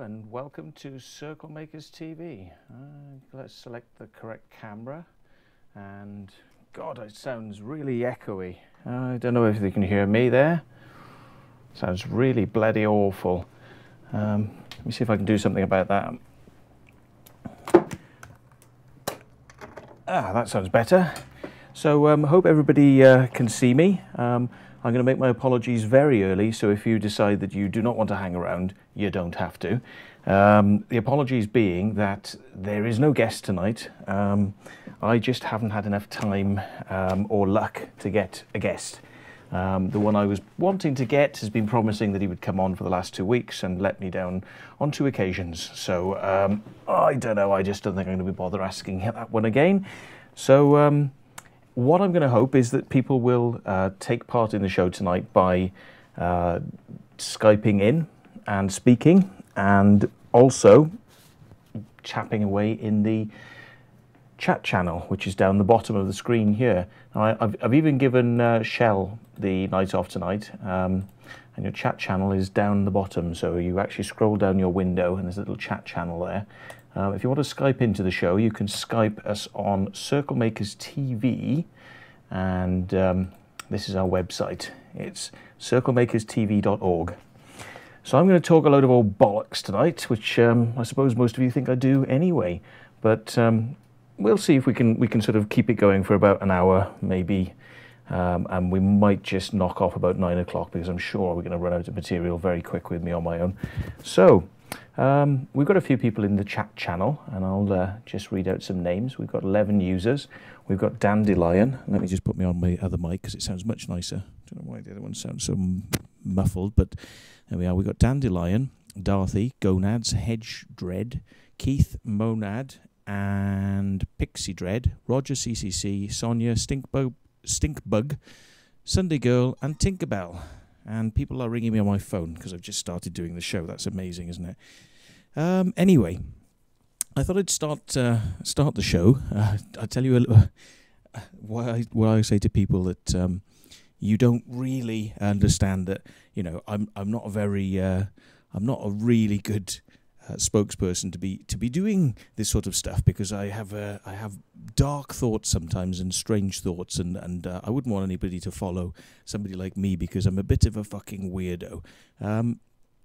and welcome to CirclemakersTV. Let's select the correct camera, and God, it sounds really echoey. I don't know if you can hear me there. Sounds really bloody awful. Let me see if I can do something about that. That sounds better. So hope everybody can see me. I'm going to make my apologies very early, so if you decide that you do not want to hang around, you don't have to. The apologies being that there is no guest tonight. I just haven't had enough time or luck to get a guest. The one I was wanting to get has been promising that he would come on for the last 2 weeks and let me down on 2 occasions. So I don't know, I just don't think I'm going to be bother asking that one again. So what I'm going to hope is that people will take part in the show tonight by Skyping in and speaking, and also chapping away in the chat channel, which is down the bottom of the screen here. Now, I've even given Shell the night off tonight, and your chat channel is down the bottom, so you actually scroll down your window and there's a little chat channel there. If you want to Skype into the show, you can Skype us on CirclemakersTV, and this is our website. It's circlemakerstv.org. So I'm going to talk a load of old bollocks tonight, which I suppose most of you think I do anyway. But we'll see if we can sort of keep it going for about an hour, maybe, and we might just knock off about 9 o'clock because I'm sure we're going to run out of material very quick with me on my own. So we've got a few people in the chat channel, and I'll just read out some names. We've got 11 users. We've got Dandelion. Let me just put me on my other mic because it sounds much nicer. Don't know why the other one sounds so muffled, but there we are. We've got Dandelion, Darthy, Gonads, Hedge Dread, Keith, Monad, and Pixie Dread, Roger CCC, Sonia, Stinkbug, Sunday Girl, and Tinkerbell. And people are ringing me on my phone because I've just started doing the show. That's amazing, isn't it? Anyway, I thought I'd start the show. I'll tell you a little why I say to people that you don't really understand that. You know, I'm not a really good spokesperson to be doing this sort of stuff, because I have dark thoughts sometimes and strange thoughts, and I wouldn't want anybody to follow somebody like me because I'm a bit of a fucking weirdo.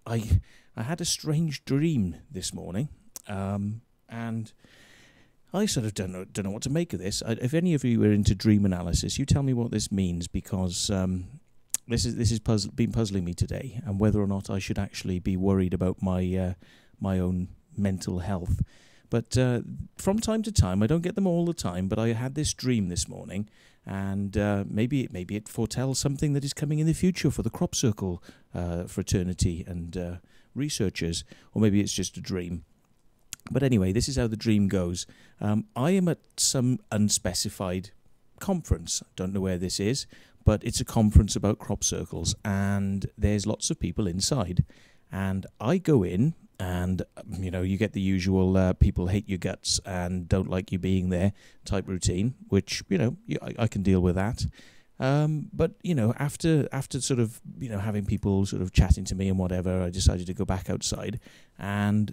I had a strange dream this morning, and I sort of don't know what to make of this. If any of you are into dream analysis, you tell me what this means, because this has been puzzling me today, and whether or not I should actually be worried about my own mental health. But from time to time, I don't get them all the time, but I had this dream this morning, and maybe it foretells something that is coming in the future for the crop circle fraternity and researchers, or maybe it's just a dream. But anyway, this is how the dream goes. I am at some unspecified conference. Don't know where this is, but it's a conference about crop circles, and there's lots of people inside. And I go in, and, you know, you get the usual people hate your guts and don't like you being there type routine, which, you know, I can deal with that. But, you know, after sort of, you know, having people sort of chatting to me and whatever, I decided to go back outside, and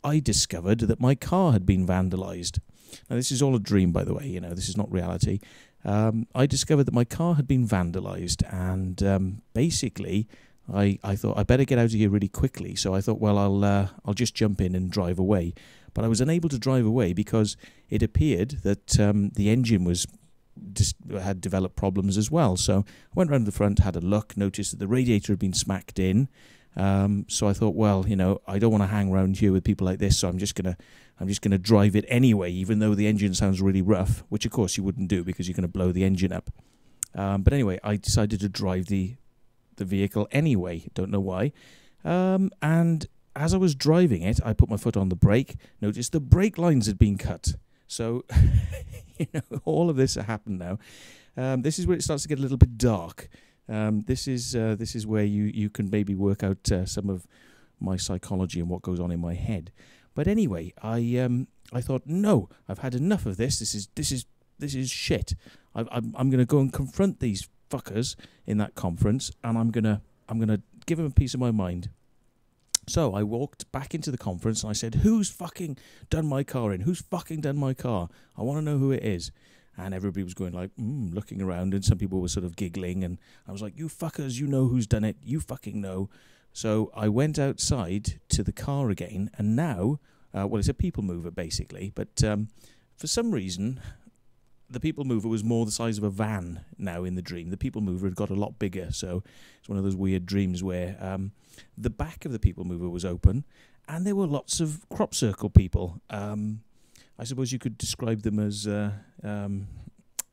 I discovered that my car had been vandalized. Now, this is all a dream, by the way, you know, this is not reality. I discovered that my car had been vandalized, and basically I thought I better get out of here really quickly. So I thought, well, I'll just jump in and drive away. But I was unable to drive away because it appeared that the engine had developed problems as well. So I went round the front, had a look, noticed that the radiator had been smacked in. So I thought, well, you know, I don't want to hang around here with people like this, so I'm just gonna drive it anyway, even though the engine sounds really rough, which of course you wouldn't do because you're going to blow the engine up. But anyway, I decided to drive the vehicle anyway. Don't know why. And as I was driving it, I put my foot on the brake, noticed the brake lines had been cut. So, you know, all of this happened now. This is where it starts to get a little bit dark. This is where you can maybe work out some of my psychology and what goes on in my head. But anyway, I thought, no, I've had enough of this. This is shit. I'm going to go and confront these fuckers in that conference, and I'm gonna give them a piece of my mind. So I walked back into the conference and I said, who's fucking done my car in? Who's fucking done my car? I want to know who it is. And everybody was going like, looking around, and some people were sort of giggling. And I was like, you fuckers, you know who's done it. You fucking know. So I went outside to the car again, and now, well, it's a people mover basically. But for some reason, the people mover was more the size of a van now in the dream. The people mover had got a lot bigger. So it's one of those weird dreams where the back of the people mover was open, and there were lots of crop circle people. I suppose you could describe them as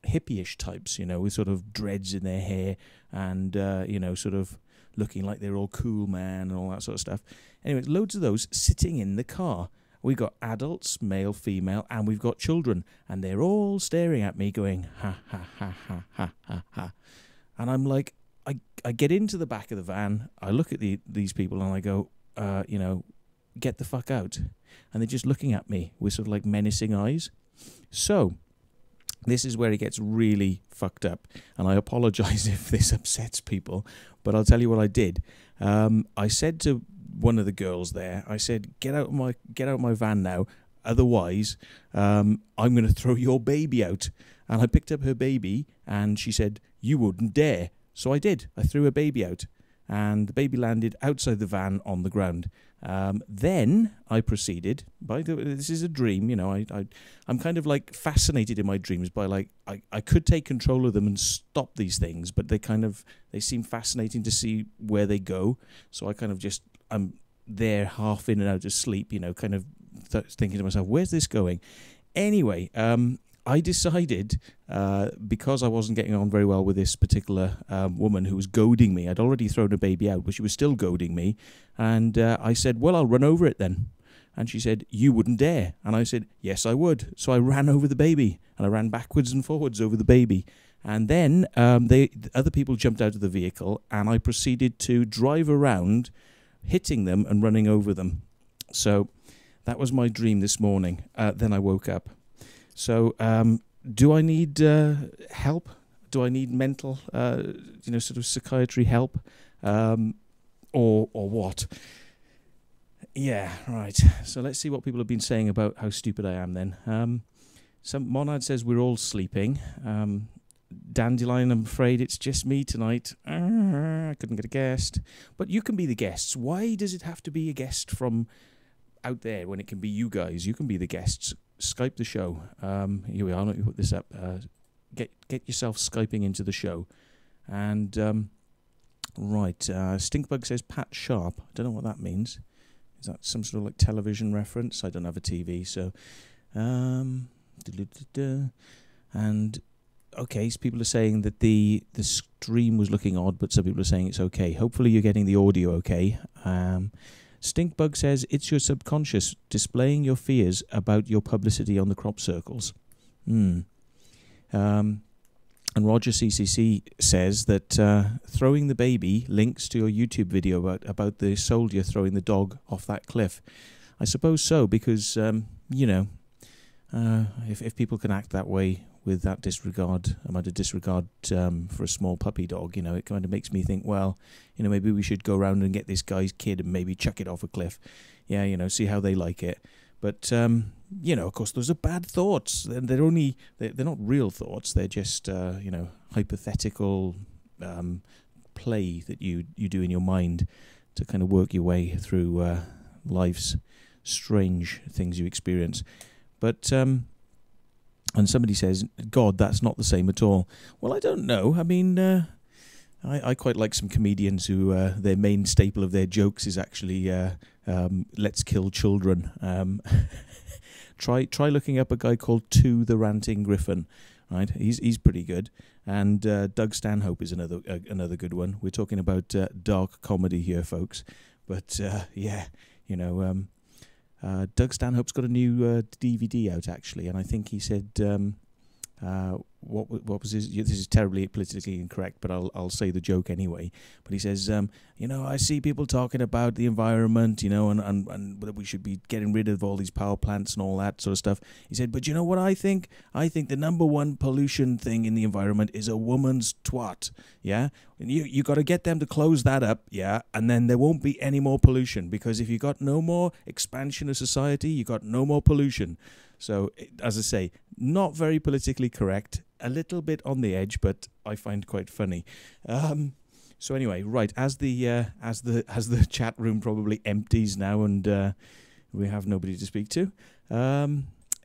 hippie-ish types, you know, with sort of dreads in their hair and, you know, sort of looking like they're all cool, man, and all that sort of stuff. Anyway, loads of those sitting in the car. We've got adults, male, female, and we've got children. And they're all staring at me going, ha, ha, ha, ha, ha, ha, ha. And I'm like, I get into the back of the van, I look at these people and I go, you know, get the fuck out. And they're just looking at me with sort of like menacing eyes. So this is where it gets really fucked up. And I apologize if this upsets people, but I'll tell you what I did. I said to one of the girls there, I said, get out of my van now. Otherwise, I'm going to throw your baby out. And I picked up her baby and she said, you wouldn't dare. So I did. I threw her baby out. And the baby landed outside the van on the ground. Then I proceeded, this is a dream, you know, I'm kind of like fascinated in my dreams by like, I could take control of them and stop these things, but they seem fascinating to see where they go. So I kind of just, I'm there half in and out of sleep, you know, kind of thinking to myself, where's this going? Anyway, I decided, because I wasn't getting on very well with this particular woman who was goading me, I'd already thrown a baby out, but she was still goading me, and I said, well, I'll run over it then. And she said, you wouldn't dare. And I said, yes, I would. So I ran over the baby, and I ran backwards and forwards over the baby. And then other people jumped out of the vehicle, and I proceeded to drive around, hitting them and running over them. So that was my dream this morning. Then I woke up. So, do I need help? Do I need mental, you know, sort of psychiatry help, or what? Yeah, right. So let's see what people have been saying about how stupid I am. Then, Monad says we're all sleeping. Dandelion, I'm afraid it's just me tonight. I couldn't get a guest, but you can be the guests. Why does it have to be a guest from out there when it can be you guys? You can be the guests. Skype the show. Here we are. Let me put this up. Get yourself Skyping into the show. And right, Stinkbug says Pat Sharp. I don't know what that means. Is that some sort of like television reference? I don't have a TV, so and okay, so people are saying that the stream was looking odd, but some people are saying it's okay. Hopefully you're getting the audio okay. Stinkbug says, it's your subconscious displaying your fears about your publicity on the crop circles. And Roger CCC says that throwing the baby links to your YouTube video about the soldier throwing the dog off that cliff. I suppose so, because, you know, if people can act that way with that amount of disregard for a small puppy dog, you know, it kind of makes me think, well, you know, maybe we should go around and get this guy's kid and maybe chuck it off a cliff. Yeah, you know, see how they like it. But, you know, of course, those are bad thoughts. They're not real thoughts. They're just, you know, hypothetical play that you do in your mind to kind of work your way through life's strange things you experience. But, and somebody says, God, that's not the same at all. Well, I don't know. I mean, I quite like some comedians who their main staple of their jokes is actually let's kill children. Try looking up a guy called To the Ranting Griffin. Right, he's pretty good. And Doug Stanhope is another good one. We're talking about dark comedy here, folks. But yeah, you know. Doug Stanhope's got a new DVD out, actually, and I think he said what was his? This is terribly politically incorrect, but I'll say the joke anyway. But he says, you know, I see people talking about the environment, you know, and that we should be getting rid of all these power plants and all that sort of stuff. He said, but you know what I think? I think the number one pollution thing in the environment is a woman's twat. Yeah, and you got to get them to close that up. Yeah, and then there won't be any more pollution, because if you got no more expansion of society, you got no more pollution. So, as I say, not very politically correct, a little bit on the edge, but I find quite funny. So anyway, right, as the chat room probably empties now, and we have nobody to speak to.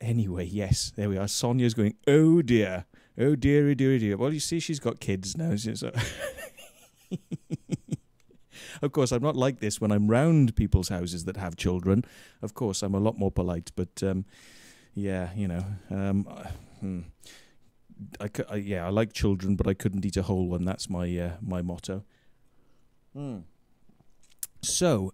Anyway, yes, there we are. Sonia's going, oh dear, oh dear, oh dear, oh dear. Well, you see, she's got kids now, so. Of course, I'm not like this when I'm round people's houses that have children. Of course, I'm a lot more polite, but. Yeah, you know, I like children, but I couldn't eat a whole one. That's my my motto. So,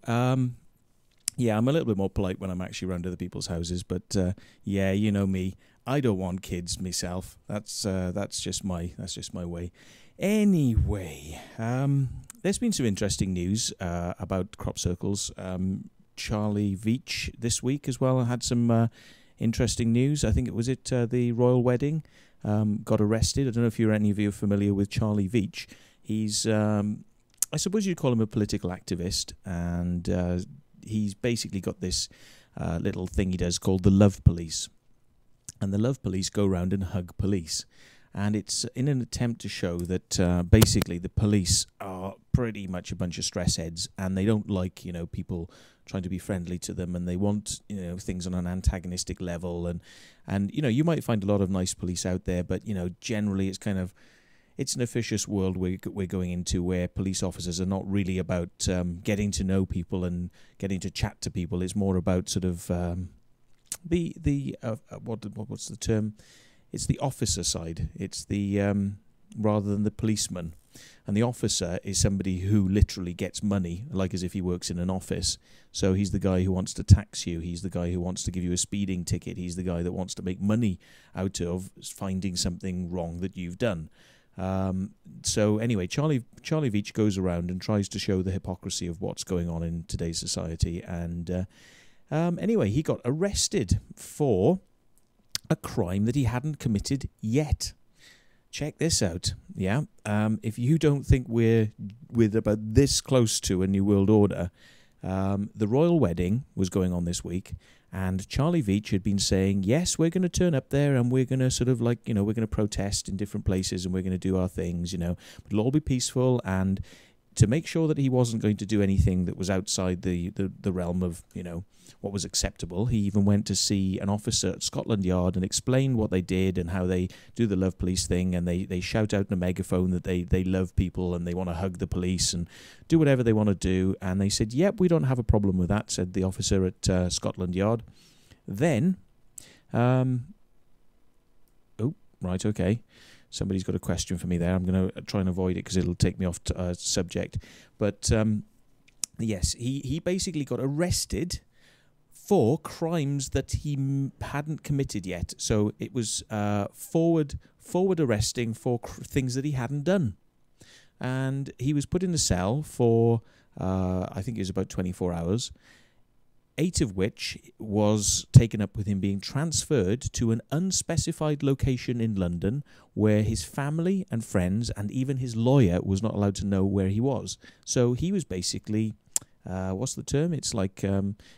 yeah, I'm a little bit more polite when I'm actually around other people's houses. But yeah, you know me, I don't want kids myself. That's just my way. Anyway, there's been some interesting news about crop circles. Charlie Veitch this week as well had some. Interesting news. I think it was the royal wedding. Got arrested. I don't know if any of you are familiar with Charlie Veitch. He's, I suppose you'd call him a political activist, and he's basically got this little thing he does called the Love Police. And the Love Police go around and hug police. And it's in an attempt to show that basically the police are pretty much a bunch of stress heads, and they don't like, you know, people trying to be friendly to them, and they want, you know, things on an antagonistic level. And you know, you might find a lot of nice police out there, but, you know, generally it's an officious world we're going into, where police officers are not really about getting to know people and getting to chat to people. It's more about sort of what's the term? It's the officer side. It's the rather than the policeman. And the officer is somebody who literally gets money, like as if he works in an office. So he's the guy who wants to tax you. He's the guy who wants to give you a speeding ticket. He's the guy that wants to make money out of finding something wrong that you've done. So anyway, Charlie Veitch goes around and tries to show the hypocrisy of what's going on in today's society. And anyway, he got arrested for a crime that he hadn't committed yet. Check this out, yeah? If you don't think we're about this close to a new world order, the royal wedding was going on this week, and Charlie Veitch had been saying, yes, we're going to turn up there, and we're going to sort of like, you know, we're going to protest in different places, and we're going to do our things, you know, but it'll all be peaceful. And to make sure that he wasn't going to do anything that was outside the realm of, you know, what was acceptable, he even went to see an officer at Scotland Yard and explained what they did and how they do the Love Police thing, and they shout out in a megaphone that they love people and they want to hug the police and do whatever they want to do. And they said, yep, we don't have a problem with that, said the officer at Scotland Yard. Then, oh, right, okay. Somebody's got a question for me there. I'm going to try and avoid it because it'll take me off subject. But yes, he basically got arrested for crimes that he hadn't committed yet. So it was forward arresting for things that he hadn't done. And he was put in a cell for, I think it was about 24 hours, 8 of which was taken up with him being transferred to an unspecified location in London, where his family and friends and even his lawyer was not allowed to know where he was. So he was basically, what's the term? It's like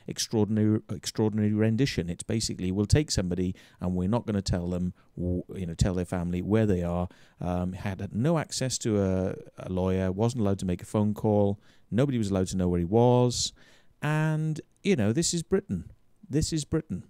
extraordinary rendition. It's basically, we'll take somebody and we're not going to tell them, tell their family where they are. Had no access to a lawyer, wasn't allowed to make a phone call. Nobody was allowed to know where he was. And, you know, this is Britain. This is Britain.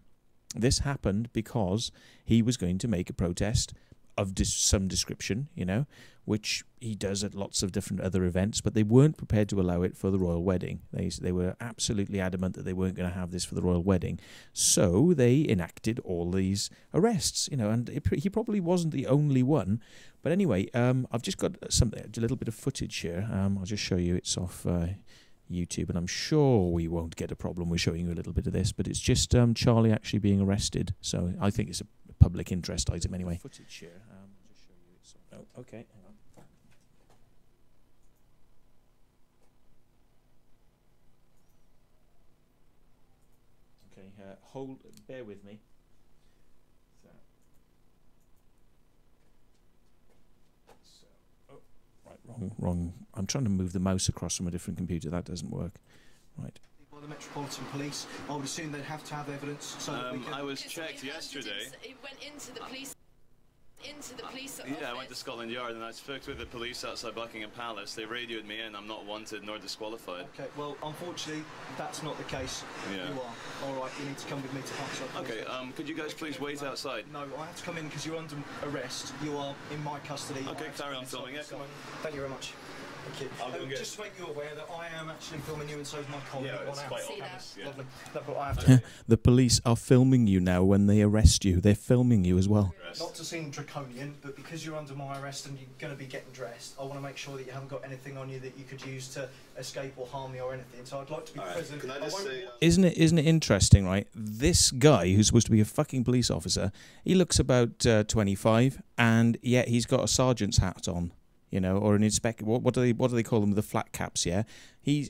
This happened because he was going to make a protest of some description, you know, which he does at lots of different other events, but they weren't prepared to allow it for the royal wedding. They were absolutely adamant that they weren't going to have this for the royal wedding. So they enacted all these arrests, you know, and he probably wasn't the only one. But anyway, I've just got a little bit of footage here. I'll just show you. It's off YouTube, and I'm sure we won't get a problem with showing you a little bit of this, but it's just Charlie actually being arrested. So I think it's a public interest item anyway. Footage here. Just show you it's. Oh, okay. Hang on. Okay, bear with me. Right, wrong. I'm trying to move the mouse across from a different computer. That doesn't work. Right. By the Metropolitan Police, I would assume they'd have to have evidence. So that we can... I was checked yesterday. It went into the police. Yeah, I went to Scotland Yard and I spoke with the police outside Buckingham Palace. They radioed me in. I'm not wanted nor disqualified. Okay, well, unfortunately, that's not the case. Yeah. You are. All right, you need to come with me to Parkside. Okay, could you guys please wait outside? No, I have to come in because you're under arrest. You are in my custody. Okay, carry on filming. Yeah, come on. Thank you very much. Thank you. Just to make you aware that I am actually filming you and so is my colleague. Yeah, it's quite obvious. Yeah. Lovely. That's what I have to do. The police are filming you now when they arrest you. They're filming you as well. Not to seem draconian, but because you're under my arrest and you're going to be getting dressed, I want to make sure that you haven't got anything on you that you could use to escape or harm me or anything. So I'd like to be present. Can I just say... Isn't it interesting, right? This guy who's supposed to be a fucking police officer, he looks about 25, and yet he's got a sergeant's hat on. You know, or an inspector. What do they call them? The flat caps. Yeah, he's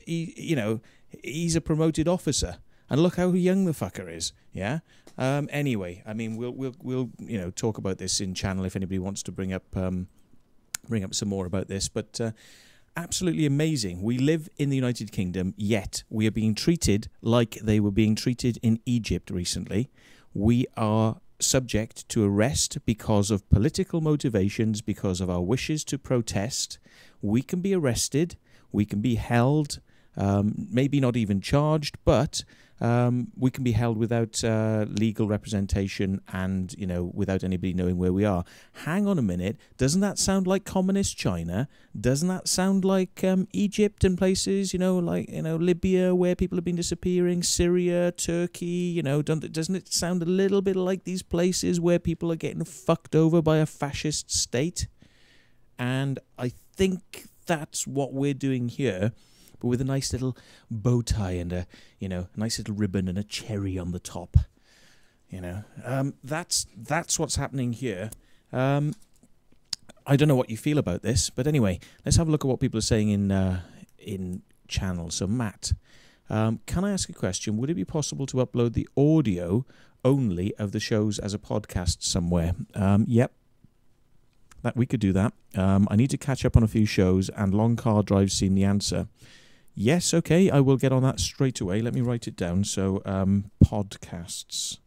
a promoted officer, and look how young the fucker is. Yeah. Anyway, I mean, we'll talk about this in channel if anybody wants to bring up some more about this. But absolutely amazing. We live in the United Kingdom, yet we are being treated like they were being treated in Egypt recently. We are subject to arrest because of political motivations, because of our wishes to protest. We can be arrested, we can be held, maybe not even charged, but we can be held without legal representation and, without anybody knowing where we are. Hang on a minute, doesn't that sound like communist China? Doesn't that sound like Egypt and places, Libya, where people have been disappearing, Syria, Turkey, doesn't it sound a little bit like these places where people are getting fucked over by a fascist state? And I think that's what we're doing here, but with a nice little bow tie and a nice little ribbon and a cherry on the top. That's what's happening here. I don't know what you feel about this, but anyway, let's have a look at what people are saying in channel. So Matt, can I ask a question? Would it be possible to upload the audio only of the shows as a podcast somewhere? Yep. That we could do that. I need to catch up on a few shows, and long car drives seem the answer. Yes, okay, I will get on that straight away. Let me write it down. So, podcasts.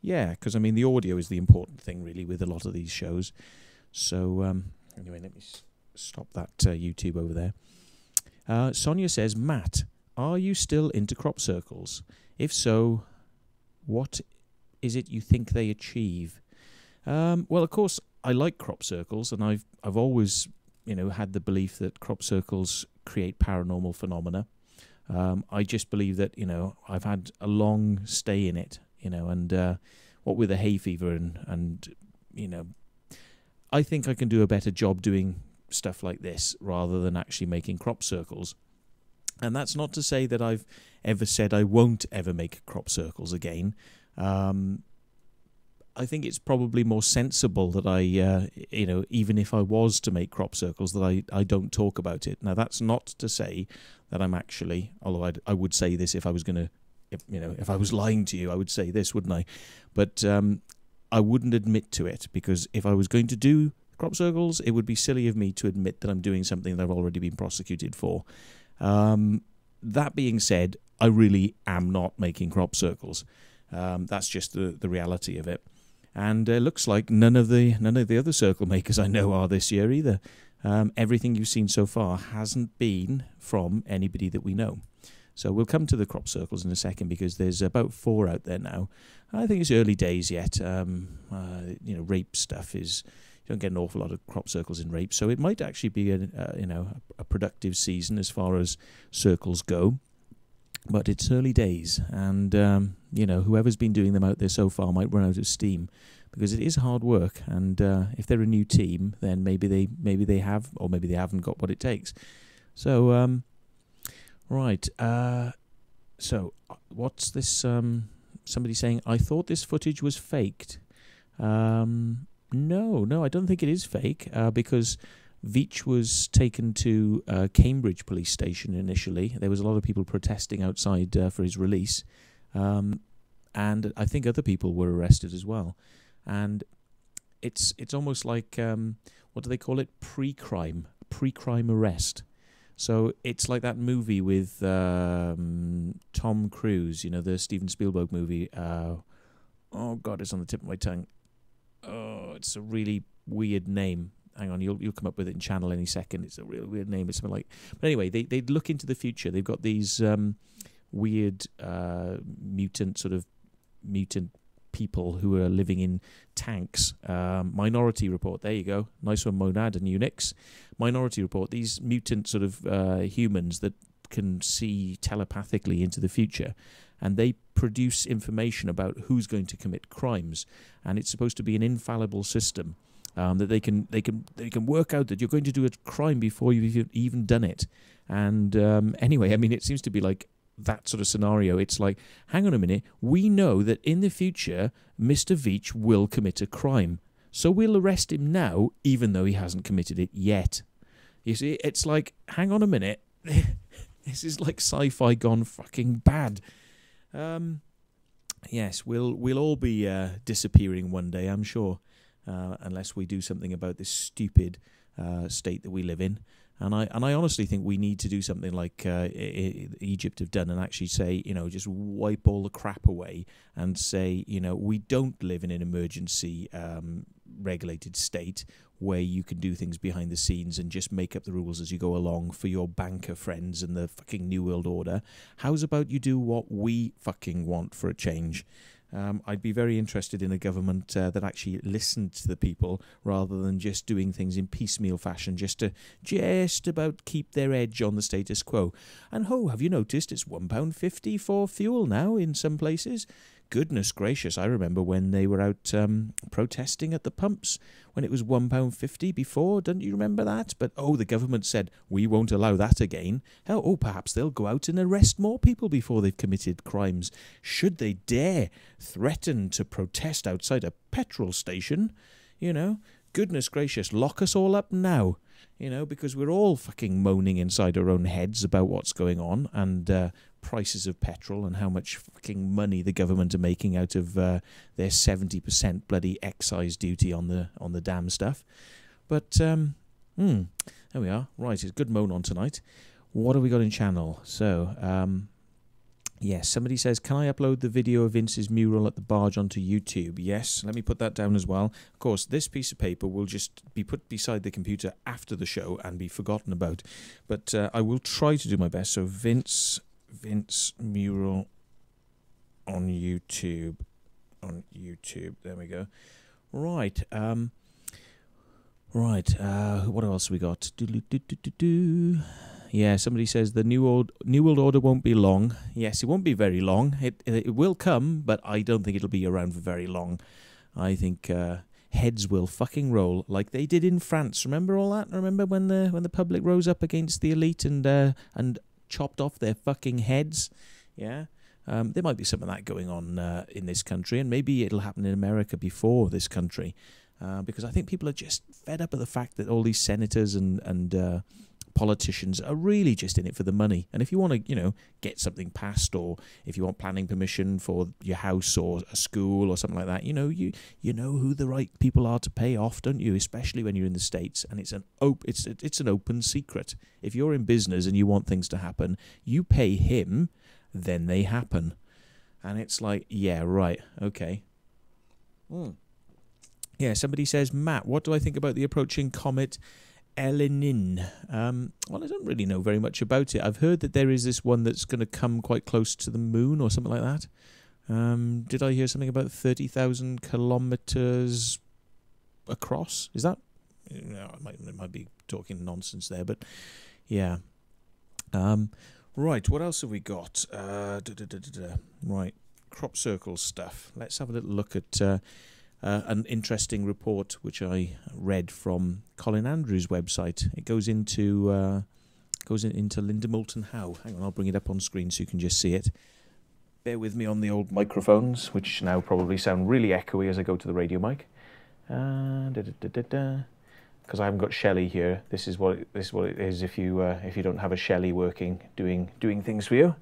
Yeah, because, the audio is the important thing, really, with a lot of these shows. So, anyway, let me stop that YouTube over there. Sonia says, Matt, are you still into crop circles? If so, what is it you think they achieve? Well, of course, I like crop circles, and I've always, had the belief that crop circles create paranormal phenomena. I just believe that, I've had a long stay in it, and what with the hay fever and I think I can do a better job doing stuff like this rather than actually making crop circles. And that's not to say that I've ever said I won't ever make crop circles again. I think it's probably more sensible that I, even if I was to make crop circles, that I don't talk about it. Now, that's not to say that I'm actually, although I would say this if I was going to, if I was lying to you, I would say this, wouldn't I? But I wouldn't admit to it, because if I was going to do crop circles, it would be silly of me to admit that I'm doing something that I've already been prosecuted for. That being said, I really am not making crop circles. That's just the reality of it. And it looks like none of the other circle makers I know are this year either. Everything you've seen so far hasn't been from anybody that we know. So we'll come to the crop circles in a second, because there's about 4 out there now. I think it's early days yet. Rape stuff is, you don't get an awful lot of crop circles in rape, so it might actually be a productive season as far as circles go. But it's early days, and whoever's been doing them out there so far might run out of steam, because it is hard work. And if they're a new team, then maybe they have, or maybe they haven't got what it takes. So right. So what's this? Somebody saying, I thought this footage was faked. No, I don't think it is fake, because Veitch was taken to Cambridge police station initially. There was a lot of people protesting outside for his release, and I think other people were arrested as well. And it's almost like, what do they call it? Pre-crime arrest. So it's like that movie with Tom Cruise, the Steven Spielberg movie. Oh God, it's on the tip of my tongue. Oh, it's a really weird name. Hang on, you'll come up with it in channel any second. It's a really weird name. It's something like. But anyway, they look into the future. They've got these weird mutant people who are living in tanks. Minority Report. There you go. Nice one, Monad and Unix. Minority Report. These mutant sort of humans that can see telepathically into the future, and they produce information about who's going to commit crimes, and it's supposed to be an infallible system. That they can work out that you're going to do a crime before you've even done it. And anyway, I mean, it seems to be like that sort of scenario. It's like, hang on a minute, we know that in the future Mr. Veitch will commit a crime, so we'll arrest him now, even though he hasn't committed it yet. You see, it's like, hang on a minute, this is like sci-fi gone fucking bad. Yes, we'll all be disappearing one day, I'm sure. Unless we do something about this stupid state that we live in. And I honestly think we need to do something like Egypt have done, and actually say, just wipe all the crap away and say, we don't live in an emergency regulated state where you can do things behind the scenes and just make up the rules as you go along for your banker friends and the fucking New World Order. How's about you do what we fucking want for a change? I'd be very interested in a government that actually listened to the people rather than just doing things in piecemeal fashion just to just about keep their edge on the status quo. And have you noticed it's £1.50 for fuel now in some places? Goodness gracious, I remember when they were out protesting at the pumps when it was £1.50 before. Don't you remember that? But the government said, we won't allow that again. Hell, perhaps they'll go out and arrest more people before they've committed crimes. Should they dare threaten to protest outside a petrol station? Goodness gracious, lock us all up now. Because we're all fucking moaning inside our own heads about what's going on, and prices of petrol and how much fucking money the government are making out of their 70% bloody excise duty on the damn stuff. But there we are. Right, it's a good moan on tonight. What have we got in channel? So yes, somebody says, can I upload the video of Vince's mural at the barge onto YouTube? Yes, let me put that down as well. Of course, this piece of paper will just be put beside the computer after the show and be forgotten about. But I will try to do my best. So Vince mural on YouTube. There we go. Right. What else have we got? Yeah, somebody says the New World Order won't be long. Yes, it won't be very long. It will come, but I don't think it'll be around for very long. I think heads will fucking roll like they did in France. Remember all that? Remember when the public rose up against the elite and chopped off their fucking heads? Yeah. There might be some of that going on in this country, and maybe it'll happen in America before this country, because I think people are just fed up of the fact that all these senators and politicians are really just in it for the money. And if you want to, get something passed, or if you want planning permission for your house or a school or something like that, you know who the right people are to pay off, don't you? Especially when you're in the States, and it's an open secret. If you're in business and you want things to happen, you pay him, then they happen. And it's like, yeah, right, okay. Yeah, somebody says, Matt, what do I think about the approaching comet Elenin? Well, I don't really know very much about it. I've heard that there is this one that's going to come quite close to the moon or something like that. Did I hear something about 30,000 kilometers across? Is that? No, I might be talking nonsense there, but yeah. Right, what else have we got? Right, crop circle stuff. Let's have a little look at an interesting report which I read from Colin Andrews' website. It goes into Linda Moulton Howe. Hang on, I'll bring it up on screen so you can just see it. bear with me on the old microphones, which now probably sound really echoey as I go to the radio mic. Because I haven't got Shelley here. This is what it is if you don't have a Shelley working, doing things for you.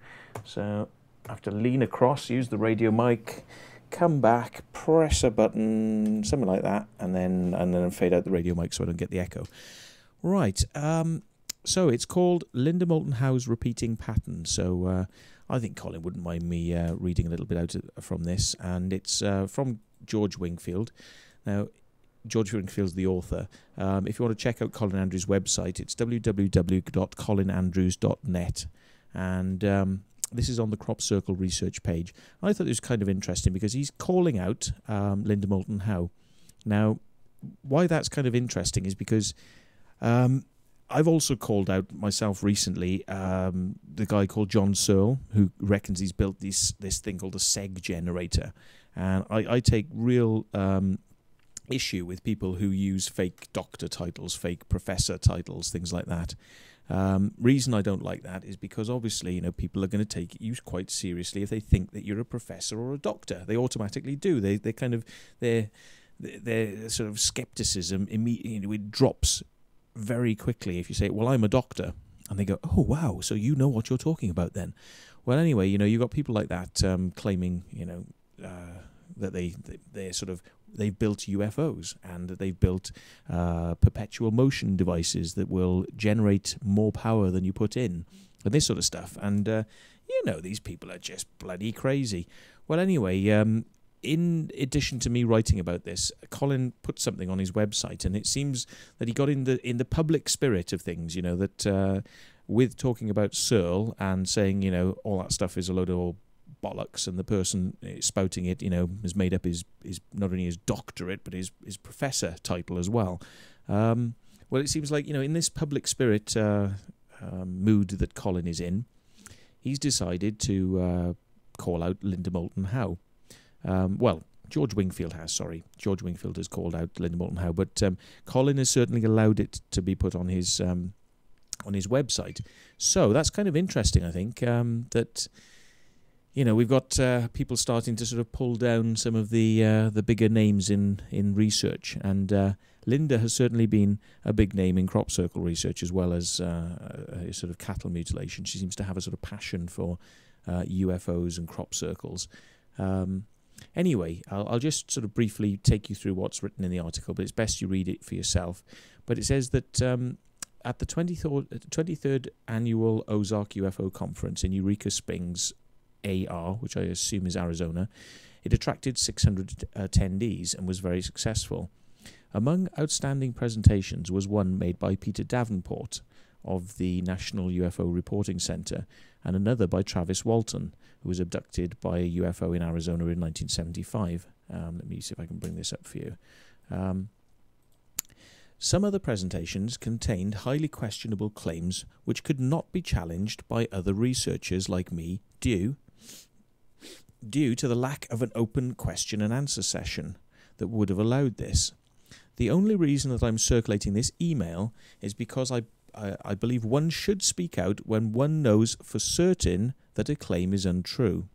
So I have to lean across, use the radio mic, come back, press a button, something like that, and then fade out the radio mic so I don't get the echo. Right. So it's called Linda Moulton Howe's Repeating Pattern. So I think Colin wouldn't mind me reading a little bit out from this, and it's from George Wingfield. Now, George Wingfield's the author. If you want to check out Colin Andrews' website, it's www.colinandrews.net, and this is on the Crop Circle research page. I thought it was kind of interesting because he's calling out Linda Moulton Howe. Now, why that's kind of interesting is because I've also called out myself recently the guy called John Searle, who reckons he's built this thing called a seg generator, and I take real issue with people who use fake doctor titles, fake professor titles, things like that. Reason I don't like that is because obviously, you know, people are going to take you quite seriously if they think that you're a professor or a doctor. They automatically do. They kind of their sort of skepticism immediately it drops very quickly if you say, "Well, I'm a doctor," and they go, "Oh wow, so you know what you're talking about then?" Well, anyway, you know, you've got people like that claiming, you know, that they've built UFOs and that they've built perpetual motion devices that will generate more power than you put in, and this sort of stuff. And you know, these people are just bloody crazy. Well, anyway, in addition to me writing about this, Colin put something on his website, and it seems that he got in the public spirit of things. You know, that with talking about Searle and saying, you know, all that stuff is a load of old bollocks, and the person spouting it, you know, has made up his not only his doctorate but his professor title as well. Well, it seems like, you know, in this public spirit mood that Colin is in, he's decided to call out Linda Moulton Howe. Well, George Wingfield has called out Linda Moulton Howe, but Colin has certainly allowed it to be put on his website. So that's kind of interesting, I think, that, you know, we've got people starting to sort of pull down some of the bigger names in research, and Linda has certainly been a big name in crop circle research as well as sort of cattle mutilation. She seems to have a sort of passion for UFOs and crop circles. Anyway, I'll just sort of briefly take you through what's written in the article, but it's best you read it for yourself. But it says that at the 23rd Annual Ozark UFO Conference in Eureka Springs, AR, which I assume is Arizona, it attracted 600 attendees and was very successful. Among outstanding presentations was one made by Peter Davenport of the National UFO Reporting Center, and another by Travis Walton, who was abducted by a UFO in Arizona in 1975. Let me see if I can bring this up for you. Some other presentations contained highly questionable claims which could not be challenged by other researchers like me due to the lack of an open question and answer session that would have allowed this. The only reason that I'm circulating this email is because I believe one should speak out when one knows for certain that a claim is untrue.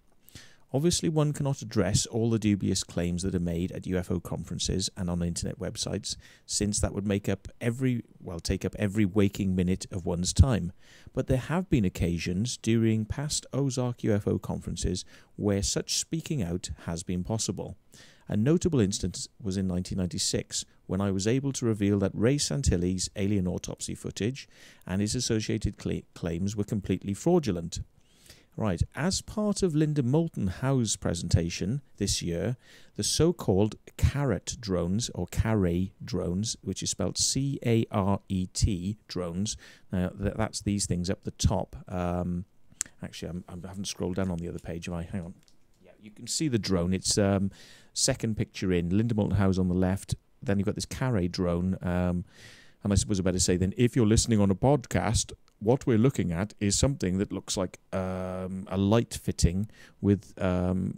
Obviously, one cannot address all the dubious claims that are made at UFO conferences and on internet websites, since that would take up every waking minute of one's time. But there have been occasions during past Ozark UFO conferences where such speaking out has been possible. A notable instance was in 1996, when I was able to reveal that Ray Santilli's alien autopsy footage and his associated claims were completely fraudulent. Right, as part of Linda Moulton Howe's presentation this year, the so-called Carrot drones, or Carret drones, which is spelled C-A-R-E-T drones. Now, that's these things up the top. Actually, I haven't scrolled down on the other page, have I? Hang on. Yeah, you can see the drone. It's second picture in. Linda Moulton Howe's on the left. Then you've got this Carret drone. And I suppose I better say then, if you're listening on a podcast, what we're looking at is something that looks like a light fitting with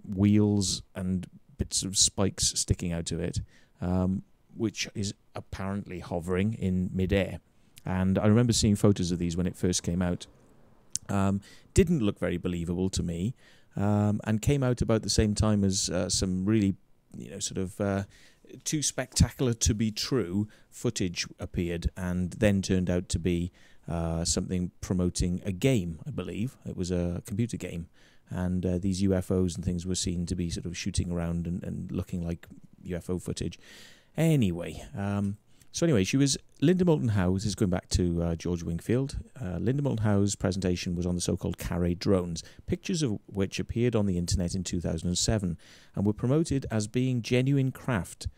wheels and bits of spikes sticking out of it, which is apparently hovering in midair. And I remember seeing photos of these when it first came out. Didn't look very believable to me. and came out about the same time as some really, sort of too spectacular to be true footage appeared, and then turned out to be something promoting a game, I believe. It was a computer game, and these UFOs and things were seen to be sort of shooting around and looking like UFO footage. Anyway, she was Linda Moulton Howe. This is going back to George Wingfield. Linda Moulton Howe's presentation was on the so-called carry drones, pictures of which appeared on the internet in 2007 and were promoted as being genuine craft,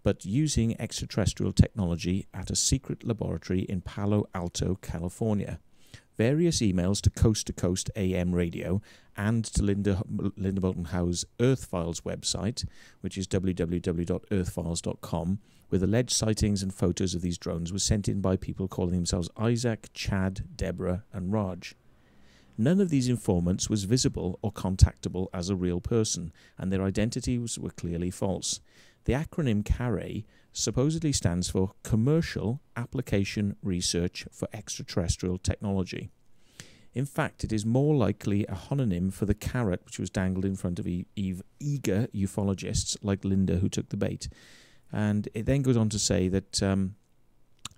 but using extraterrestrial technology at a secret laboratory in Palo Alto, California. Various emails to Coast AM radio and to Linda Moulton Howe's Earth Files website, which is www.earthfiles.com, with alleged sightings and photos of these drones, was sent in by people calling themselves Isaac, Chad, Deborah and Raj. None of these informants was visible or contactable as a real person, and their identities were clearly false. The acronym CARE supposedly stands for Commercial Application Research for Extraterrestrial Technology. In fact, it is more likely a homonym for the carrot which was dangled in front of eager ufologists like Linda, who took the bait. And it then goes on to say that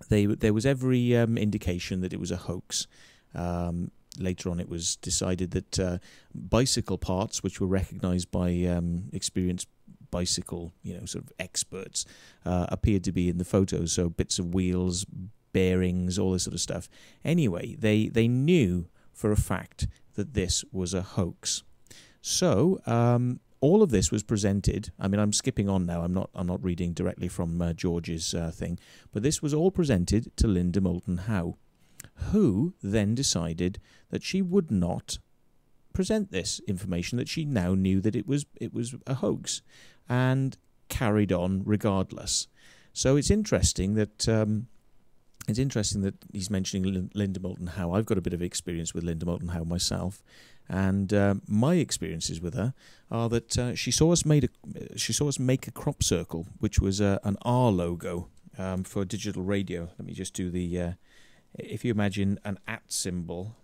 there was every indication that it was a hoax. Later on, it was decided that bicycle parts, which were recognized by experienced bicycle, sort of experts, appeared to be in the photos. So bits of wheels, bearings, all this sort of stuff. Anyway, they knew for a fact that this was a hoax. So all of this was presented. I mean, I'm skipping on now. I'm not reading directly from George's thing, but this was all presented to Linda Moulton Howe, who then decided that she would not present this information, that she now knew that it was a hoax, and carried on regardless. So it's interesting that he's mentioning Linda Moulton Howe. I've got a bit of experience with Linda Moulton Howe myself, and my experiences with her are that she saw us make a crop circle, which was an R logo for digital radio. Let me just do the. If you imagine an @ symbol,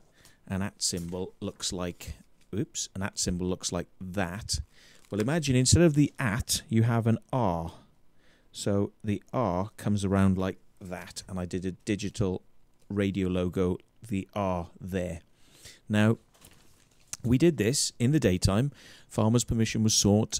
looks like. Oops, an @ symbol looks like that. Well, imagine instead of the @ you have an R. So the R comes around like that, and I did a digital radio logo, the R there. Now, we did this in the daytime. Farmers' permission was sought.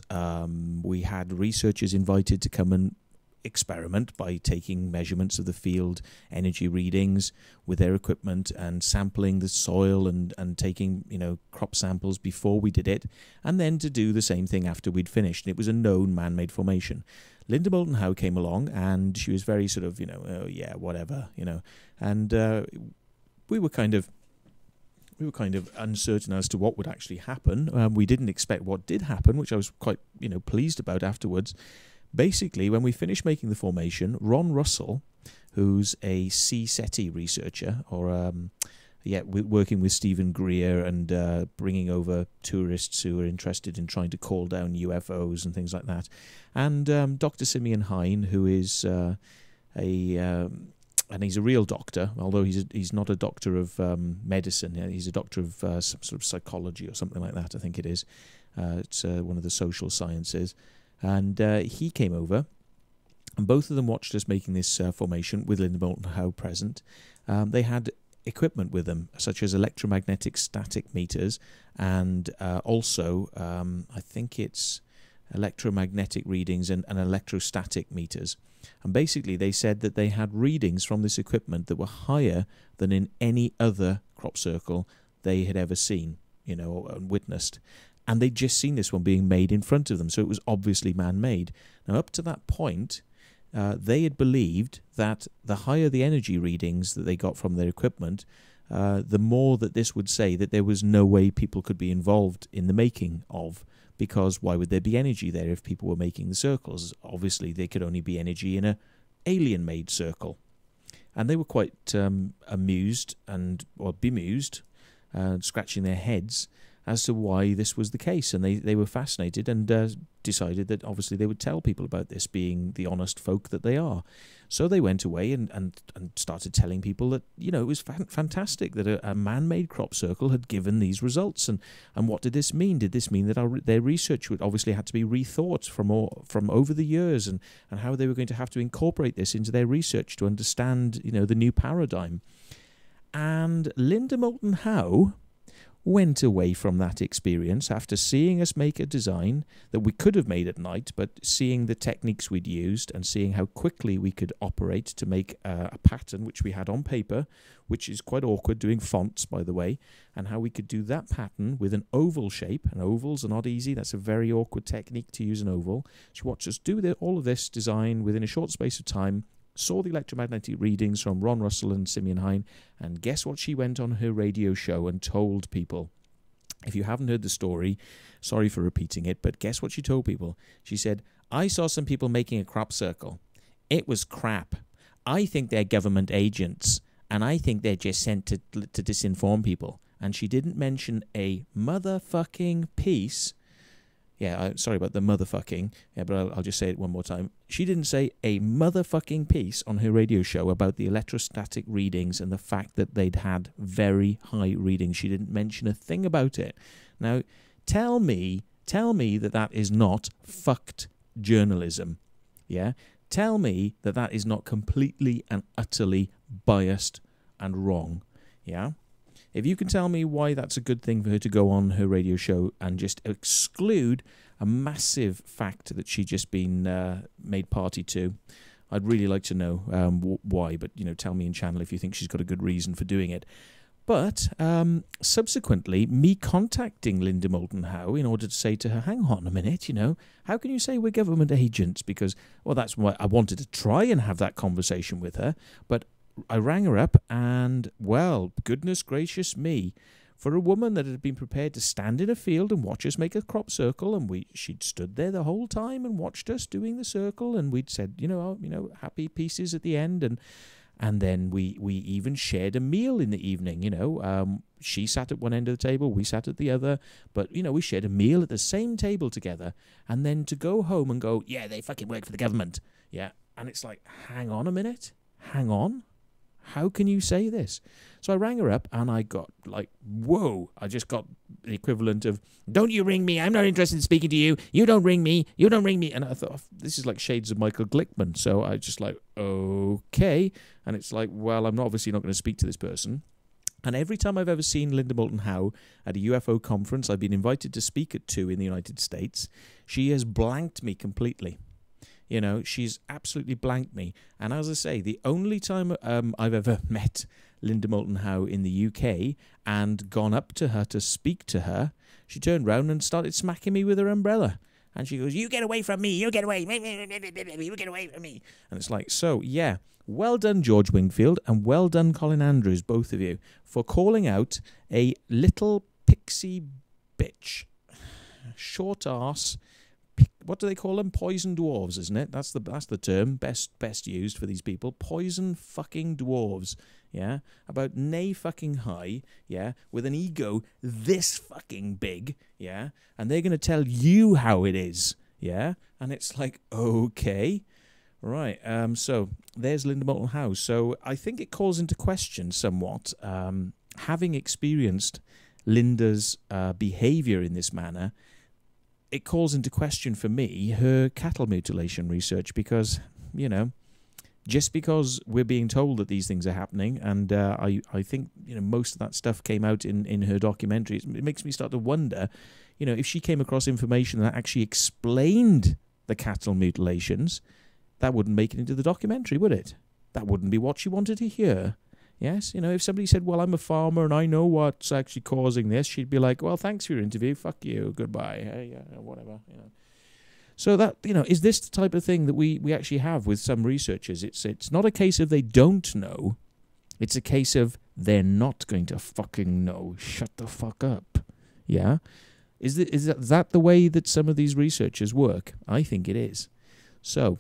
We had researchers invited to come and experiment by taking measurements of the field energy readings with their equipment and sampling the soil and taking crop samples before we did it, and then to do the same thing after we'd finished. And it was a known man-made formation. Linda Moulton Howe came along, and she was very sort of oh yeah, whatever, and we were kind of uncertain as to what would actually happen. We didn't expect what did happen, which I was quite pleased about afterwards. Basically, when we finished making the formation, Ron Russell, who's a C-SETI researcher, or working with Stephen Greer and bringing over tourists who are interested in trying to call down UFOs and things like that, and Dr. Simeon Hine, who is and he's a real doctor, although he's not a doctor of medicine. He's a doctor of some sort of psychology or something like that, I think it is. It's one of the social sciences. And he came over, and both of them watched us making this formation with Linda Moulton Howe present. They had equipment with them, such as electromagnetic static meters, and also I think it's electromagnetic readings and electrostatic meters. And basically they said that they had readings from this equipment that were higher than in any other crop circle they had ever seen, and witnessed. And they'd just seen this one being made in front of them, so it was obviously man-made. Now, up to that point, they had believed that the higher the energy readings that they got from their equipment, the more that this would say that there was no way people could be involved in the making of, because why would there be energy there if people were making the circles? Obviously, there could only be energy in an alien-made circle. And they were quite amused or bemused, scratching their heads. as to why this was the case, and they were fascinated and decided that obviously they would tell people about this, being the honest folk that they are. So they went away and started telling people that, you know, it was fantastic that a man-made crop circle had given these results. And what did this mean? Did this mean that their research would obviously had to be rethought from over the years, and how they were going to have to incorporate this into their research to understand, you know, the new paradigm? And Linda Moulton Howe went away from that experience after seeing us make a design that we could have made at night, but seeing the techniques we'd used and seeing how quickly we could operate to make a pattern, which we had on paper, which is quite awkward doing fonts, by the way, and how we could do that pattern with an oval shape. And ovals are not easy. That's a very awkward technique to use an oval. She watched us do all of this design within a short space of time, saw the electromagnetic readings from Ron Russell and Simeon Hine, and guess what she went on her radio show and told people? If you haven't heard the story, sorry for repeating it, but guess what she told people? She said, I saw some people making a crop circle. It was crap. I think they're government agents, and I think they're just sent to disinform people. And she didn't mention a motherfucking piece. Yeah, sorry about the motherfucking. Yeah, but I'll just say it one more time. She didn't say a motherfucking piece on her radio show about the electrostatic readings and the fact that they'd had very high readings. She didn't mention a thing about it. Now, tell me that is not fucked journalism. Yeah? Tell me that is not completely and utterly biased and wrong. Yeah? If you can tell me why that's a good thing for her to go on her radio show and just exclude a massive fact that she'd just been made party to, I'd really like to know why. But, you know, tell me in channel if you think she's got a good reason for doing it. But subsequently, me contacting Linda Moulton Howe in order to say to her, hang on a minute, you know, how can you say we're government agents? Because, well, that's why I wanted to try and have that conversation with her, but I rang her up and, well, goodness gracious me, for a woman that had been prepared to stand in a field and watch us make a crop circle, and she'd stood there the whole time and watched us doing the circle, and we'd said, happy pieces at the end, and then we even shared a meal in the evening, you know. She sat at one end of the table, we sat at the other, but, you know, we shared a meal at the same table together, and then to go home and go, yeah, they fucking work for the government, yeah, and it's like, hang on a minute, hang on. How can you say this? So I rang her up and I got like, whoa, I just got the equivalent of, don't you ring me, I'm not interested in speaking to you, you don't ring me, you don't ring me. And I thought, this is like shades of Michael Glickman. So I just like, okay. And it's like, well, I'm obviously not going to speak to this person. And every time I've ever seen Linda Moulton Howe at a UFO conference I've been invited to speak at in the United States, she has blanked me completely. You know, she's absolutely blanked me. And as I say, the only time I've ever met Linda Moulton Howe in the UK and gone up to her to speak to her, she turned round and started smacking me with her umbrella. And she goes, you get away from me, you get away, you get away from me. And it's like, so, yeah, well done, George Wingfield, and well done, Colin Andrews, both of you, for calling out a little pixie bitch, short arse. What do they call them? Poison dwarves, isn't it? That's the term best used for these people. Poison fucking dwarves, yeah? About nay fucking high, yeah? With an ego this fucking big, yeah? And they're going to tell you how it is, yeah? And it's like, okay, right. So there's Linda Moulton Howe. So I think it calls into question somewhat, having experienced Linda's behavior in this manner, it calls into question for me her cattle mutilation research because, you know, just because we're being told that these things are happening, and I think, you know, most of that stuff came out in her documentary, it makes me start to wonder, you know, if she came across information that actually explained the cattle mutilations, that wouldn't make it into the documentary, would it? That wouldn't be what she wanted to hear. Yes, you know, if somebody said, well, I'm a farmer and I know what's actually causing this, she'd be like, well, thanks for your interview, fuck you, goodbye, hey, whatever, you know. So that, you know, is this the type of thing that we actually have with some researchers? It's not a case of they don't know, it's a case of they're not going to fucking know. Shut the fuck up, yeah? Is that the way that some of these researchers work? I think it is. So,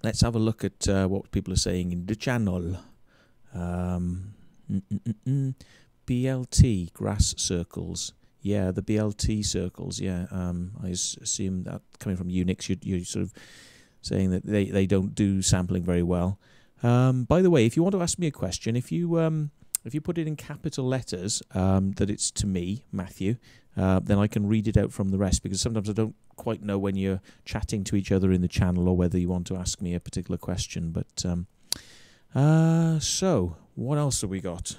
let's have a look at what people are saying in the channel. BLT, grass circles. Yeah, the BLT circles, yeah. I assume that coming from Unix, you're sort of saying that they don't do sampling very well. By the way, if you want to ask me a question, if you put it in capital letters, that it's to me, Matthew, then I can read it out from the rest, because sometimes I don't quite know when you're chatting to each other in the channel or whether you want to ask me a particular question. But so what else have we got?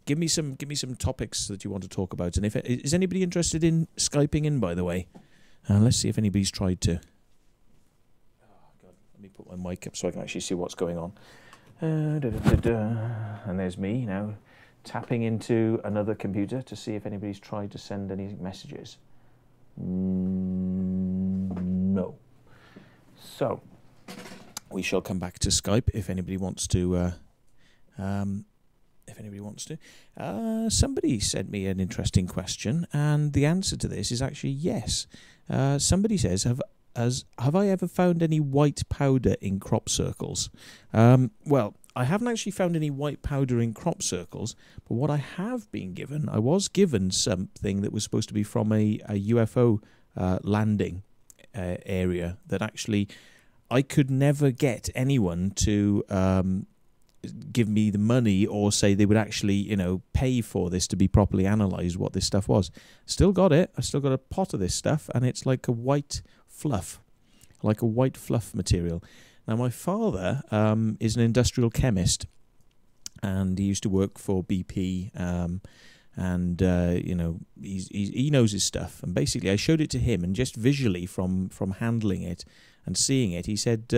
Give me some topics that you want to talk about. And is anybody interested in Skyping in, by the way? Let's see if anybody's tried to. Oh God, let me put my mic up so I can actually see what's going on. And there's me now tapping into another computer to see if anybody's tried to send any messages. No. So we shall come back to Skype if anybody wants to. Somebody sent me an interesting question, and the answer to this is actually yes. Somebody says, Have I ever found any white powder in crop circles? Well, I haven't actually found any white powder in crop circles, but what I have been given, I was given something that was supposed to be from a UFO landing area that actually I could never get anyone to give me the money or say they would actually, pay for this to be properly analysed, what this stuff was. Still got it. I still got a pot of this stuff, and it's like a white fluff, material. Now, my father is an industrial chemist, and he used to work for BP, he knows his stuff. And basically, I showed it to him, and just visually from handling it and seeing it, he said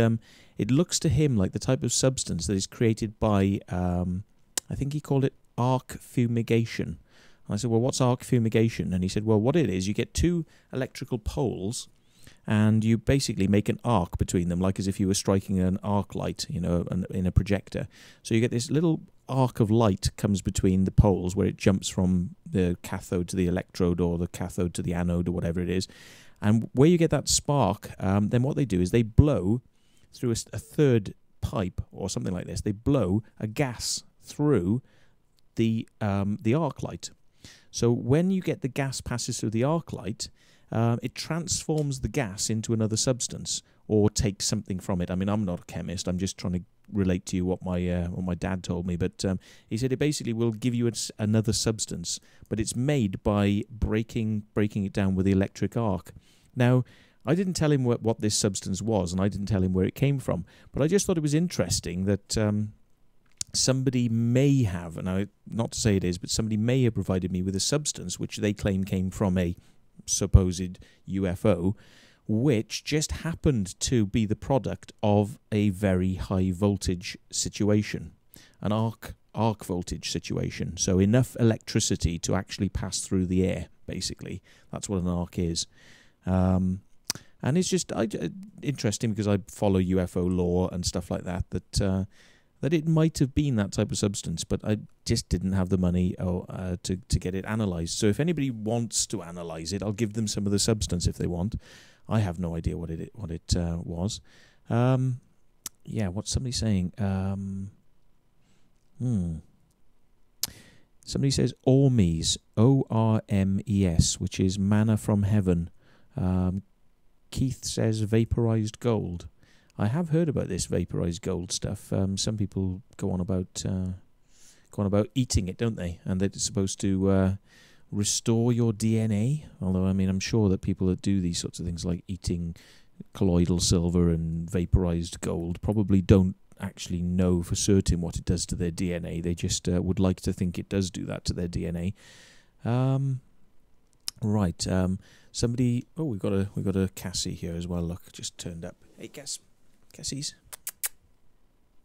it looks to him like the type of substance that is created by, I think he called it arc fumigation. And I said, well, what's arc fumigation? And he said, well, what it is, you get two electrical poles, and you basically make an arc between them, like as if you were striking an arc light, in a projector. So you get this little arc of light comes between the poles where it jumps from the cathode to the electrode or the cathode to the anode or whatever it is. And where you get that spark, then what they do is they blow through a third pipe or something like this. They blow a gas through the arc light. So when you get the gas passes through the arc light, it transforms the gas into another substance or takes something from it. I mean, I'm not a chemist. I'm just trying to relate to you what my dad told me. But he said it basically will give you another substance, but it's made by breaking it down with the electric arc. Now, I didn't tell him what this substance was, and I didn't tell him where it came from. But I just thought it was interesting that somebody may have, and not to say it is, but somebody may have provided me with a substance which they claim came from a supposed UFO, which just happened to be the product of a very high voltage situation, an arc voltage situation. So enough electricity to actually pass through the air, basically. That's what an arc is. And it's just interesting because I follow UFO law and stuff like that, that it might have been that type of substance, but I just didn't have the money to get it analysed. So if anybody wants to analyse it, I'll give them some of the substance if they want. I have no idea what it was. Yeah, what's somebody saying? Somebody says Ormes, O-R-M-E-S, which is manna from heaven. Keith says vaporized gold. I have heard about this vaporized gold stuff. Some people go on about eating it, don't they? And that it's supposed to restore your DNA. Although, I mean, I'm sure that people that do these sorts of things, like eating colloidal silver and vaporized gold, probably don't actually know for certain what it does to their DNA. They just would like to think it does do that to their DNA. Right. Somebody. Oh, we've got a Cassie here as well. Look, just turned up. Hey, Cassie's.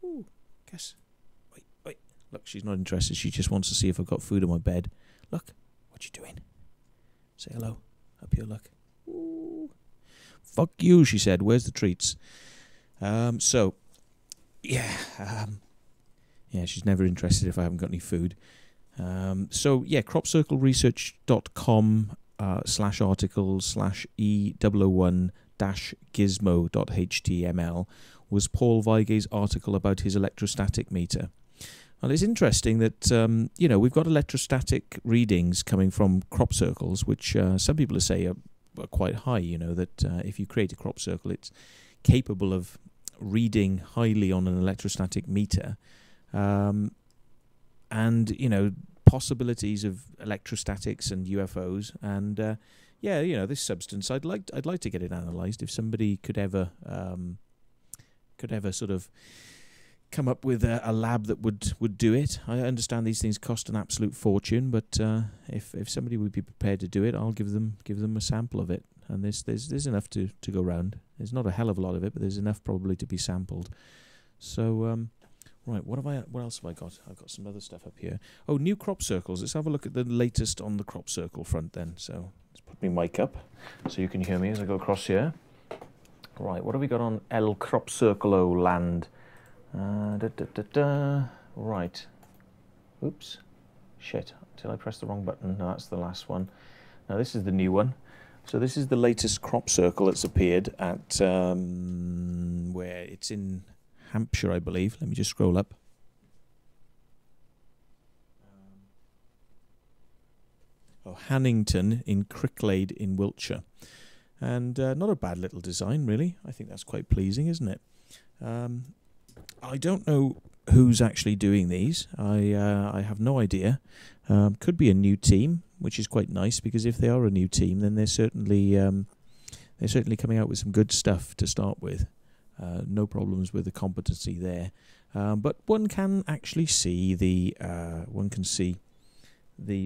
Ooh, Cass. Wait. Look, she's not interested. She just wants to see if I've got food on my bed. Look, what you doing? Say hello. Up here, look. Ooh. Fuck you, she said. Where's the treats? So, yeah. Yeah, she's never interested if I haven't got any food. So, yeah, cropcircleresearch.com /article/E001-gizmo.html was Paul Weige's article about his electrostatic meter. Well, it's interesting that, you know, we've got electrostatic readings coming from crop circles, which some people say are quite high, you know, that if you create a crop circle, it's capable of reading highly on an electrostatic meter. And, you know, possibilities of electrostatics and UFOs. And, yeah, you know, this substance, I'd like to get it analysed. If somebody could ever sort of come up with a lab that would do it. I understand these things cost an absolute fortune, but if somebody would be prepared to do it, I'll give them a sample of it. And there's enough to go round. There's not a hell of a lot of it, but there's enough probably to be sampled. So right, what else have I got? I've got some other stuff up here. Oh, new crop circles. Let's have a look at the latest on the crop circle front then. So let's put my mic up so you can hear me as I go across here. Right, what have we got on El Crop Circlo land? Right. Oops. Shit. Did I press the wrong button? No, that's the last one. Now this is the new one. So this is the latest crop circle that's appeared at where it's in Hampshire, I believe. Let me just scroll up. Hannington in Cricklade in Wiltshire. And not a bad little design, really. I think that's quite pleasing, isn't it? I don't know who's actually doing these. I have no idea. Could be a new team, which is quite nice, because if they are a new team, then they're certainly coming out with some good stuff to start with. No problems with the competency there. But one can actually see the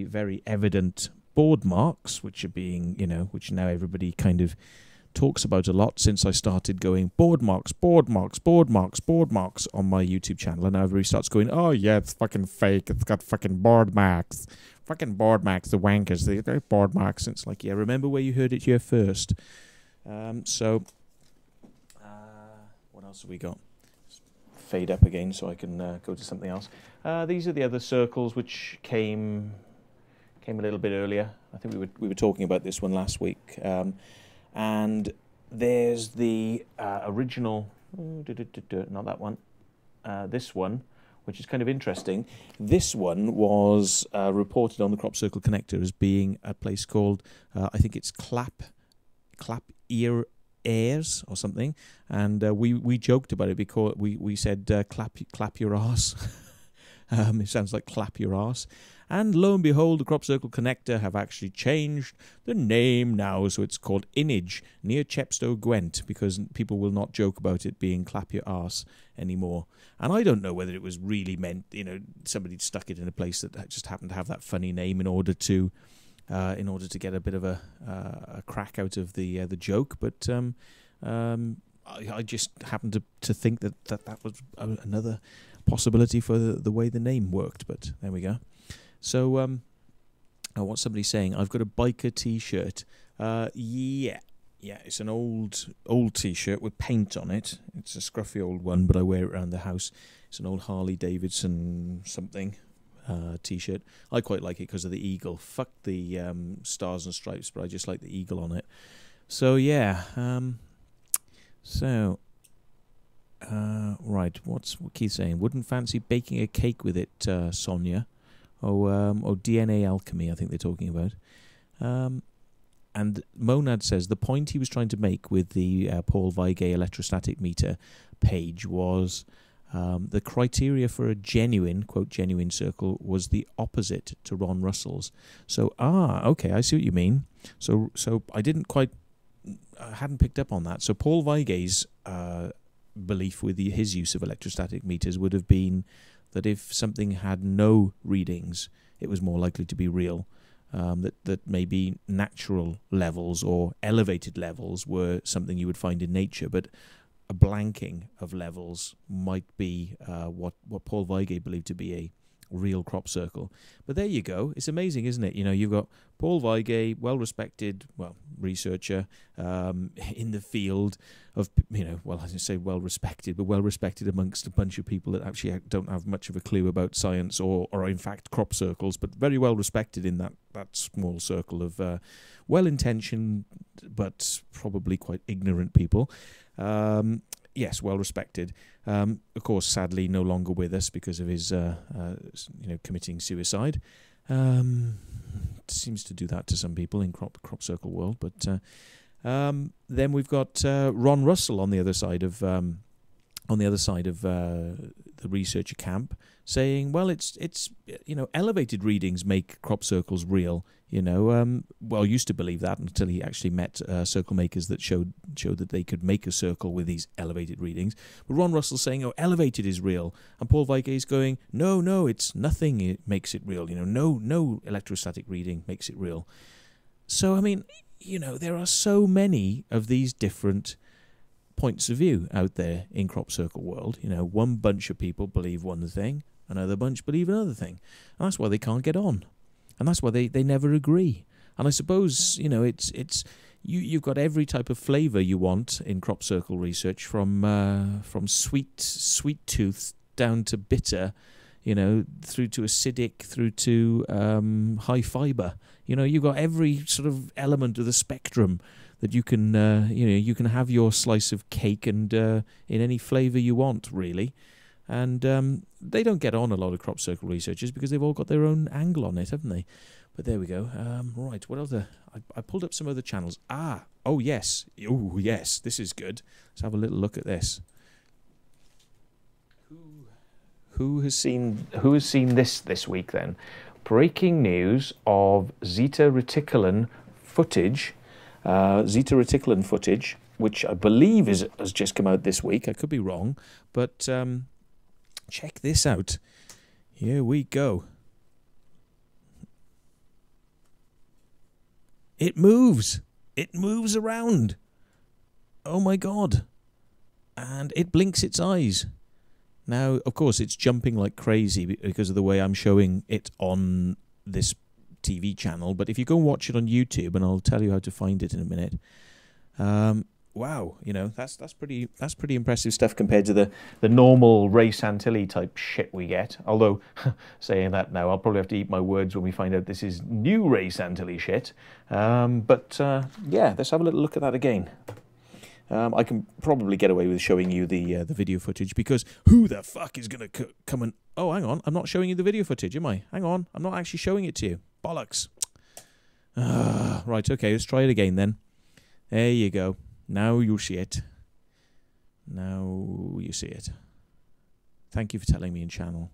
very evident board marks, which are being, you know, which now everybody kind of talks about a lot since I started going board marks on my YouTube channel, and now everybody starts going, oh yeah, it's fucking fake, it's got fucking board marks, the wankers, they're board marks. And it's like, yeah, remember where you heard it here first. What else have we got? Fade up again so I can go to something else. These are the other circles which came a little bit earlier. I think we were talking about this one last week. And there's the original, not that one, this one, which is kind of interesting. This one was reported on the Crop Circle Connector as being a place called, I think it's Clap Ear Airs or something. And we joked about it because we said clap your arse. It sounds like clap your arse. And lo and behold, the Crop Circle Connector have actually changed the name now, so it's called Inage, near Chepstow, Gwent, because people will not joke about it being clap your arse anymore. And I don't know whether it was really meant, you know, somebody stuck it in a place that just happened to have that funny name in order to get a bit of a crack out of the joke, but I just happened to think that was another possibility for the way the name worked, but there we go. So, what's somebody saying? I've got a biker T-shirt. Yeah, it's an old T-shirt with paint on it. It's a scruffy old one, but I wear it around the house. It's an old Harley Davidson something T-shirt. I quite like it because of the eagle. Fuck the stars and stripes, but I just like the eagle on it. So yeah. Right. What Keith's saying? Wouldn't fancy baking a cake with it, Sonia. Or DNA alchemy, I think they're talking about. And Monad says the point he was trying to make with the Paul Weigel electrostatic meter page was the criteria for a genuine, quote, genuine circle was the opposite to Ron Russell's. So, okay, I see what you mean. So I hadn't picked up on that. So Paul Weigel's belief with his use of electrostatic meters would have been that if something had no readings, it was more likely to be real. That maybe natural levels or elevated levels were something you would find in nature, but a blanking of levels might be what Paul Weigel believed to be a real crop circle. But there you go. It's amazing, isn't it? You know, you've got Paul Weigel, well-respected, researcher in the field of, you know, well, I didn't say well-respected, but well-respected amongst a bunch of people that actually don't have much of a clue about science or in fact, crop circles, but very well-respected in that small circle of well-intentioned but probably quite ignorant people. yes, well respected. Of course, sadly, no longer with us because of his, committing suicide. Seems to do that to some people in crop circle world. But then we've got Ron Russell on the other side of the researcher camp, saying, well, it's elevated readings make crop circles real. Used to believe that until he actually met circlemakers that showed that they could make a circle with these elevated readings. But Ron Russell's saying, oh, elevated is real. And Paul Weige is going, no, it's nothing. It makes it real. No electrostatic reading makes it real. So, I mean, there are so many of these different points of view out there in crop circle world. One bunch of people believe one thing, another bunch believe another thing. And that's why they can't get on. And that's why they never agree. And I suppose, you've got every type of flavour you want in crop circle research, from sweet tooth down to bitter, through to acidic, through to high fibre. You've got every sort of element of the spectrum that you can, you can have your slice of cake and in any flavour you want, really. And they don't get on, a lot of crop circle researchers, because they've all got their own angle on it, haven't they? But there we go. Right, what other... I pulled up some other channels. Oh yes, this is good. Let's have a little look at this. Who has seen this week then? Breaking news of Zeta Reticulan footage. Zeta Reticulan footage, which I believe has just come out this week. I could be wrong, but check this out. Here we go. It moves. It moves around. Oh my God. And it blinks its eyes. Now, of course, it's jumping like crazy because of the way I'm showing it on this TV channel. But if you go and watch it on YouTube, and I'll tell you how to find it in a minute. Wow, that's pretty impressive stuff compared to the normal Ray Santilli type shit we get. Although, saying that now, I'll probably have to eat my words when we find out this is new Ray Santilli shit. Yeah, let's have a little look at that again. I can probably get away with showing you the video footage, because who the fuck is going to come and... Oh, hang on, I'm not showing you the video footage, am I? Hang on, I'm not actually showing it to you. Bollocks. Right, okay, let's try it again then. There you go. Now you see it. Now you see it. Thank you for telling me in channel.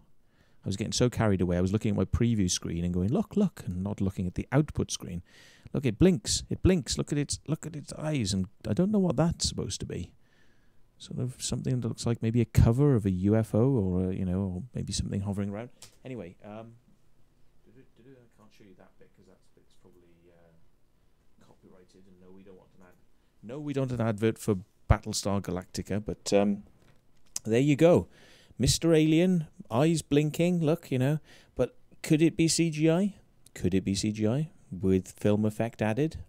I was getting so carried away. I was looking at my preview screen and going, look, and not looking at the output screen. Look, it blinks. It blinks. Look at its eyes, and I don't know what that's supposed to be. Sort of something that looks like maybe a cover of a UFO, or or maybe something hovering around. Anyway, I can't show you that bit because that bit's probably copyrighted, and no, we don't want an ad. No, we don't want an advert for Battlestar Galactica, but there you go. Mr. Alien, eyes blinking, look, But could it be CGI? Could it be CGI with film effect added?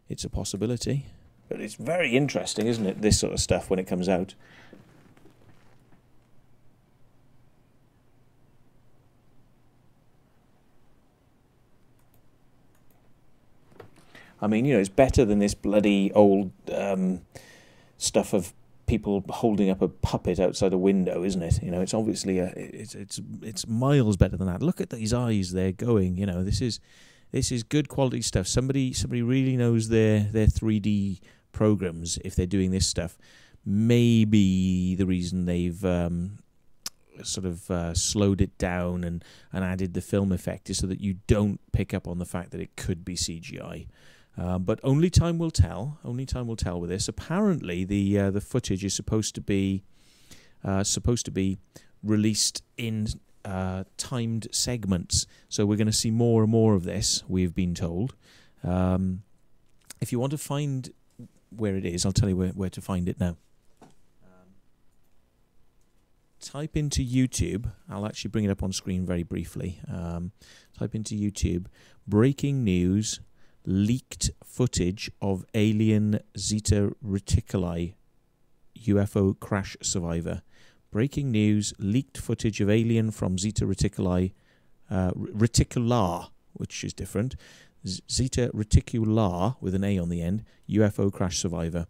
It's a possibility. But it's very interesting, isn't it, this sort of stuff when it comes out. I mean, it's better than this bloody old stuff of people holding up a puppet outside a window, isn't it? It's obviously it's miles better than that. Look at these eyes; they're going. This is good quality stuff. Somebody really knows their 3D programs if they're doing this stuff. Maybe the reason they've slowed it down and added the film effect is so that you don't pick up on the fact that it could be CGI. But only time will tell. Only time will tell with this. Apparently, the footage is supposed to be released in timed segments. So we're going to see more and more of this, we've been told. If you want to find where it is, I'll tell you where to find it now. Type into YouTube. I'll actually bring it up on screen very briefly. Type into YouTube, breaking news, leaked footage of alien Zeta Reticuli UFO crash survivor. Breaking news, leaked footage of alien from Zeta Reticuli, Reticular, which is different. Zeta Reticular, with an A on the end, UFO crash survivor.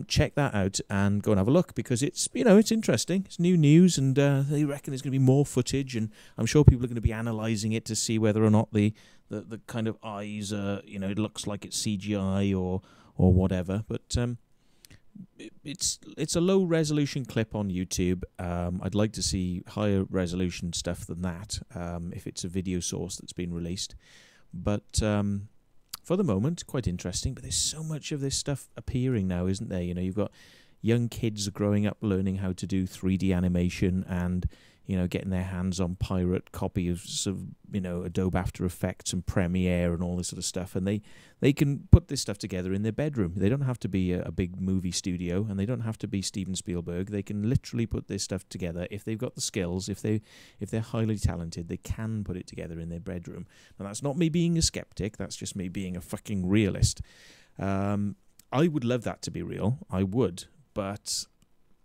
check that out and go and have a look, because it's, you know, it's interesting. It's new news, and they reckon there's going to be more footage, and I'm sure people are going to be analysing it to see whether or not the kind of eyes, you know, it looks like it's CGI or whatever. But it's a low resolution clip on YouTube. I'd like to see higher resolution stuff than that, if it's a video source that's been released. But for the moment, quite interesting. But there's so much of this stuff appearing now, isn't there? You know, you've got young kids growing up learning how to do 3D animation, and, you know, getting their hands on pirate copy of, sort of, you know, Adobe After Effects and Premiere and all this sort of stuff, and they can put this stuff together in their bedroom. They don't have to be a big movie studio, and they don't have to be Steven Spielberg. They can literally put this stuff together if they've got the skills. If they're highly talented, they can put it together in their bedroom. Now, that's not me being a skeptic. That's just me being a fucking realist. I would love that to be real. I would, but,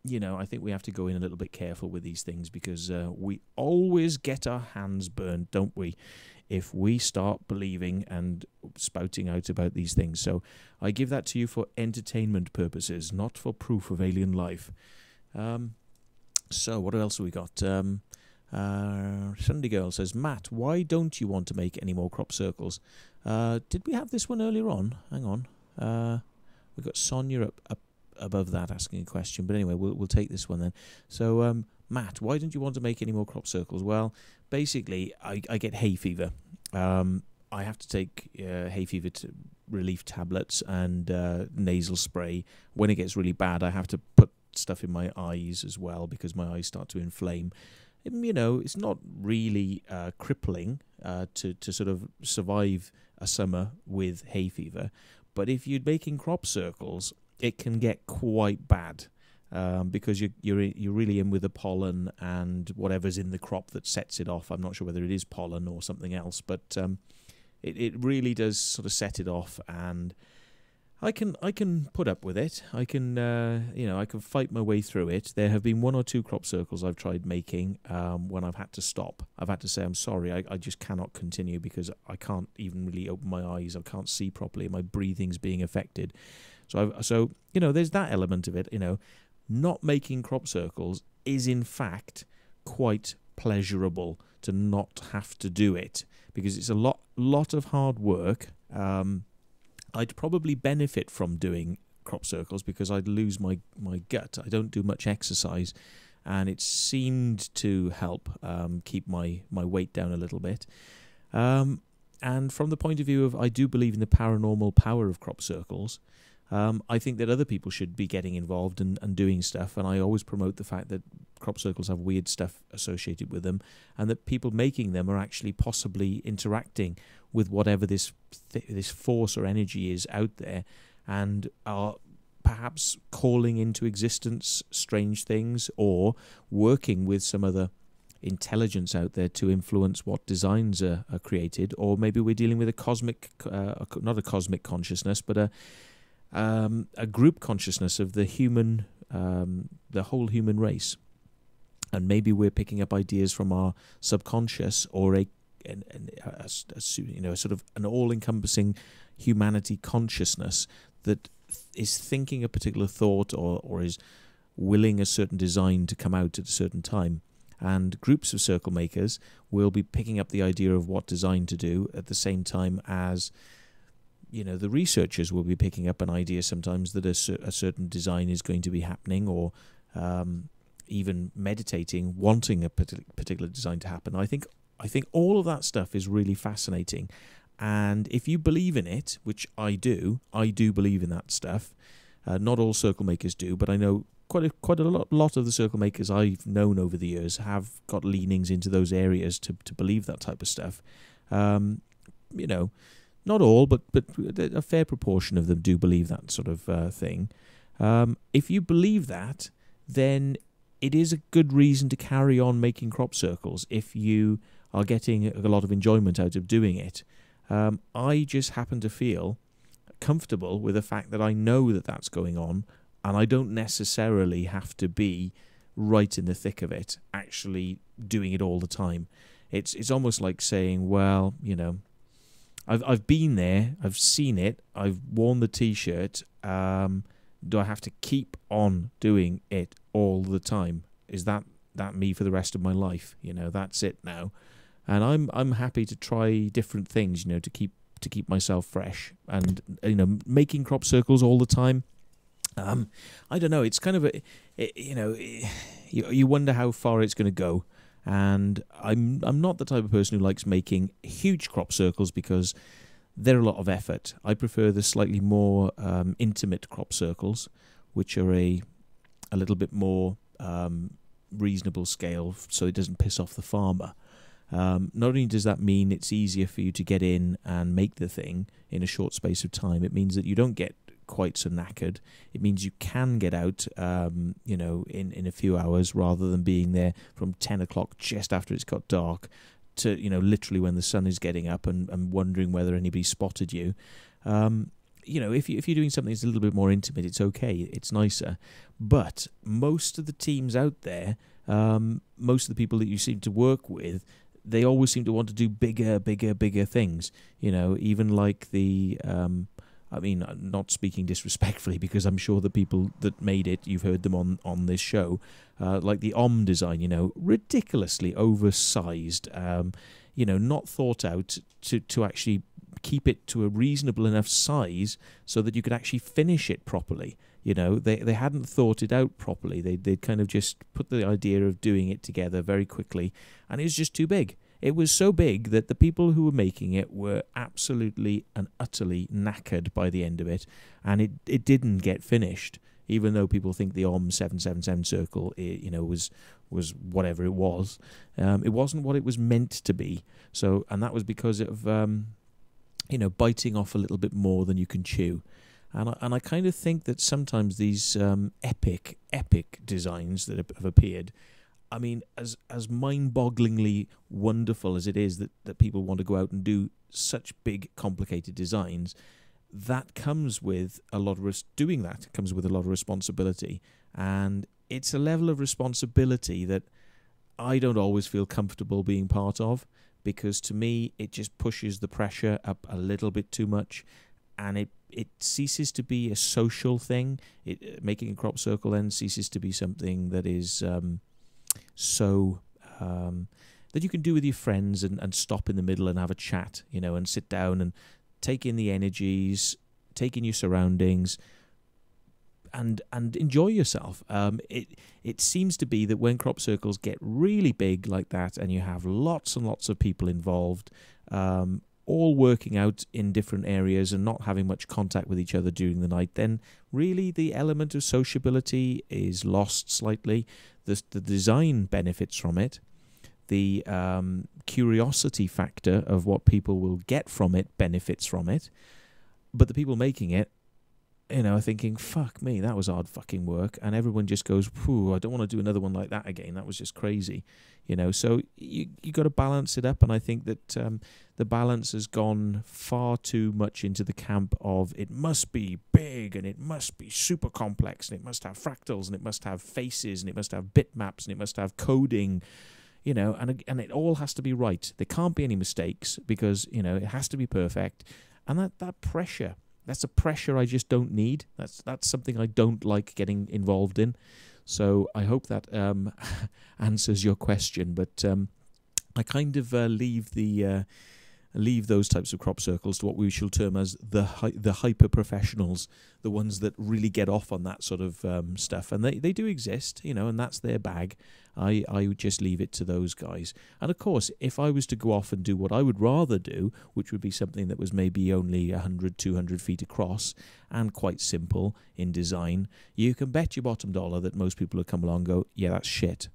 you know, I think we have to go in a little bit careful with these things, because we always get our hands burned, don't we, if we start believing and spouting out about these things. So I give that to you for entertainment purposes, not for proof of alien life. So what else have we got? Sunday Girl says, Matt, why don't you want to make any more crop circles? Did we have this one earlier on? Hang on. We've got Sonia up above that asking a question, but anyway, we'll take this one then. So Matt, why don't you want to make any more crop circles? Well, basically I get hay fever. I have to take hay fever relief tablets and nasal spray. When it gets really bad, I have to put stuff in my eyes as well, because my eyes start to inflame. You know, it's not really crippling to sort of survive a summer with hay fever, but if you're making crop circles, it can get quite bad, because you're really in with the pollen and whatever's in the crop that sets it off. I'm not sure whether it is pollen or something else, but it really does sort of set it off. And I can put up with it. I can you know, I can fight my way through it. There have been 1 or 2 crop circles I've tried making when I've had to stop. I've had to say, I'm sorry, I just cannot continue, because I can't even really open my eyes. I can't see properly. My breathing's being affected. So you know, there's that element of it. You know, not making crop circles is in fact quite pleasurable, to not have to do it, because it's a lot of hard work. I'd probably benefit from doing crop circles, because I'd lose my gut. I don't do much exercise, and it seemed to help keep my weight down a little bit. And from the point of view of, I do believe in the paranormal power of crop circles. I think that other people should be getting involved and doing stuff, and I always promote the fact that crop circles have weird stuff associated with them, and that people making them are actually possibly interacting with whatever this force or energy is out there, and are perhaps calling into existence strange things, or working with some other intelligence out there to influence what designs are created. Or maybe we're dealing with a cosmic, not a cosmic consciousness, but a group consciousness of the human, the whole human race, and maybe we're picking up ideas from our subconscious, or a you know, sort of an all-encompassing humanity consciousness that is thinking a particular thought, or is willing a certain design to come out at a certain time. And groups of circle makers will be picking up the idea of what design to do at the same time as, you know, the researchers will be picking up an idea sometimes that a certain design is going to be happening, or even meditating, wanting a particular design to happen. I think all of that stuff is really fascinating. And if you believe in it, which I do believe in that stuff. Not all circle makers do, but I know quite a lot of the circle makers I've known over the years have got leanings into those areas to believe that type of stuff. You know, not all, but a fair proportion of them do believe that sort of thing. If you believe that, then it is a good reason to carry on making crop circles if you are getting a lot of enjoyment out of doing it. I just happen to feel comfortable with the fact that I know that that's going on, and I don't necessarily have to be right in the thick of it, actually doing it all the time. It's almost like saying, well, you know, I've been there, I've seen it, I've worn the T-shirt, Do I have to keep on doing it all the time? Is that me for the rest of my life? You know, that's it now. And I'm happy to try different things, you know, to keep myself fresh. And, you know, making crop circles all the time, I don't know. It's kind of you wonder how far it's going to go. And I'm not the type of person who likes making huge crop circles because they're a lot of effort. I prefer the slightly more intimate crop circles, which are a little bit more reasonable scale, so it doesn't piss off the farmer. Not only does that mean it's easier for you to get in and make the thing in a short space of time, it means that you don't get quite so knackered. It means you can get out, you know, in a few hours rather than being there from 10 o'clock just after it's got dark to, you know, literally when the sun is getting up and wondering whether anybody spotted you. You know, if you're doing something that's a little bit more intimate, it's okay, it's nicer. But most of the teams out there, most of the people that you seem to work with, they always seem to want to do bigger things. You know, even like the... I mean, not speaking disrespectfully, because I'm sure the people that made it, you've heard them on this show, like the design, you know, ridiculously oversized, you know, not thought out to actually keep it to a reasonable enough size so that you could actually finish it properly. You know, they hadn't thought it out properly. They'd kind of just put the idea of doing it together very quickly, and it was just too big. It was so big that the people who were making it were absolutely and utterly knackered by the end of it, and it didn't get finished, even though people think the 777 circle, you know, was whatever it was. It wasn't what it was meant to be. So, and that was because of, you know, biting off a little bit more than you can chew. And I kind of think that sometimes these epic designs that have appeared, I mean, as mind-bogglingly wonderful as it is that people want to go out and do such big, complicated designs, that comes with a lot of doing that comes with a lot of responsibility, and it's a level of responsibility that I don't always feel comfortable being part of, because to me it just pushes the pressure up a little bit too much, and it ceases to be a social thing. Making a crop circle then ceases to be something that is so that you can do with your friends and stop in the middle and have a chat, you know, and sit down and take in the energies, take in your surroundings, and enjoy yourself. It seems to be that when crop circles get really big like that, and you have lots and lots of people involved, all working out in different areas and not having much contact with each other during the night, then really the element of sociability is lost slightly. The design benefits from it. The curiosity factor of what people will get from it benefits from it. But the people making it, you know, are thinking, fuck me, that was hard fucking work. And everyone just goes, whew, I don't want to do another one like that again. That was just crazy. You know, so you got to balance it up. And I think that the balance has gone far too much into the camp of it must be big and it must be super complex and it must have fractals and it must have faces and it must have bitmaps and it must have coding, you know, and it all has to be right. There can't be any mistakes because, you know, it has to be perfect. And that pressure, that's a pressure I just don't need. That's something I don't like getting involved in. So I hope that answers your question. But I kind of leave those types of crop circles to what we shall term as the hyper professionals, the ones that really get off on that sort of stuff. And they do exist, you know, and that's their bag. I would just leave it to those guys. And of course, if I was to go off and do what I would rather do, which would be something that was maybe only 100, 200 feet across and quite simple in design, you can bet your bottom dollar that most people would come along and go, yeah, that's shit,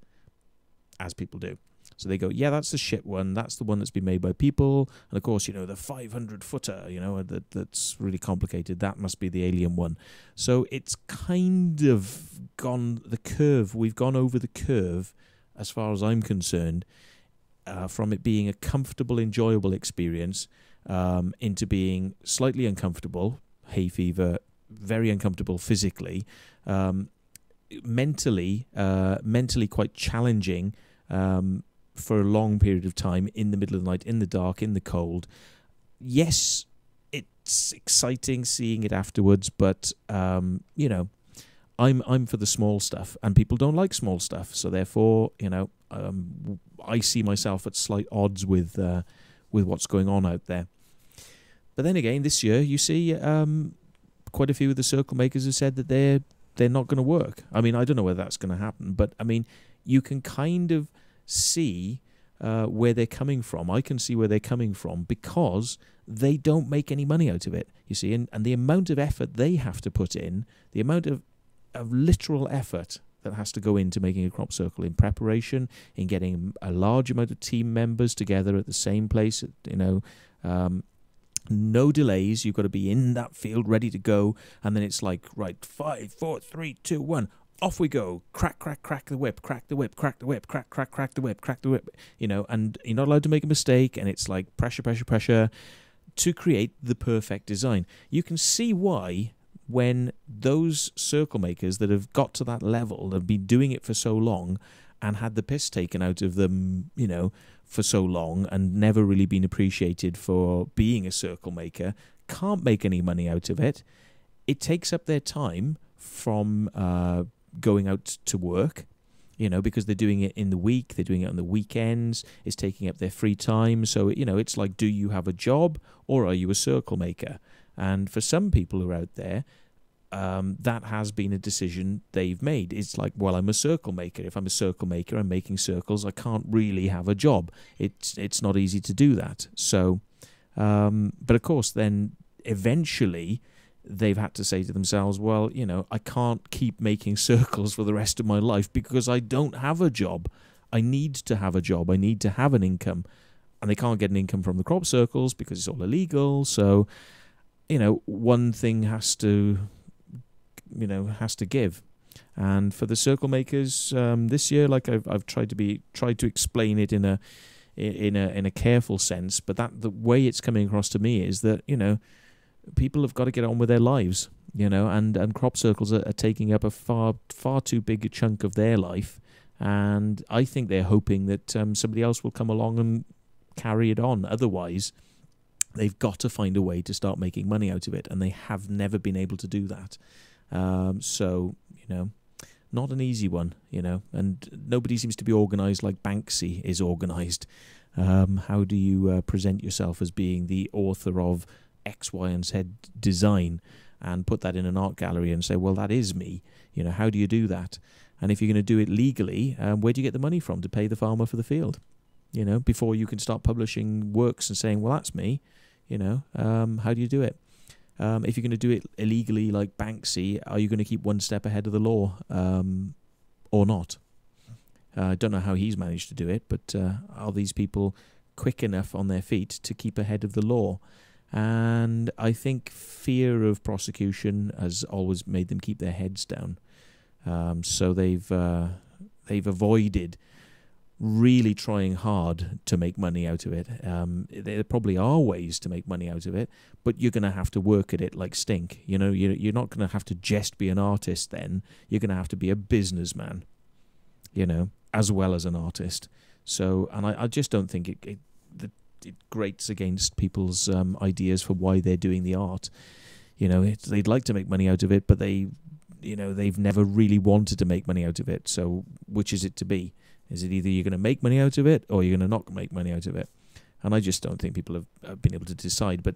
as people do. So they go, yeah, that's the shit one. That's the one that's been made by people. And of course, you know, the 500-footer, you know, that's really complicated. That must be the alien one. So it's kind of gone the curve. We've gone over the curve, as far as I'm concerned, from it being a comfortable, enjoyable experience into being slightly uncomfortable, hay fever, very uncomfortable physically, mentally quite challenging, for a long period of time in the middle of the night, in the dark, in the cold. Yes, it's exciting seeing it afterwards, but you know, I'm for the small stuff, and people don't like small stuff. So therefore, you know, I see myself at slight odds with what's going on out there. But then again, this year you see quite a few of the circle makers have said that they're not going to work. I mean, I don't know whether that's going to happen, but I mean, you can kind of see where they're coming from. I can see where they're coming from because they don't make any money out of it, you see, and the amount of effort they have to put in, the amount of literal effort that has to go into making a crop circle, in preparation, in getting a large amount of team members together at the same place, you know, no delays. You've got to be in that field ready to go, and then it's like, right, 5, 4, 3, 2, 1, off we go. Crack, crack, crack the whip, crack the whip, crack the whip, crack, crack, crack the whip, crack the whip. You know, and you're not allowed to make a mistake, and it's like pressure, pressure, pressure to create the perfect design. You can see why, when those circle makers that have got to that level, have been doing it for so long and had the piss taken out of them, you know, for so long, and never really been appreciated for being a circle maker, can't make any money out of it. It takes up their time from going out to work, you know, because they're doing it in the week, they're doing it on the weekends, it's taking up their free time. So, you know, it's like, do you have a job or are you a circle maker? And for some people who are out there, that has been a decision they've made. It's like, well, I'm a circle maker. If I'm a circle maker, I'm making circles, I can't really have a job. It's not easy to do that. So, but of course, then eventually they've had to say to themselves, well, you know, I can't keep making circles for the rest of my life because I don't have a job. I need to have a job. I need to have an income. And they can't get an income from the crop circles because it's all illegal. So, you know, one thing has to give. And for the circle makers this year, like I've tried to explain it in a careful sense, but the way it's coming across to me is that, you know, people have got to get on with their lives, you know, and crop circles are taking up a far too big a chunk of their life, and I think they're hoping that somebody else will come along and carry it on. Otherwise, they've got to find a way to start making money out of it, and they have never been able to do that. So, you know, not an easy one, you know, and nobody seems to be organised like Banksy is organised. How do you present yourself as being the author of X, Y, and Z design and put that in an art gallery and say, well, that is me? You know, how do you do that? And if you're going to do it legally, where do you get the money from to pay the farmer for the field? You know, before you can start publishing works and saying, well, that's me, you know, how do you do it? If you're going to do it illegally like Banksy, are you going to keep one step ahead of the law or not? I don't know how he's managed to do it, but are these people quick enough on their feet to keep ahead of the law? And I think fear of prosecution has always made them keep their heads down. So they've avoided really trying hard to make money out of it. There probably are ways to make money out of it, but you're going to have to work at it like stink. You know, you're not going to have to just be an artist then. You're going to have to be a businessman, you know, as well as an artist. So, and I just don't think it grates against people's ideas for why they're doing the art. You know, they'd like to make money out of it, but they've never really wanted to make money out of it. So which is it to be? Is it either you're going to make money out of it or you're going to not make money out of it? And I just don't think people have been able to decide. But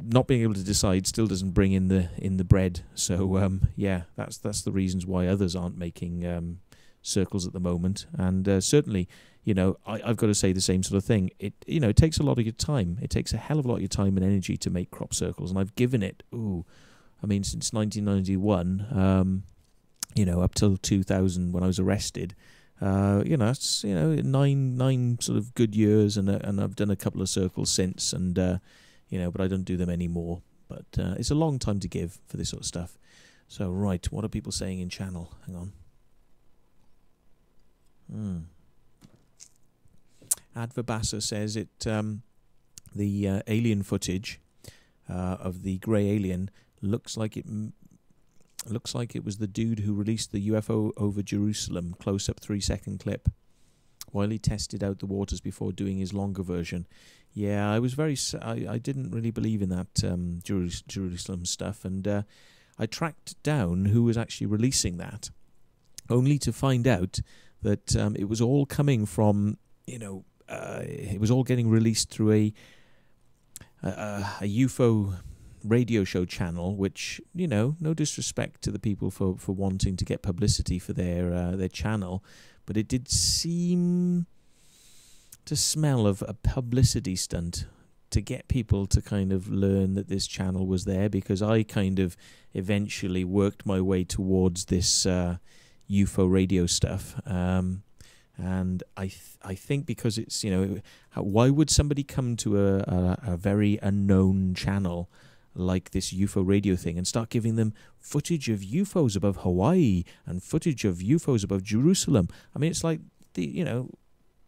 not being able to decide still doesn't bring in the bread. So yeah, that's the reasons why others aren't making circles at the moment. And certainly, you know, I've got to say the same sort of thing. It takes a lot of your time. It takes a hell of a lot of your time and energy to make crop circles. And I've given it, since 1991, up till 2000 when I was arrested. It's nine sort of good years, and I've done a couple of circles since, and but I don't do them anymore. But it's a long time to give for this sort of stuff. So right, what are people saying in channel? Hang on. Adverbassa says it. The alien footage of the grey alien looks like it was the dude who released the UFO over Jerusalem close-up 3-second clip while he tested out the waters before doing his longer version. Yeah, I was I didn't really believe in that Jerusalem stuff, and I tracked down who was actually releasing that, only to find out that it was all coming from, it was all getting released through a UFO radio show channel, which, no disrespect to the people for wanting to get publicity for their channel, but it did seem to smell of a publicity stunt to get people to kind of learn that this channel was there, because I kind of eventually worked my way towards this UFO radio stuff. And I think because it's, why would somebody come to a very unknown channel like this UFO radio thing and start giving them footage of UFOs above Hawaii and footage of UFOs above Jerusalem? I mean, it's like,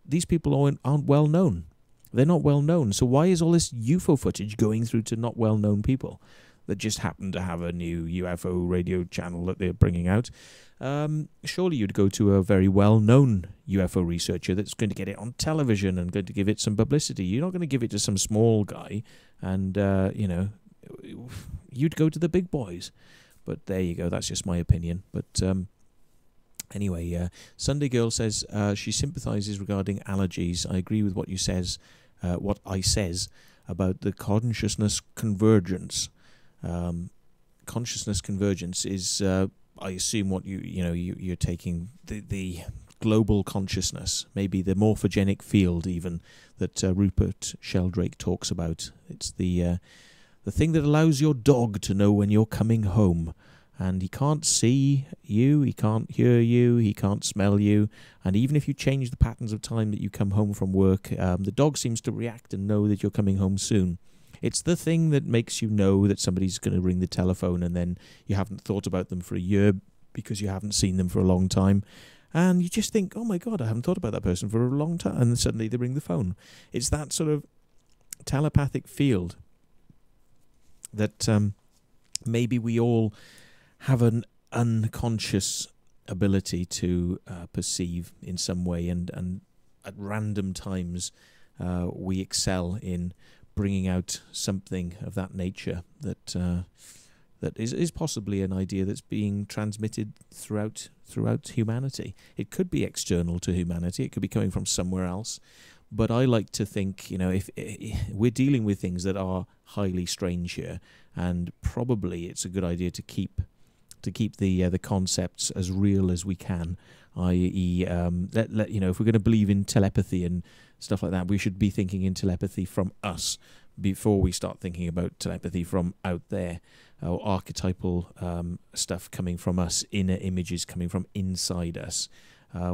these people aren't well known. They're not well known. So why is all this UFO footage going through to not well known people that just happen to have a new UFO radio channel that they're bringing out? Surely you'd go to a very well known UFO researcher that's going to get it on television and going to give it some publicity. You're not going to give it to some small guy, and you'd go to the big boys. But there you go. That's just my opinion. But anyway, Sunday Girl says she sympathises regarding allergies. I agree with what I says about the consciousness convergence. Consciousness convergence is, I assume, what you're taking the global consciousness, maybe the morphogenic field even that Rupert Sheldrake talks about. It's the thing that allows your dog to know when you're coming home. And he can't see you, he can't hear you, he can't smell you. And even if you change the patterns of time that you come home from work, the dog seems to react and know that you're coming home soon. It's the thing that makes you know that somebody's going to ring the telephone, and then you haven't thought about them for a year because you haven't seen them for a long time. And you just think, oh my God, I haven't thought about that person for a long time. And then suddenly they ring the phone. It's that sort of telepathic field that maybe we all have an unconscious ability to perceive in some way, and at random times we excel in bringing out something of that nature that is possibly an idea that's being transmitted throughout humanity. It could be external to humanity, it could be coming from somewhere else, but I like to think, if we're dealing with things that are highly strange here, and probably it's a good idea to keep the concepts as real as we can, i.e., if we're going to believe in telepathy and stuff like that, we should be thinking in telepathy from us before we start thinking about telepathy from out there, or archetypal stuff coming from us, inner images coming from inside us.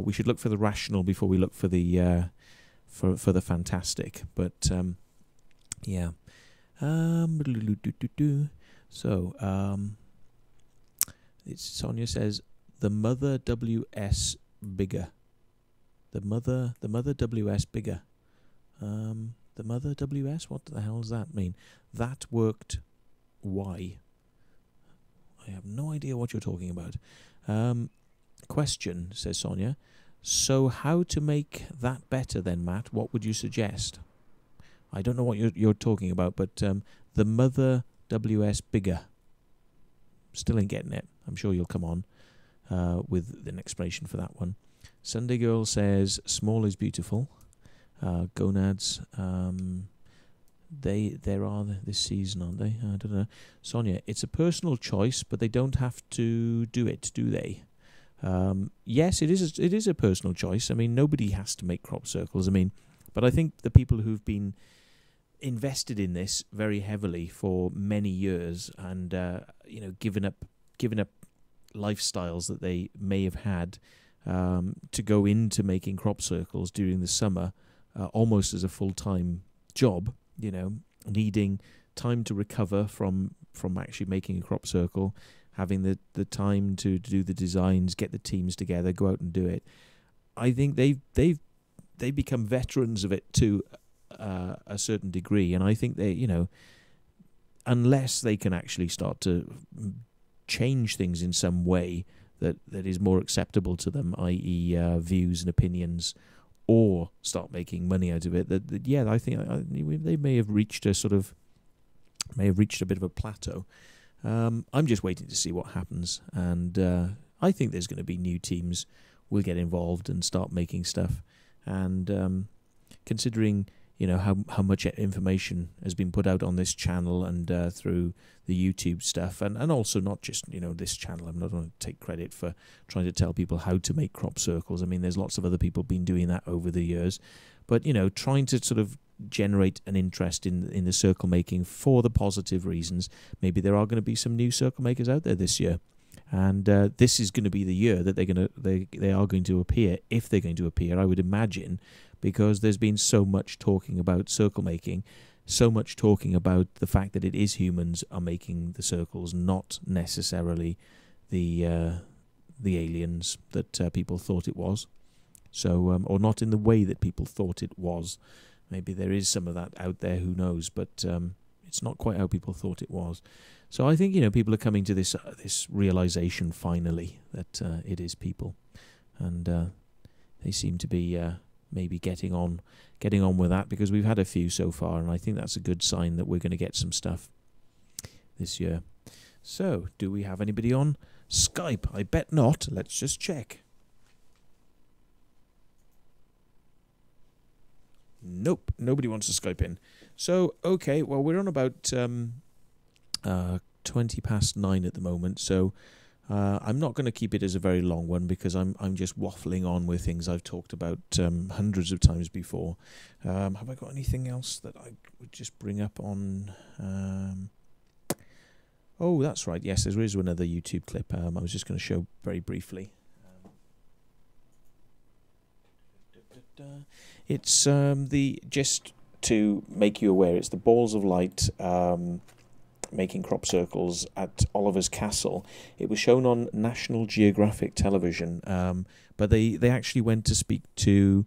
We should look for the rational before we look for the for the fantastic. But yeah. So Sonia says the mother WS bigger. The mother WS bigger. The mother WS. What the hell does that mean? That worked. Why? I have no idea what you're talking about. Question, says Sonia. So how to make that better then, Matt? What would you suggest? I don't know what you're talking about, but the mother WS bigger. Still ain't getting it. I'm sure you'll come on with an explanation for that one. Sunday Girl says small is beautiful. Gonads, there are this season, aren't they? I don't know. Sonia, it's a personal choice, but they don't have to do it, do they? Yes, it is a personal choice. I mean, nobody has to make crop circles. I mean, but I think the people who've been invested in this very heavily for many years, and given up lifestyles that they may have had to go into making crop circles during the summer, almost as a full-time job, needing time to recover from actually making a crop circle, having the time to do the designs, get the teams together, go out and do it. I think they've become veterans of it to a certain degree, and I think they, unless they can actually start to change things in some way that is more acceptable to them, i.e. Views and opinions, or start making money out of it, yeah, I think they may have reached a bit of a plateau. I'm just waiting to see what happens, and I think there's going to be new teams will get involved and start making stuff. And considering how much information has been put out on this channel and through the YouTube stuff, and also not just this channel. I'm not going to take credit for trying to tell people how to make crop circles. I mean, there's lots of other people been doing that over the years, but trying to sort of generate an interest in the circle making for the positive reasons. Maybe there are going to be some new circle makers out there this year, and this is going to be the year that they are going to appear, if they're going to appear, I would imagine, because there's been so much talking about circle making, so much talking about the fact that it is humans are making the circles, not necessarily the aliens that people thought it was. So, or not in the way that people thought it was. Maybe there is some of that out there, who knows, but it's not quite how people thought it was. So I think, people are coming to this realization finally that it is people, and they seem to be maybe getting on with that, because we've had a few so far, and I think that's a good sign that we're going to get some stuff this year. So, do we have anybody on Skype? I bet not. Let's just check. Nope, nobody wants to Skype in. So, okay, well, we're on about 20 past 9 at the moment, so I'm not going to keep it as a very long one, because I'm just waffling on with things I've talked about hundreds of times before. Have I got anything else that I would just bring up on... Oh, that's right, yes, there is another YouTube clip I was just going to show very briefly. It's just to make you aware, it's the balls of light making crop circles at Oliver's Castle. It was shown on National Geographic television, but they actually went to speak to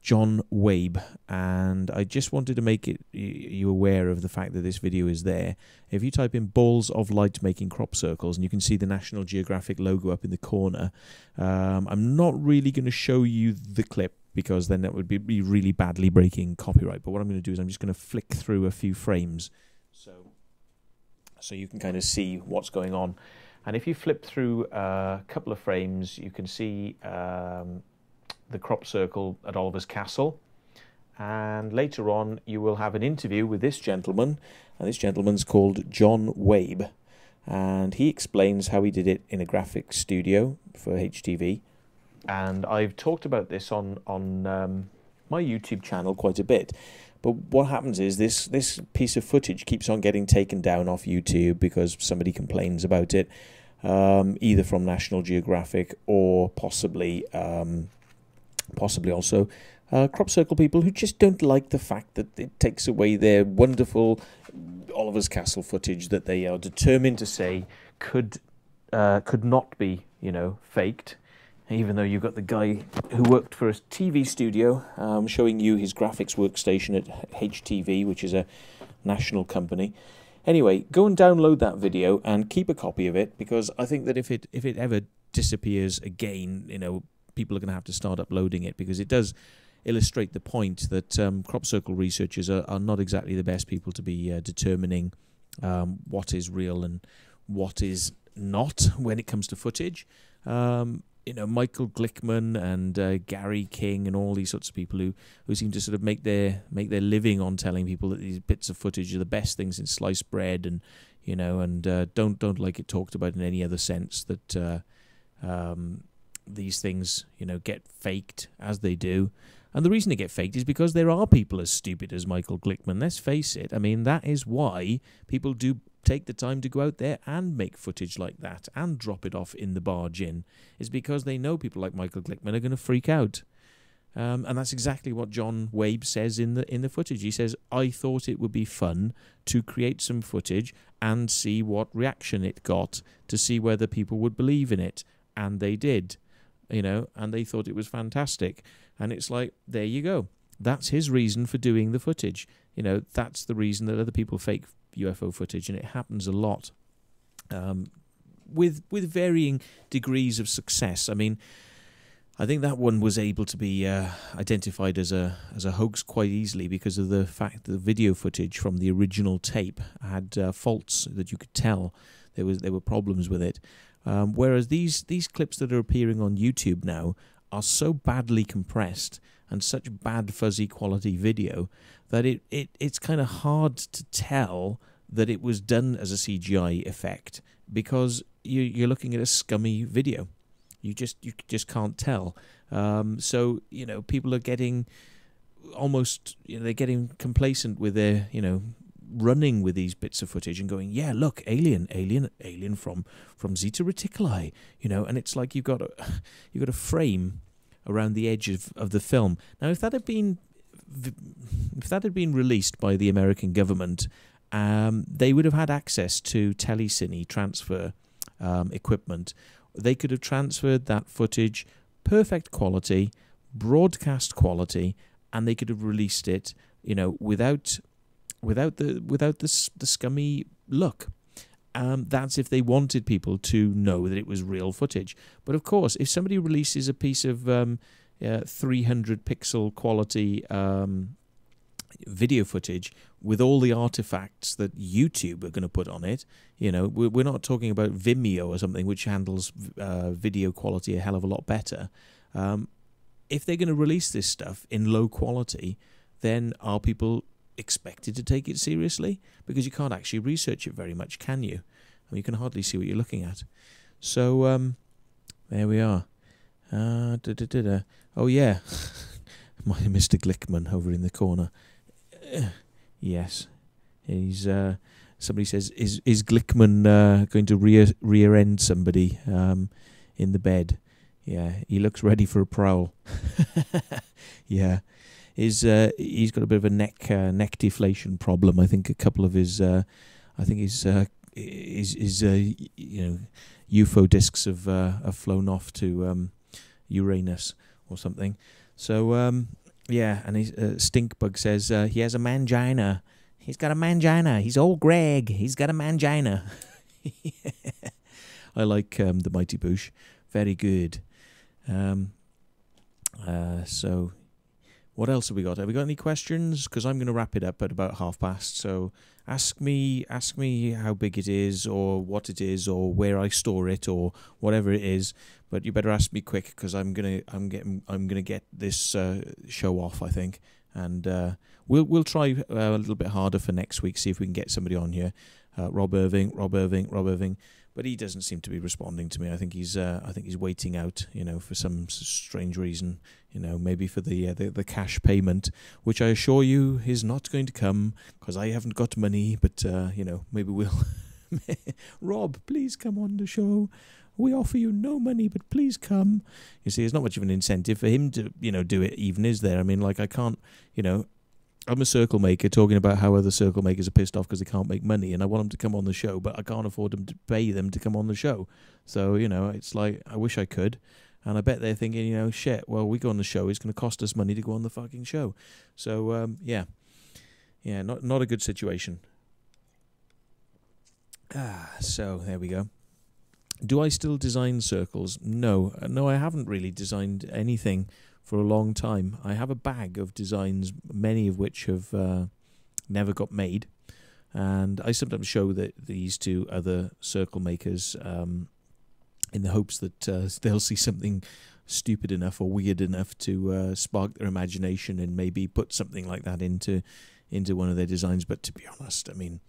John Wabe, and I just wanted to make you aware of the fact that this video is there. If you type in balls of light making crop circles, and you can see the National Geographic logo up in the corner, I'm not really going to show you the clip, because then that would be really badly breaking copyright. But what I'm going to do is I'm just going to flick through a few frames so you can kind of see what's going on. And if you flip through a couple of frames, you can see the crop circle at Oliver's Castle. And later on, you will have an interview with this gentleman. And this gentleman's called John Wabe. And he explains how he did it in a graphics studio for HTV. And I've talked about this on my YouTube channel quite a bit. But what happens is this piece of footage keeps on getting taken down off YouTube because somebody complains about it, either from National Geographic or possibly also crop circle people who just don't like the fact that it takes away their wonderful Oliver's Castle footage that they are determined to say could not be, faked. Even though you've got the guy who worked for a TV studio showing you his graphics workstation at HTV, which is a national company. Anyway, go and download that video and keep a copy of it, because I think that if it ever disappears again, people are going to have to start uploading it, because it does illustrate the point that crop circle researchers are not exactly the best people to be determining what is real and what is not when it comes to footage. Michael Glickman and Gary King and all these sorts of people who seem to sort of make their living on telling people that these bits of footage are the best things in sliced bread, and don't like it talked about in any other sense, that these things get faked as they do. And the reason they get faked is because there are people as stupid as Michael Glickman. Let's face it. I mean, that is why people do take the time to go out there and make footage like that and drop it off in the barge in, is because they know people like Michael Glickman are going to freak out. And that's exactly what John Wabe says in the footage. He says, I thought it would be fun to create some footage and see what reaction it got, to see whether people would believe in it. And they did, and they thought it was fantastic. And it's like, there you go. That's his reason for doing the footage. That's the reason that other people fake UFO footage, and it happens a lot, with varying degrees of success. I mean, I think that one was able to be identified as a hoax quite easily because of the fact that the video footage from the original tape had faults that you could tell there were problems with it. Whereas these clips that are appearing on YouTube now are so badly compressed and such bad fuzzy quality video that it's kind of hard to tell that it was done as a CGI effect because you're looking at a scummy video. You just can't tell. So people are getting almost they're getting complacent with their running with these bits of footage and going, yeah, look, alien from Zeta Reticuli, and it's like you've got a frame around the edge of the film. Now, if that had been released by the American government, they would have had access to telecine transfer equipment. They could have transferred that footage, perfect quality, broadcast quality, and they could have released it, without the scummy look. That's if they wanted people to know that it was real footage. But of course, if somebody releases a piece of 300 pixel quality video footage with all the artifacts that YouTube are going to put on it, we're not talking about Vimeo or something which handles video quality a hell of a lot better. If they're going to release this stuff in low quality, then are people expected to take it seriously? Because you can't actually research it very much, can you? I mean, you can hardly see what you're looking at. So there we are. Oh yeah, my Mr. Glickman over in the corner. Yes, he's. Somebody says, is Glickman going to rear end somebody in the bed? Yeah, he looks ready for a prowl. Yeah. He's got a bit of a neck deflation problem. I think a couple of his UFO discs have flown off to Uranus or something. So yeah, and Stinkbug says he has a mangina. He's got a mangina. He's old Greg. He's got a mangina. I like the Mighty Boosh. Very good. So. What else have we got? Have we got any questions? Because I'm going to wrap it up at about 5:30. So ask me how big it is, or what it is, or where I store it, or whatever it is. But you better ask me quick, because I'm gonna get this show off, I think, and we'll try a little bit harder for next week. See if we can get somebody on here. Rob Irving. But he doesn't seem to be responding to me. I think he's waiting out, for some strange reason, maybe for the cash payment, which I assure you is not going to come because I haven't got money. But maybe we'll. Rob, please come on the show. We offer you no money, but please come. You see, there's not much of an incentive for him to do it. Even is there? I mean, like I can't, I'm a circle maker talking about how other circle makers are pissed off because they can't make money, and I want them to come on the show, but I can't afford them to pay them to come on the show. So, it's like, I wish I could. And I bet they're thinking, shit, well, we go on the show, it's going to cost us money to go on the fucking show. So, yeah, not a good situation. So there we go. Do I still design circles? No, I haven't really designed anything for a long time. I have a bag of designs, many of which have never got made, and I sometimes show these to other circle makers in the hopes that they'll see something stupid enough or weird enough to spark their imagination and maybe put something like that into one of their designs. But to be honest, I mean,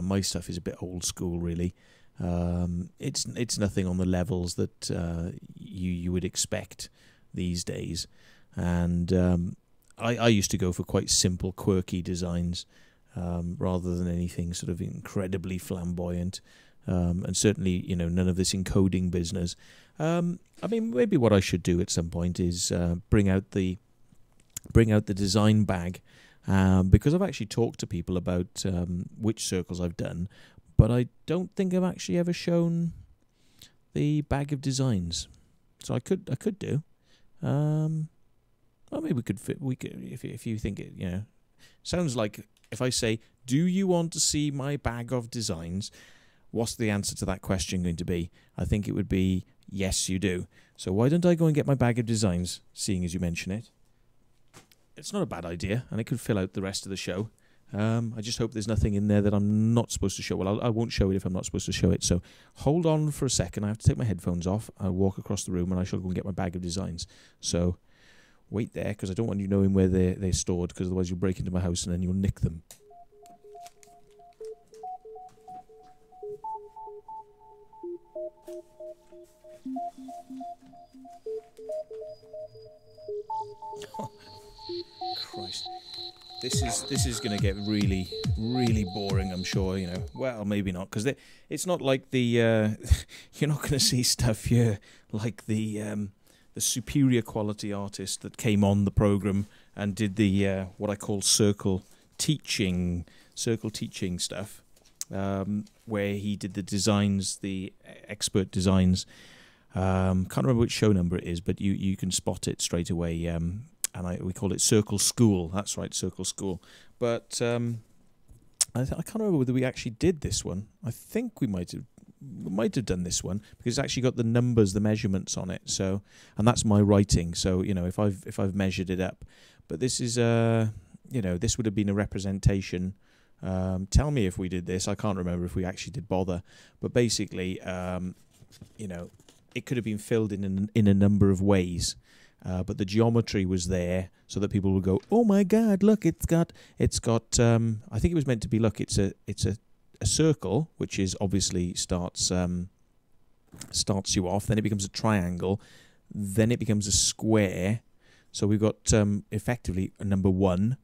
my stuff is a bit old school, really. It's nothing on the levels that you would expect these days, and I used to go for quite simple, quirky designs rather than anything sort of incredibly flamboyant, and certainly none of this encoding business. I mean, maybe what I should do at some point is bring out the design bag, because I've actually talked to people about which circles I've done, but I don't think I've actually ever shown the bag of designs. So I could do. Well, maybe we could if you think it, sounds like if I say, do you want to see my bag of designs? What's the answer to that question going to be? I think it would be yes, you do. So why don't I go and get my bag of designs, seeing as you mention it? It's not a bad idea, and it could fill out the rest of the show. I just hope there's nothing in there that I'm not supposed to show. Well, I won't show it if I'm not supposed to show it. So hold on for a second. I have to take my headphones off. I'll walk across the room, and I shall go and get my bag of designs. So wait there, because I don't want you knowing where they're stored, because otherwise you'll break into my house and then you'll nick them. Oh, Christ. This is going to get really, really boring, I'm sure, you know. Well, maybe not, because it's not like the... you're not going to see stuff here like the superior quality artist that came on the program and did the what I call circle teaching stuff, where he did the designs, the expert designs. Can't remember which show number it is, but you can spot it straight away. And we call it Circle School. That's right, Circle School. But I can't remember whether we actually did this one. I think we might have done this one, because it's actually got the numbers, the measurements on it. So, and that's my writing. So, you know, if I've measured it up, but this is you know, this would have been a representation. Tell me if we did this. I can't remember if we actually did bother. But basically, you know, it could have been filled in a number of ways. But the geometry was there so that people would go, oh my God, look, it's got. I think it was meant to be, look, it's a circle, which is obviously starts you off. Then it becomes a triangle. Then it becomes a square. So we've got effectively a number 1,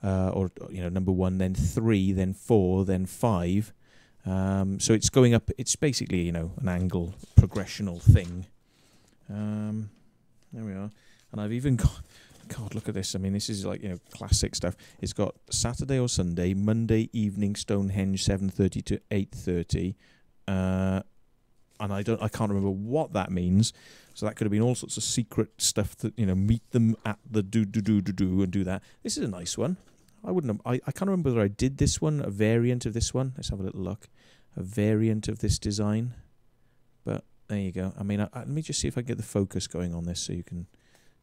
or you know, number 1, then 3, then 4, then 5. So it's going up. It's basically, you know, an angle progressional thing. There we are. And I've even got, God, look at this. I mean, this is like, you know, classic stuff. It's got Saturday or Sunday, Monday evening, Stonehenge, 7:30 to 8:30. And I can't remember what that means. So that could have been all sorts of secret stuff that, you know, meet them at the do and do that. This is a nice one. I can't remember whether I did this one, a variant of this one. Let's have a little look. A variant of this design. But there you go. I mean, let me just see if I get the focus going on this so you can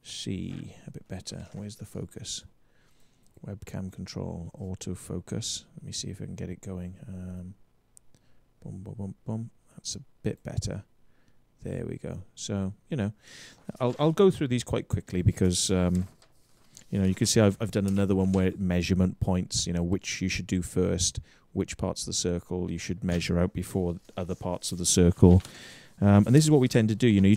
see a bit better. Where's the focus? Webcam control, autofocus. Let me see if I can get it going. Boom, boom, boom, boom. That's a bit better. There we go. So, you know, I'll go through these quite quickly because, you know, you can see I've done another one where measurement points, you know, which you should do first, which parts of the circle you should measure out before other parts of the circle. And this is what we tend to do. You know,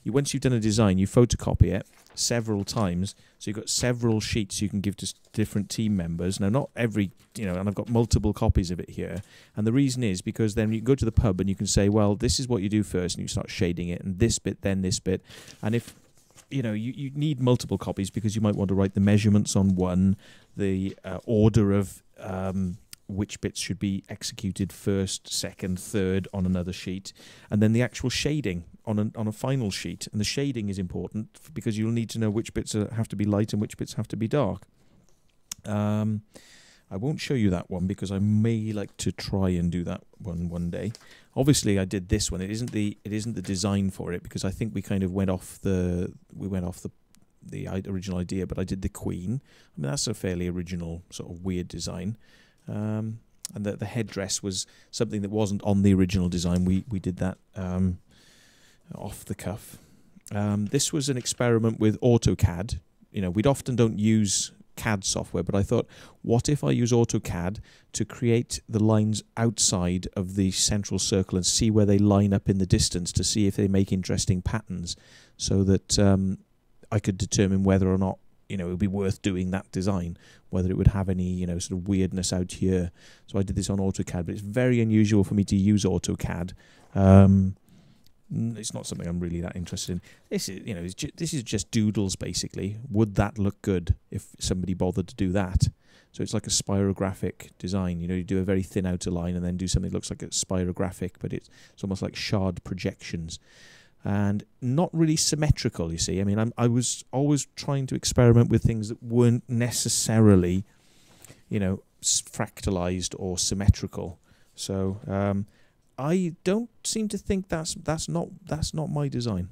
once you've done a design, you photocopy it several times. So you've got several sheets you can give to different team members. Now, not every, you know, and I've got multiple copies of it here. And the reason is because then you can go to the pub and you can say, well, this is what you do first, and you start shading it, and this bit, then this bit. And if, you know, you need multiple copies because you might want to write the measurements on one, the order of which bits should be executed first, second, third on another sheet, and then the actual shading on a final sheet. And the shading is important because you'll need to know which bits have to be light and which bits have to be dark. I won't show you that one because I may like to try and do that one day. Obviously, I did this one. It isn't the design for it because I think we kind of went off the original idea, but I did the Queen. I mean, that's a fairly original sort of weird design. And the headdress was something that wasn't on the original design. We did that off the cuff. This was an experiment with AutoCAD. You know, we'd often don't use CAD software, but I thought, what if I use AutoCAD to create the lines outside of the central circle and see where they line up in the distance to see if they make interesting patterns, so that I could determine whether or not, you know, it would be worth doing that design, whether it would have any, you know, sort of weirdness out here. So I did this on AutoCAD, but it's very unusual for me to use AutoCAD. It's not something I'm really that interested in. This is, you know, this is just doodles basically. Would that look good if somebody bothered to do that? So it's like a spirographic design. You know, you do a very thin outer line and then do something that looks like a spirographic, but it's almost like shard projections. And not really symmetrical, you see. I mean, I was always trying to experiment with things that weren't necessarily, you know, fractalized or symmetrical. So I don't seem to think that's not my design.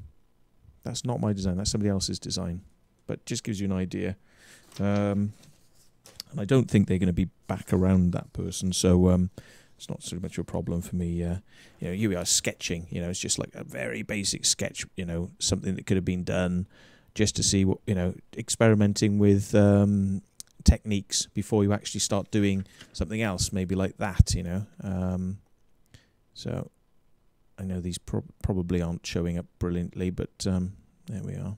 That's not my design. That's somebody else's design. But just gives you an idea. And I don't think they're going to be back around that person. So it's not so much of a problem for me. You know, here we are sketching. You know, it's just like a very basic sketch. You know, something that could have been done just to see what, you know, experimenting with techniques before you actually start doing something else, maybe like that, you know. So I know these probably aren't showing up brilliantly, but there we are.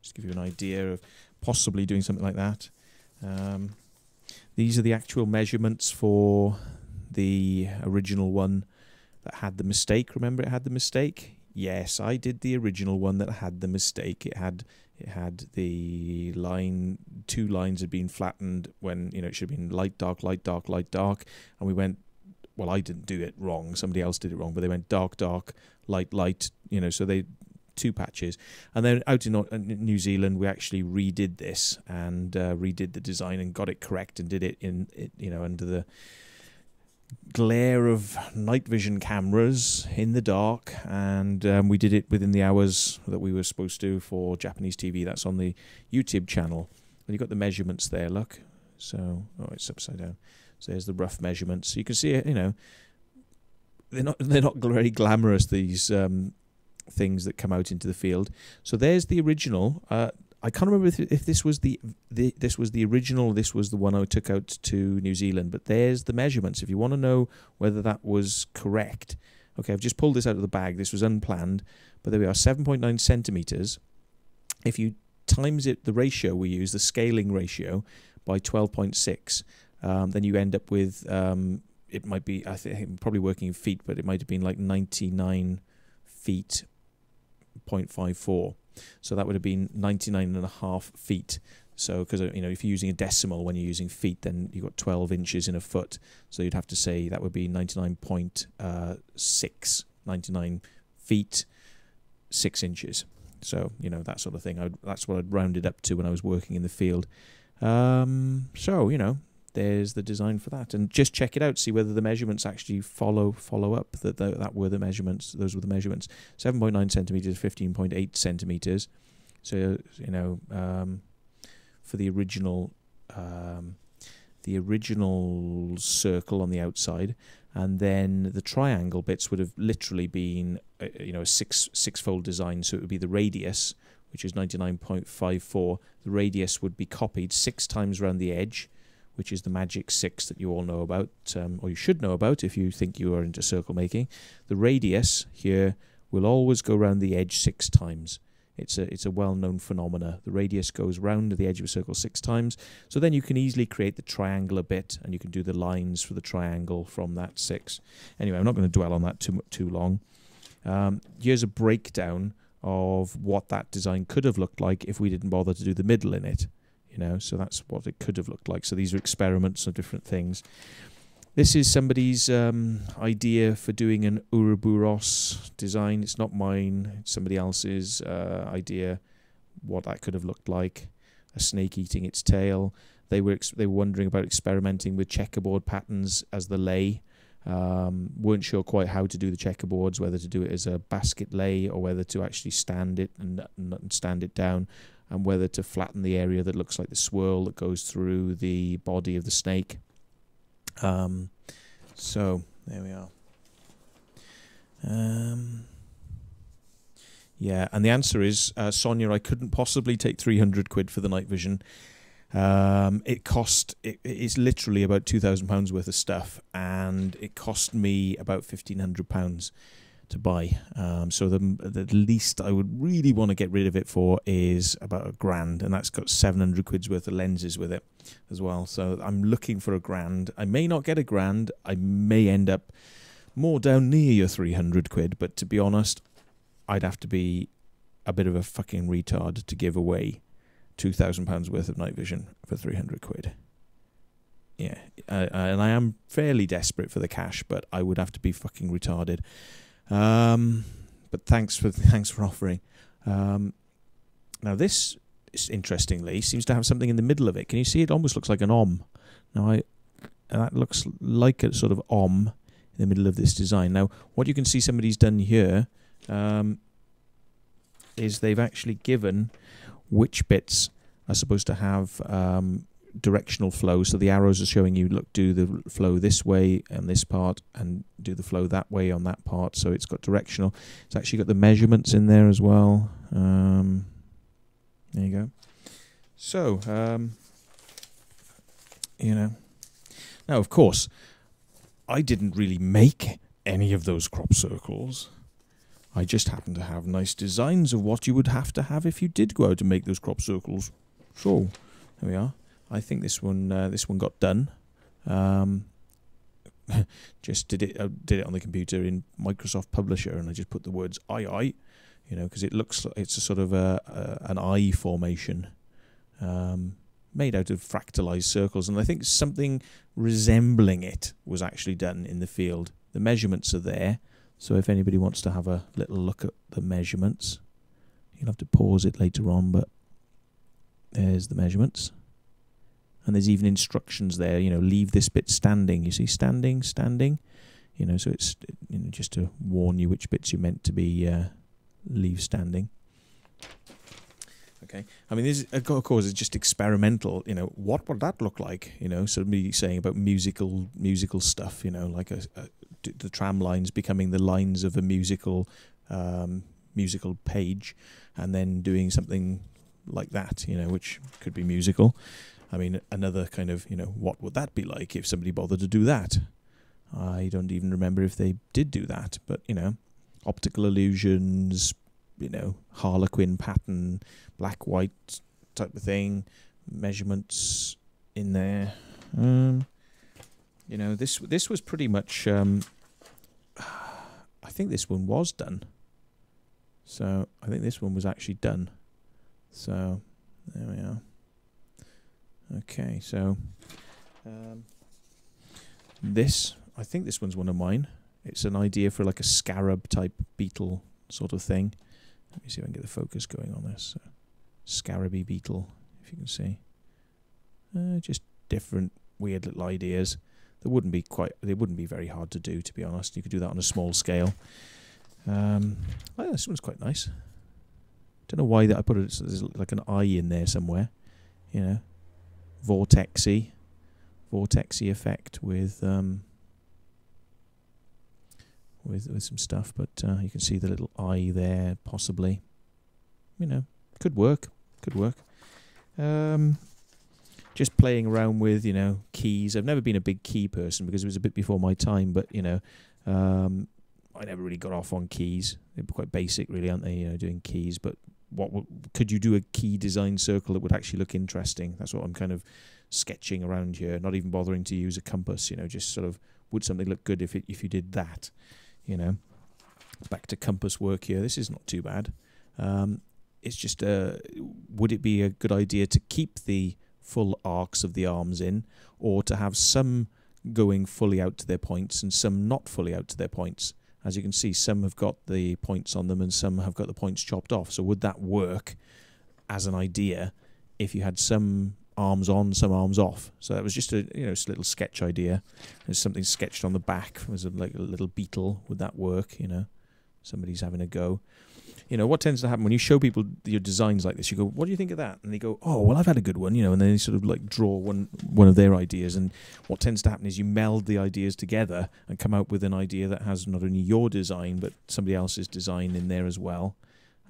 Just give you an idea of possibly doing something like that. These are the actual measurements for the original one that had the mistake. Remember it had the mistake? Yes, I did the original one that had the mistake. It had the line, 2 lines had been flattened when, you know, it should have been light, dark, light, dark, light, dark. And we went, well, I didn't do it wrong. Somebody else did it wrong, but they went dark, dark, light, light, you know, so they 2 patches. And then out in New Zealand, we actually redid this and redid the design and got it correct and did it in, you know, under the glare of night vision cameras in the dark, and we did it within the hours that we were supposed to for Japanese TV. That's on the YouTube channel. And you've got the measurements there, look. So, oh, it's upside down. So there's the rough measurements. So you can see it, you know, they're not very glamorous, these things that come out into the field. So there's the original. I can't remember if this was the original, this was the one I took out to New Zealand, but there's the measurements if you want to know whether that was correct. Okay, I've just pulled this out of the bag. This was unplanned, but there we are, 7.9 centimeters. If you times it, the ratio we use, the scaling ratio, by 12.6, then you end up with, it might be, I think I'm probably working in feet, but it might have been like 99 feet, 0.54. So that would have been 99.5 feet. So, because, you know, if you're using a decimal when you're using feet, then you've got 12 inches in a foot. So you'd have to say that would be 99.6, 99 feet, 6 inches. So, you know, that sort of thing. That's what I'd rounded up to when I was working in the field. So, you know, there's the design for that. And just check it out, see whether the measurements actually follow up, that were the measurements. Those were the measurements. 7.9 centimeters, 15.8 centimeters. So, you know, for the original circle on the outside, and then the triangle bits would have literally been, you know, a six-fold design. So it would be the radius, which is 99.54. The radius would be copied 6 times around the edge, which is the magic 6 that you all know about, or you should know about if you think you are into circle making. The radius here will always go around the edge 6 times. It's a well-known phenomena. The radius goes round the edge of a circle 6 times. So then you can easily create the triangular bit, and you can do the lines for the triangle from that 6. Anyway, I'm not going to dwell on that too long. Here's a breakdown of what that design could have looked like if we didn't bother to do the middle in it. You know, so that's what it could have looked like. So these are experiments of different things. This is somebody's idea for doing an Ouroboros design. It's not mine. It's somebody else's idea what that could have looked like. A snake eating its tail. They were wondering about experimenting with checkerboard patterns as the lay. Weren't sure quite how to do the checkerboards, whether to do it as a basket lay or whether to actually stand it and stand it down, and whether to flatten the area that looks like the swirl that goes through the body of the snake. So there we are. Yeah, and the answer is, Sonia, I couldn't possibly take 300 quid for the night vision. It's literally about £2,000 worth of stuff, and it cost me about £1,500 to buy. So the least I would really want to get rid of it for is about £1,000, and that's got 700 quid's worth of lenses with it as well. So I'm looking for £1,000. I may not get £1,000. I may end up more down near your 300 quid, but to be honest, I'd have to be a bit of a fucking retard to give away £2,000 worth of night vision for 300 quid. Yeah, and I am fairly desperate for the cash, but I would have to be fucking retarded. But thanks for offering. Now this, interestingly, seems to have something in the middle of it. Can you see? It almost looks like an om. Now that looks like a sort of om in the middle of this design. Now what you can see somebody's done here is they've actually given which bits are supposed to have directional flow. So the arrows are showing you, look, do the flow this way on this part and do the flow that way on that part. So it's got directional. It's actually got the measurements in there as well. There you go. So, you know, now of course, I didn't really make any of those crop circles. I just happen to have nice designs of what you would have to have if you did go out and make those crop circles. So, there we are. I think this one got done. Just did it on the computer in Microsoft Publisher, and I just put the words "I," you know, because it looks like it's a sort of an eye formation, made out of fractalized circles, and I think something resembling it was actually done in the field. The measurements are there, so if anybody wants to have a little look at the measurements, you'll have to pause it later on, but there's the measurements. And there's even instructions there, you know, leave this bit standing. You see, standing, you know, so it's, you know, just to warn you which bits you're meant to be leave standing. Okay, I mean, this, of course, it's just experimental. You know, what would that look like? You know, somebody saying about musical stuff. You know, like the tram lines becoming the lines of a musical page, and then doing something like that. You know, which could be musical. I mean, another kind of, you know, what would that be like if somebody bothered to do that? I don't even remember if they did do that, but, you know, optical illusions, you know, harlequin pattern, black, white type of thing, measurements in there. You know, this was pretty much, I think this one was done. So, I think this one was actually done. So, there we are. Okay, so this, I think this one's one of mine. It's an idea for like a scarab type beetle sort of thing. Let me see if I can get the focus going on this. Scaraby beetle, if you can see. Just different weird little ideas. They wouldn't be very hard to do, to be honest. You could do that on a small scale. This one's quite nice. Don't know why that I put it. There's like an eye in there somewhere, you know. Vortexy effect with some stuff, but you can see the little eye there, possibly. You know, could work. Just playing around with, you know, keys. I've never been a big key person because it was a bit before my time, but, you know, I never really got off on keys. They're quite basic, really, aren't they? You know, doing keys, but could you do a key design circle that would actually look interesting? That's what I'm kind of sketching around here, not even bothering to use a compass, you know, just sort of, would something look good if you did that, you know? Back to compass work here. This is not too bad. It's just, would it be a good idea to keep the full arcs of the arms in, or to have some going fully out to their points and some not fully out to their points? As you can see, some have got the points on them and some have got the points chopped off. So would that work as an idea if you had some arms on, some arms off? So that was just a, you know, just a little sketch idea. There's something sketched on the back. There's like a little beetle. Would that work? You know, somebody's having a go. You know, what tends to happen when you show people your designs like this, you go, what do you think of that? And they go, oh, well, I've had a good one, you know, and then they sort of like draw one of their ideas. And what tends to happen is you meld the ideas together and come out with an idea that has not only your design, but somebody else's design in there as well.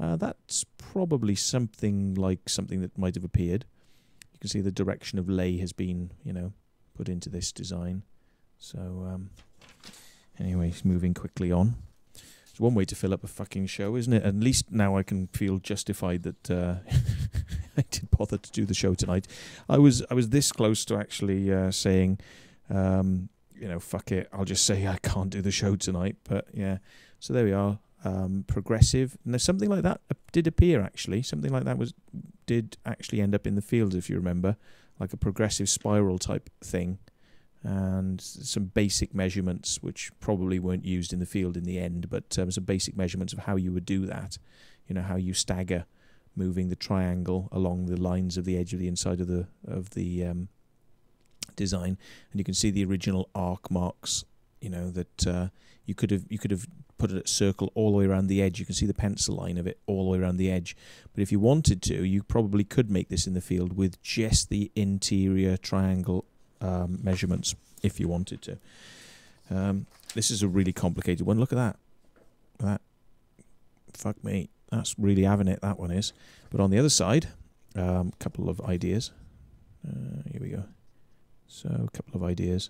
That's probably something that might have appeared. You can see the direction of lay has been, you know, put into this design. So, anyways, moving quickly on. One way to fill up a fucking show, isn't it? At least now I can feel justified that I did bother to do the show tonight. I was this close to actually saying, you know, fuck it, I'll just say I can't do the show tonight. But yeah, so there we are. Progressive. Now something like that did appear actually. Something like that did actually end up in the field, if you remember, like a progressive spiral type thing. And some basic measurements which probably weren't used in the field in the end, but some basic measurements of how you would do that, you know, how you stagger moving the triangle along the lines of the edge of the inside of the design. And you can see the original arc marks you know, that you could have put a circle all the way around the edge. You can see the pencil line of it all the way around the edge. But if you wanted to, you probably could make this in the field with just the interior triangle measurements if you wanted to. This is a really complicated one. Look at that. That. Fuck me. That's really having it, that one is. But on the other side, a couple of ideas. Here we go. So, a couple of ideas.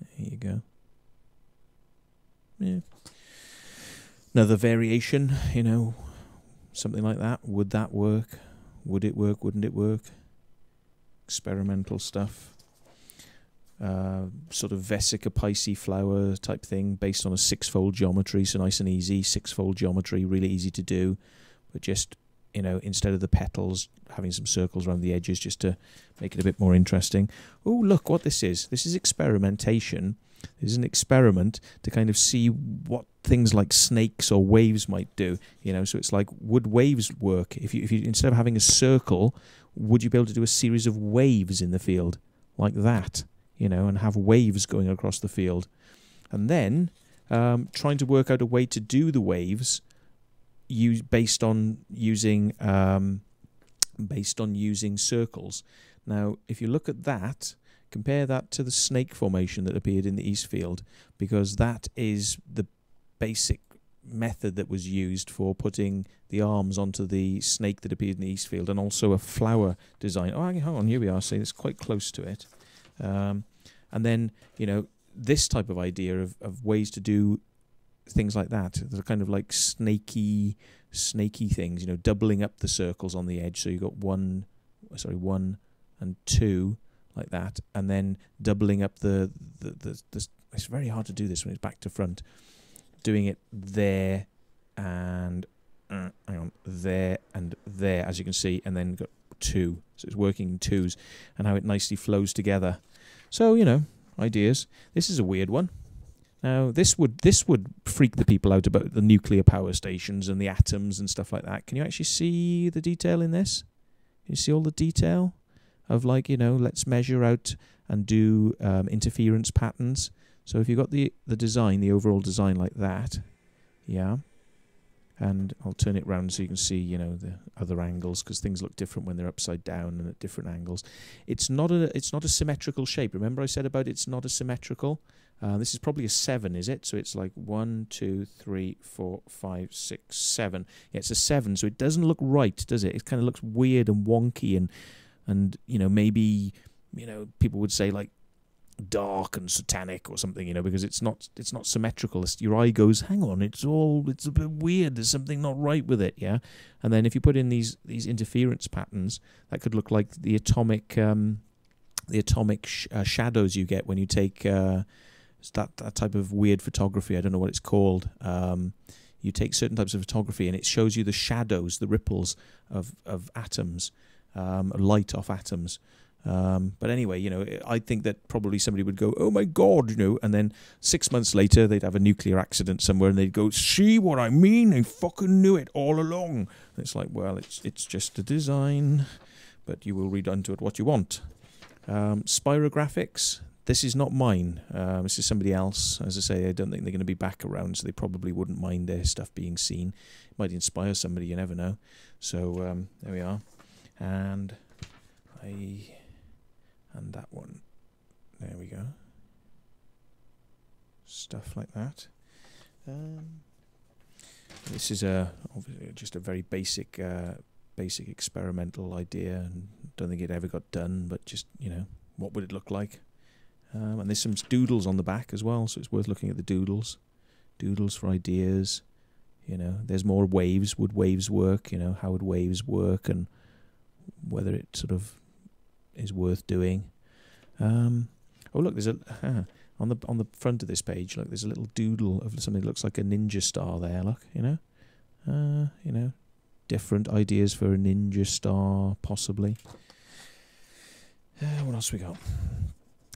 There you go. Yeah. Another variation, you know, something like that. Would that work? Would it work? Wouldn't it work? Experimental stuff. Sort of vesica piscis flower type thing based on a 6-fold geometry, so nice and easy. 6-fold geometry, really easy to do, but just, you know, instead of the petals, having some circles around the edges just to make it a bit more interesting. Oh, look what this is. This is experimentation. This is an experiment to kind of see what things like snakes or waves might do. You know, so it's like, would waves work? If you instead of having a circle, would you be able to do a series of waves in the field like that? You know, and have waves going across the field, and then trying to work out a way to do the waves based on using circles. Now, if you look at that, compare that to the snake formation that appeared in the East Field, because that is the basic method that was used for putting the arms onto the snake that appeared in the East Field, and also a flower design. Oh, hang on, here we are. See, it's quite close to it. And then, you know, this type of idea of ways to do things like that, they're kind of like snaky things, you know, doubling up the circles on the edge. So you've got 1 and 2 like that, and then doubling up the it's very hard to do this when it's back to front. Doing it there and there and there, as you can see, and then got 2. So it's working in 2s, and how it nicely flows together. So, you know, ideas. This is a weird one. Now, this would freak the people out about the nuclear power stations and the atoms and stuff like that. Can you actually see the detail in this? Can you see all the detail of, like, you know, let's measure out and do interference patterns. So if you've got the design, the overall design like that, yeah. And I'll turn it round so you can see, you know, the other angles, because things look different when they're upside down and at different angles. It's not a symmetrical shape. Remember I said about it's not a symmetrical? This is probably a 7, is it? So it's like 1, 2, 3, 4, 5, 6, 7. Yeah, it's a 7, so it doesn't look right, does it? It kind of looks weird and wonky, and you know, maybe, you know, people would say like dark and satanic or something, you know, because it's not symmetrical. Your eye goes, hang on, it's a bit weird, there's something not right with it, yeah. And then if you put in these interference patterns, that could look like the atomic shadows you get when you take that type of weird photography. I don't know what it's called. You take certain types of photography and it shows you the shadows, the ripples of atoms, light off atoms. But anyway, you know, I think that probably somebody would go, oh my God, you know, and then 6 months later they'd have a nuclear accident somewhere and they'd go, see what I mean? They fucking knew it all along. And it's like, well, it's just a design, but you will read unto it what you want. Spirographics, this is not mine. This is somebody else. As I say, I don't think they're going to be back around, so they probably wouldn't mind their stuff being seen. It might inspire somebody, you never know. So there we are. And that one. There we go. Stuff like that. This is just a very basic experimental idea, and don't think it ever got done, but just, you know, what would it look like? And there's some doodles on the back as well, so it's worth looking at the doodles. Doodles for ideas. You know, there's more waves. Would waves work? You know, how would waves work, and whether it sort of is worth doing. Oh look, there's on the front of this page. Look, there's a little doodle of something that looks like a ninja star there. Look, you know, different ideas for a ninja star possibly. What else we got?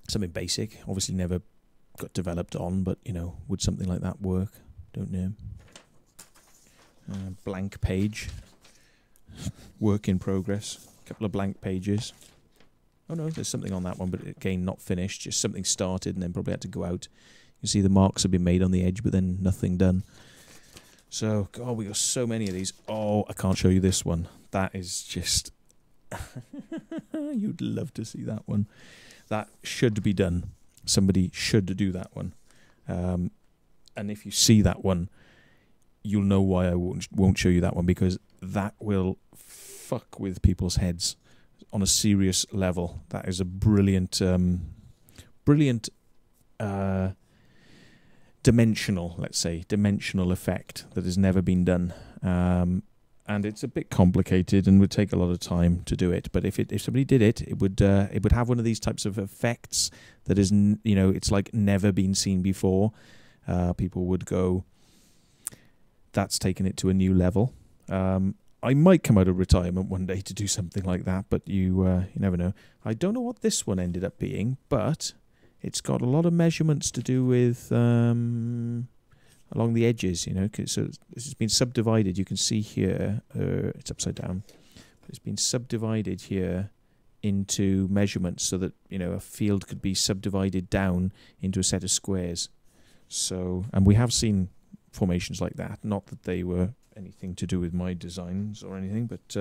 Something basic, obviously never got developed on, but you know, would something like that work? Don't know. Blank page. Work in progress. A couple of blank pages. Oh no, there's something on that one, but again, not finished. Just something started and then probably had to go out. You see the marks have been made on the edge, but then nothing done. So, God, we got so many of these. Oh, I can't show you this one. That is just... You'd love to see that one. That should be done. Somebody should do that one. And if you see that one, you'll know why I won't show you that one, because that will fuck with people's heads on a serious level. That is a brilliant, dimensional, let's say, dimensional effect that has never been done. And it's a bit complicated and would take a lot of time to do it. But if somebody did it, it would have one of these types of effects that is, it's like never been seen before. People would go, that's taken it to a new level. I might come out of retirement one day to do something like that, but you never know. I don't know what this one ended up being, but it's got a lot of measurements to do with along the edges, so this has been subdivided. You can see here, it's upside down. It's been subdivided here into measurements so that, a field could be subdivided down into a set of squares. So, and we have seen formations like that. Not that they were anything to do with my designs or anything, but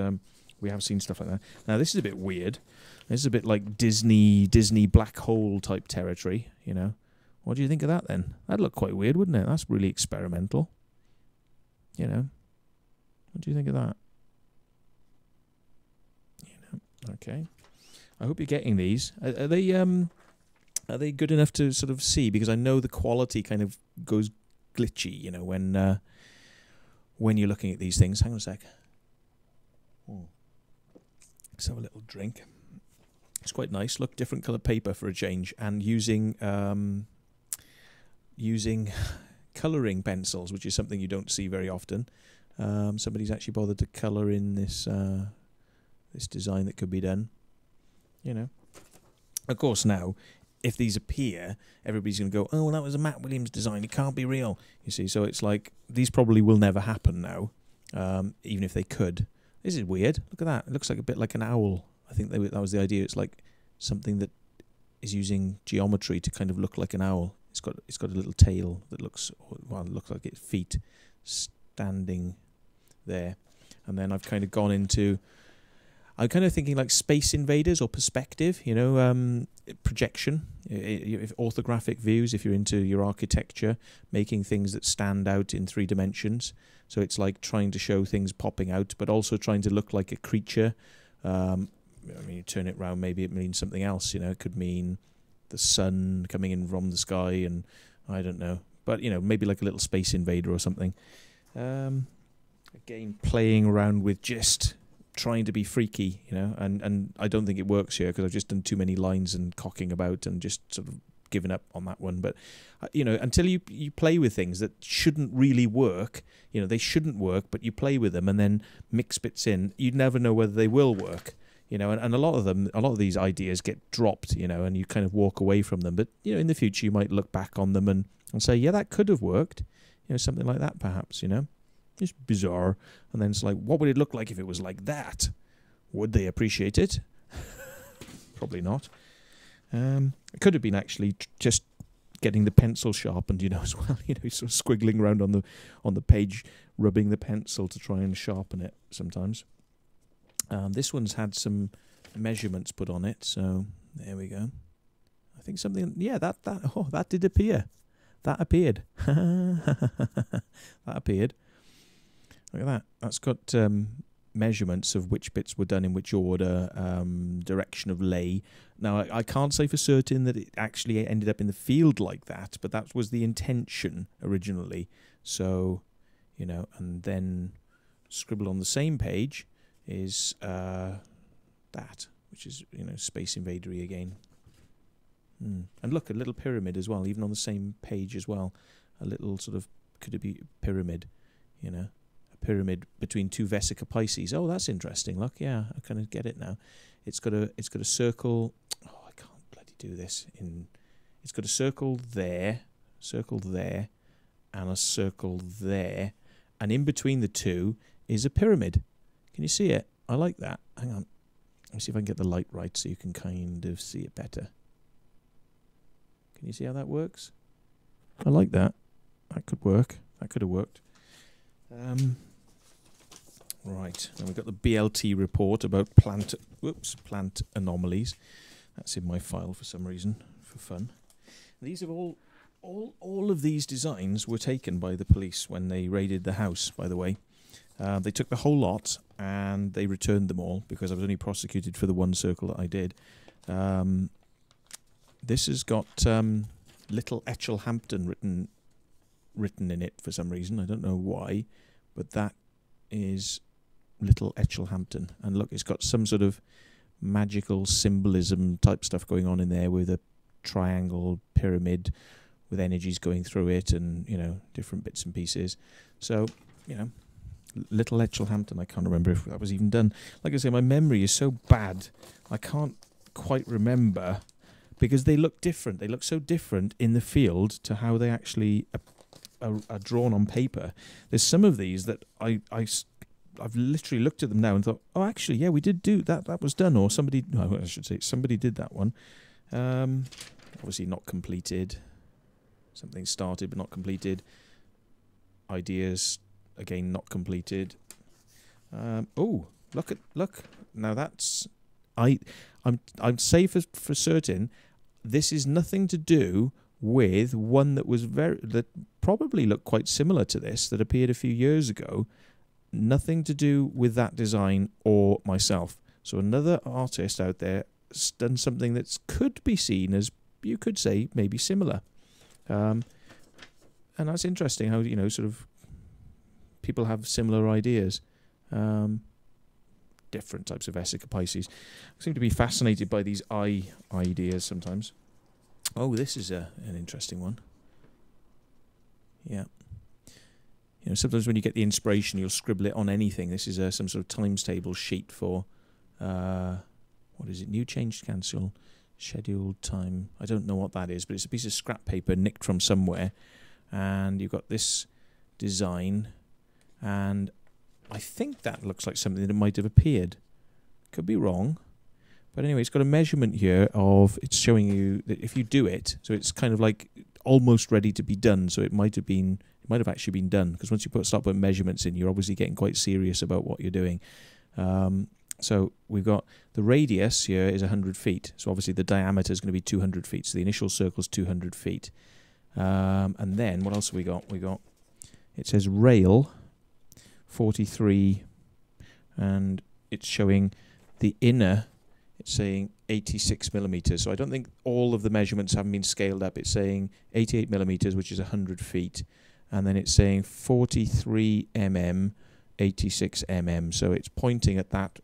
we have seen stuff like that. Now, this is a bit weird. This is a bit like Disney black hole type territory, What do you think of that then? That'd look quite weird, wouldn't it? That's really experimental. What do you think of that? Okay. I hope you're getting these. Are they good enough to sort of see? Because I know the quality kind of goes glitchy, when you're looking at these things. Hang on a sec. Let's have a little drink. It's quite nice. Look, different colour paper for a change, and using colouring pencils, which is something you don't see very often. Somebody's actually bothered to colour in this this design that could be done. Of course, now, if these appear, everybody's going to go, oh, well, that was a Matt Williams design. It can't be real. You see, so it's like, these probably will never happen now, even if they could. This is weird. Look at that. It looks like a bit like an owl. I think that was the idea. It's like something that is using geometry to kind of look like an owl. It's got a little tail that looks like its feet standing there. And then I've kind of gone into... I'm kind of thinking like Space Invaders or perspective, projection, if orthographic views, if you're into your architecture, making things that stand out in 3 dimensions. So it's like trying to show things popping out, but also trying to look like a creature. You turn it round, maybe it means something else, It could mean the sun coming in from the sky, and I don't know. But, maybe like a little Space Invader or something. Again, playing around with just... trying to be freaky, and I don't think it works here because I've just done too many lines and cocking about and just sort of given up on that one. But, until you play with things that shouldn't really work, they shouldn't work, but you play with them and then mix bits in, you'd never know whether they will work, and a lot of these ideas get dropped, and you kind of walk away from them. But, in the future you might look back on them and say, yeah, that could have worked, something like that perhaps, It's bizarre. And then it's like, what would it look like if it was like that? Would they appreciate it? Probably not. It could have been actually just getting the pencil sharpened, as well. Sort of squiggling around on the page, rubbing the pencil to try and sharpen it sometimes. This one's had some measurements put on it, so there we go. I think something... Yeah, that did appear. That appeared. That appeared. Look at that. That's got measurements of which bits were done in which order, direction of lay. Now, I can't say for certain that it actually ended up in the field like that, but that was the intention originally. So, and then scribbled on the same page is that, which is, Space Invadery again. And look, a little pyramid as well, even on the same page as well. A little sort of, could it be pyramid, pyramid between 2 Vesica Pisces. Oh, that's interesting. Look, yeah, I kind of get it now. It's got a circle. Oh, I can't bloody do this. It's got a circle there, and a circle there, and in between the two is a pyramid. Can you see it? I like that. Hang on. me see if I can get the light right so you can kind of see it better. Can you see how that works? I like that. That could work. That could have worked. Right, and we've got the BLT report about plant anomalies. That's in my file for some reason, for fun. These are all of these designs were taken by the police when they raided the house, by the way. They took the whole lot and they returned them all because I was only prosecuted for the one circle that I did. This has got Little Etchelhampton written in it for some reason. I don't know why, but that is Little Etchelhampton. And look, it's got some sort of magical symbolism type stuff going on in there with a triangle pyramid with energies going through it and, you know, different bits and pieces. So, you know, Little Etchelhampton, I can't remember if that was even done. Like I say, my memory is so bad, I can't quite remember because they look different. They look so different in the field to how they actually are drawn on paper. There's some of these that I've literally looked at them now and thought, oh, actually, yeah, we did do that. That was done, or somebody. No, I should say somebody did that one. Obviously, not completed. Something started but not completed. Ideas again not completed. Oh, look. Now that's I'm safe for certain. This is nothing to do with one that probably looked quite similar to this that appeared a few years ago. Nothing to do with that design or myself. So another artist out there has done something that could be seen as, you could say, maybe similar. And that's interesting how, you know, sort of people have similar ideas. Different types of Vesica Pisces. I seem to be fascinated by these eye ideas sometimes. Oh, this is an interesting one. Yeah. You know, sometimes when you get the inspiration, you'll scribble it on anything. This is some sort of times table sheet for, what is it? New change cancel, scheduled time. I don't know what that is, but it's a piece of scrap paper nicked from somewhere. And you've got this design, and I think that looks like something that might have appeared. Could be wrong. But anyway, it's got a measurement here of, it's showing you that if you do it, so it's kind of like almost ready to be done. So it might have actually been done, because once you start putting measurements in, you're obviously getting quite serious about what you're doing. So we've got the radius here is 100 feet. So obviously the diameter is going to be 200 feet. So the initial circle is 200 feet. And then what else have we got? It says rail 43, and it's showing the inner, it's saying 86 millimeters. So I don't think all of the measurements haven't been scaled up. It's saying 88 millimeters, which is 100 feet. And then it's saying 43 mm, 86 mm. So it's pointing at that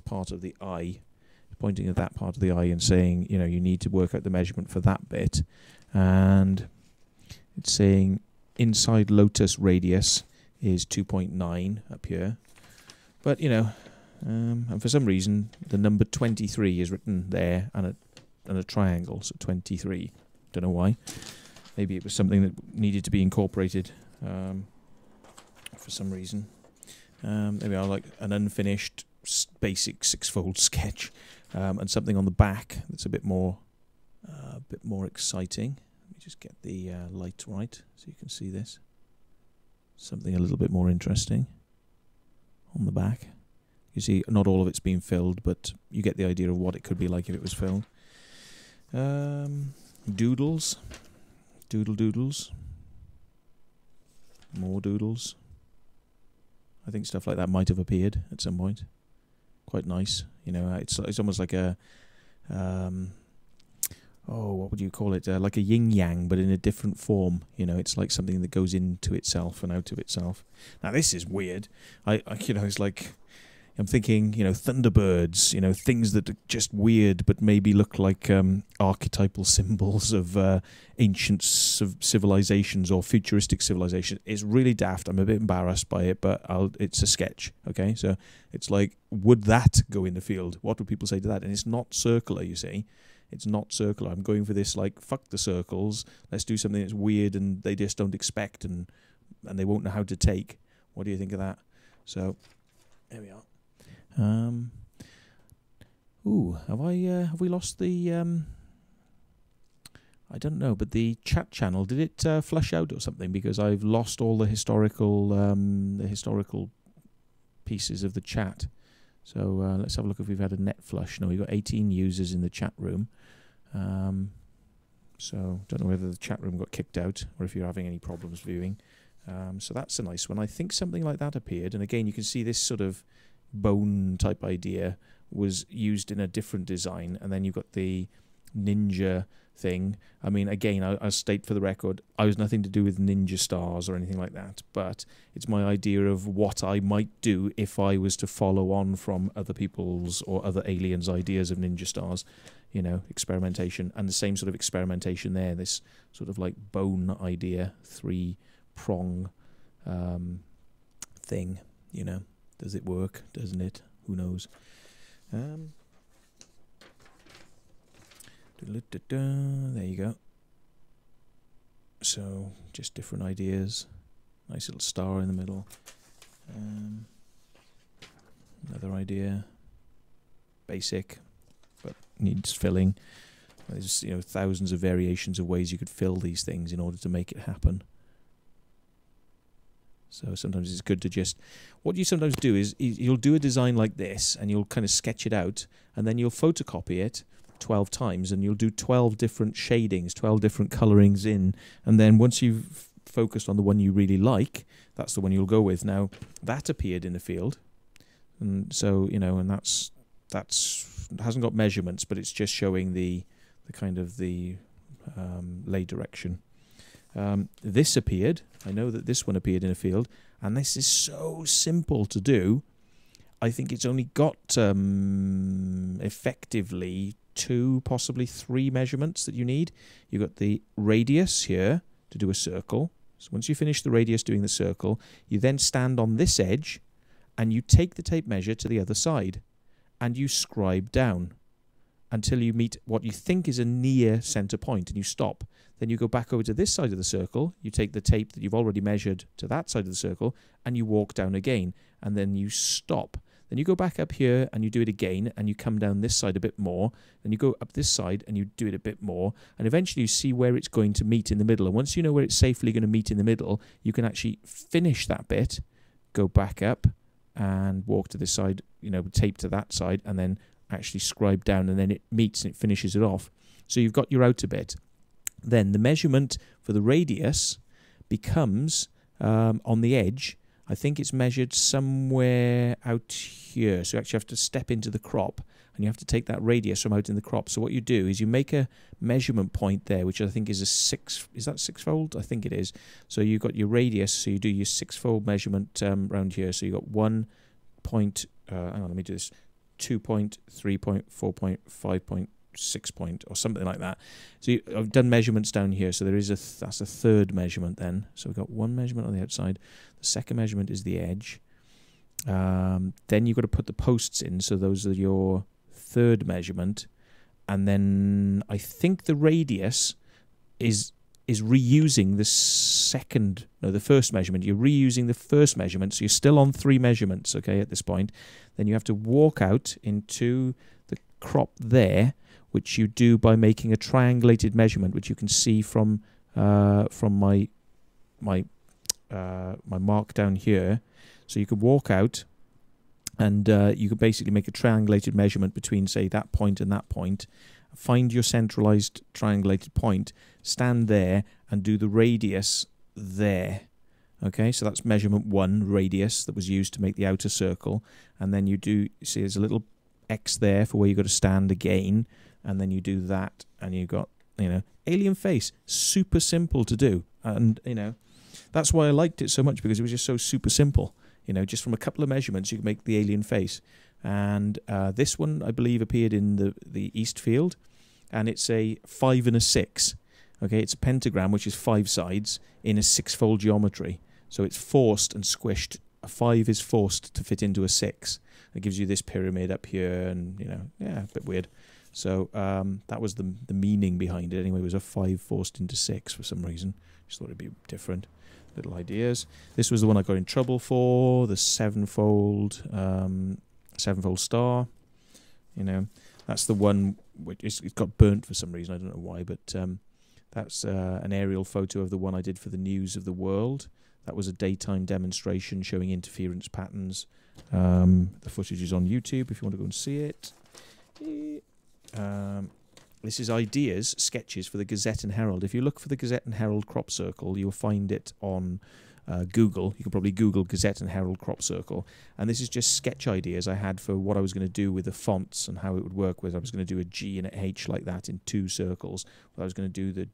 part of the eye. It's pointing at that part of the eye and saying, you know, you need to work out the measurement for that bit. And it's saying inside lotus radius is 2.9 up here. But, you know, and for some reason, the number 23 is written there and a triangle, so 23. Don't know why. Maybe it was something that needed to be incorporated for some reason. Maybe I like an unfinished basic six-fold sketch and something on the back that's a bit more exciting. Let me just get the light right so you can see this. Something a little bit more interesting on the back. You see, not all of it's been filled, but you get the idea of what it could be like if it was filled. Doodles. Doodles. More doodles. I think stuff like that might have appeared at some point. Quite nice. You know, it's almost like a... what would you call it? Like a yin-yang, but in a different form. You know, it's like something that goes into itself and out of itself. Now, this is weird. It's like... I'm thinking, you know, thunderbirds, you know, things that are just weird but maybe look like archetypal symbols of ancient civilizations or futuristic civilizations. It's really daft. I'm a bit embarrassed by it, but it's a sketch, okay? So it's like, would that go in the field? What would people say to that? And it's not circular, you see. It's not circular. I'm going for this, like, fuck the circles. Let's do something that's weird and they just don't expect and they won't know how to take. What do you think of that? So, there we are. So, have we lost the I don't know, but the chat channel, did it flush out or something? Because I've lost all the historical pieces of the chat. So let's have a look if we've had a net flush. No, we've got 18 users in the chat room. So don't know whether the chat room got kicked out or if you're having any problems viewing. So that's a nice one. I think something like that appeared. And again, you can see this sort of bone type idea was used in a different design. And then you've got the ninja thing. I mean, again, I'll state for the record, I was nothing to do with ninja stars or anything like that, but it's my idea of what I might do if I was to follow on from other people's or other aliens' ideas of ninja stars, you know, experimentation, and the same sort of experimentation there, this sort of like bone idea, 3-prong thing, you know. Does it work? Doesn't it? Who knows? There you go. So, just different ideas. Nice little star in the middle. Another idea. Basic, but needs filling. There's, you know, thousands of variations of ways you could fill these things in order to make it happen. So sometimes it's good to just... What you sometimes do is you'll do a design like this and you'll kind of sketch it out and then you'll photocopy it 12 times and you'll do 12 different shadings, 12 different colorings in, and then once you've focused on the one you really like, that's the one you'll go with. Now, that appeared in the field, and so, you know, and that's hasn't got measurements, but it's just showing the kind of the lay direction. This appeared. I know that this one appeared in a field, and this is so simple to do. I think it's only got effectively 2, possibly 3 measurements that you need. You've got the radius here to do a circle. So once you finish the radius doing the circle, you then stand on this edge and you take the tape measure to the other side and you scribe down until you meet what you think is a near center point and you stop. Then you go back over to this side of the circle, you take the tape that you've already measured to that side of the circle and you walk down again and then you stop. Then you go back up here and you do it again and you come down this side a bit more. Then you go up this side and you do it a bit more. And eventually you see where it's going to meet in the middle. And once you know where it's safely going to meet in the middle, you can actually finish that bit, go back up and walk to this side, you know, tape to that side and then actually scribe down and then it meets and it finishes it off. So you've got your outer bit. Then the measurement for the radius becomes on the edge. I think it's measured somewhere out here. So you actually have to step into the crop and you have to take that radius from out in the crop. So what you do is you make a measurement point there, which I think is a 6, is that 6-fold? I think it is. So you've got your radius, so you do your 6-fold measurement around here. So you've got 1 point, hang on, let me do this, 2 point, 3 point, 4 point, 5 point, 6 point, or something like that. So I've done measurements down here, so there is that's a third measurement then. So we've got 1 measurement on the outside. The second measurement is the edge. Then you've got to put the posts in, so those are your third measurement. And then I think the radius is reusing the first measurement. You're reusing the first measurement, so you're still on 3 measurements, okay, at this point. Then you have to walk out into the crop there, which you do by making a triangulated measurement, which you can see from my mark down here. So you could walk out and you could basically make a triangulated measurement between, say, that point and that point. Find your centralized triangulated point, stand there and do the radius there. Okay, so that's measurement 1, radius, that was used to make the outer circle. And then you do, see there's a little X there for where you've got to stand again. And then you do that and you've got, you know, alien face. Super simple to do. And, you know, that's why I liked it so much, because it was just so super simple. You know, just from a couple of measurements, you can make the alien face. And this one, I believe, appeared in the East field. And it's a 5 and a 6. Okay, it's a pentagram, which is 5 sides in a 6-fold geometry. So it's forced and squished. A 5 is forced to fit into a 6. It gives you this pyramid up here and, you know, yeah, a bit weird. So that was the meaning behind it. Anyway, it was a 5 forced into 6 for some reason. Just thought it'd be different. Little ideas. This was the one I got in trouble for, the 7-fold star. You know, That's the one which it got burnt for some reason. I don't know why, but that's an aerial photo of the one I did for the News of the World. That was a daytime demonstration showing interference patterns. The footage is on YouTube if you want to go and see it. This is ideas, sketches for the Gazette and Herald. If you look for the Gazette and Herald crop circle, you'll find it on Google. You can probably Google Gazette and Herald crop circle. And this is just sketch ideas I had for what I was going to do with the fonts and how it would work with. I was going to do a G and a H like that in 2 circles. I was going to do the,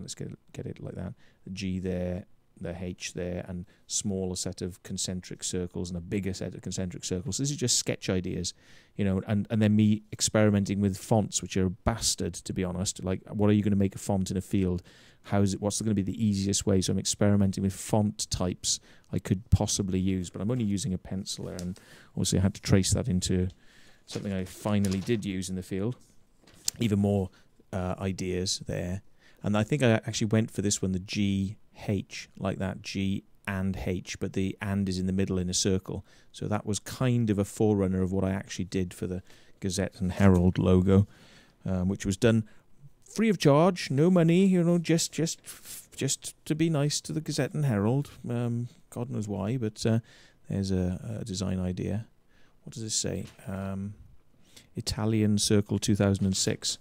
let's get it like that, the G there, the H there, and smaller set of concentric circles and a bigger set of concentric circles. This is just sketch ideas, you know, and then me experimenting with fonts, which are a bastard, to be honest. Like, what are you going to make a font in a field? What's going to be the easiest way? So I'm experimenting with font types I could possibly use, but I'm only using a pencil there, and obviously I had to trace that into something I finally did use in the field. Even more ideas there. And I think I actually went for this one, the G-H, like that, G and H, but the and is in the middle in a circle. So that was kind of a forerunner of what I actually did for the Gazette and Herald logo, which was done free of charge, no money, you know, just to be nice to the Gazette and Herald. God knows why, but there's a design idea. What does this say? Italian Circle 2006.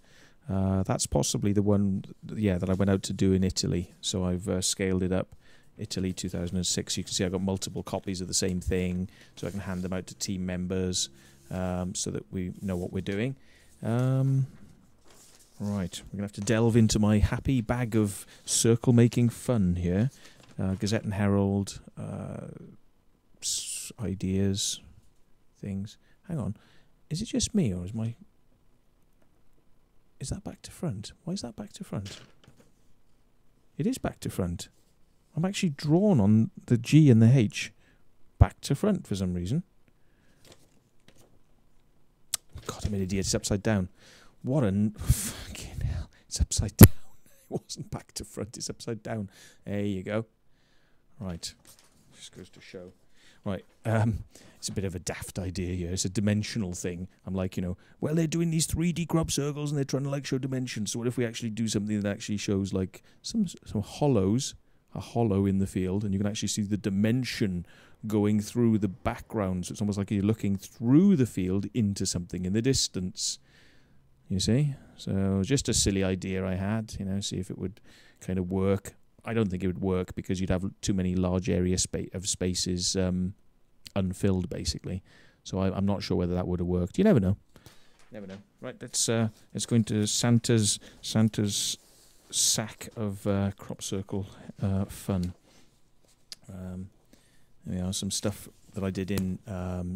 That's possibly the one, yeah, that I went out to do in Italy. So I've scaled it up. Italy 2006. You can see I've got multiple copies of the same thing, so I can hand them out to team members, so that we know what we're doing. Right, we're gonna have to delve into my happy bag of circle making fun here. Gazette and Herald, ideas, things. Hang on, is it just me or is my? Is that back to front? Why is that back to front? It is back to front. I'm actually drawn on the G and the H back to front for some reason. God, I'm an idiot. It's upside down. What a fucking hell. It's upside down. It wasn't back to front. It's upside down. There you go. Right. Just goes to show. Right, it's a bit of a daft idea here. It's a dimensional thing. I'm like, you know, well, they're doing these 3D crop circles and they're trying to like show dimensions. So what if we actually do something that actually shows like some hollows, a hollow in the field, and you can actually see the dimension going through the background. So it's almost like you're looking through the field into something in the distance. You see? So just a silly idea I had, you know, see if it would kind of work. I don't think it would work because you'd have too many large area of spaces unfilled, basically. So I'm not sure whether that would have worked. You never know. Never know. Right, let's go into Santa's sack of crop circle fun. There we are, some stuff that I did in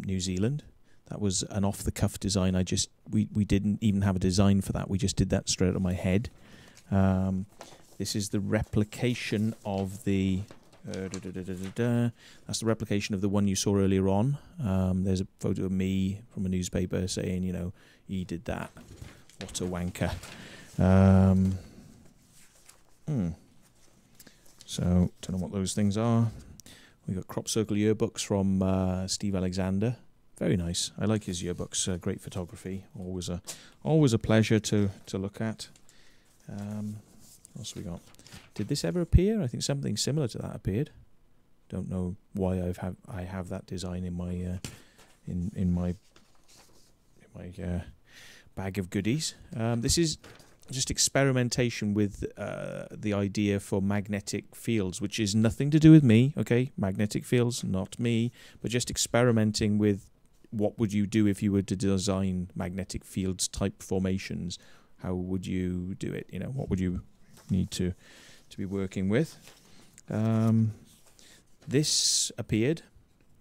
New Zealand. That was an off-the-cuff design. We didn't even have a design for that. We just did that straight out of my head. This is the replication of the... That's the replication of the one you saw earlier on. There's a photo of me from a newspaper saying, you know, he did that. What a wanker. So, don't know what those things are. We got crop circle yearbooks from Steve Alexander. Very nice. I like his yearbooks. Great photography. Always a pleasure to look at. What else we got? Did this ever appear? I think something similar to that appeared. Don't know why I have that design in my in my bag of goodies. This is just experimentation with the idea for magnetic fields, which is nothing to do with me. Okay, magnetic fields, not me, but just experimenting with what would you do if you were to design magnetic fields type formations. How would you do it? You know, what would you need to be working with? This appeared.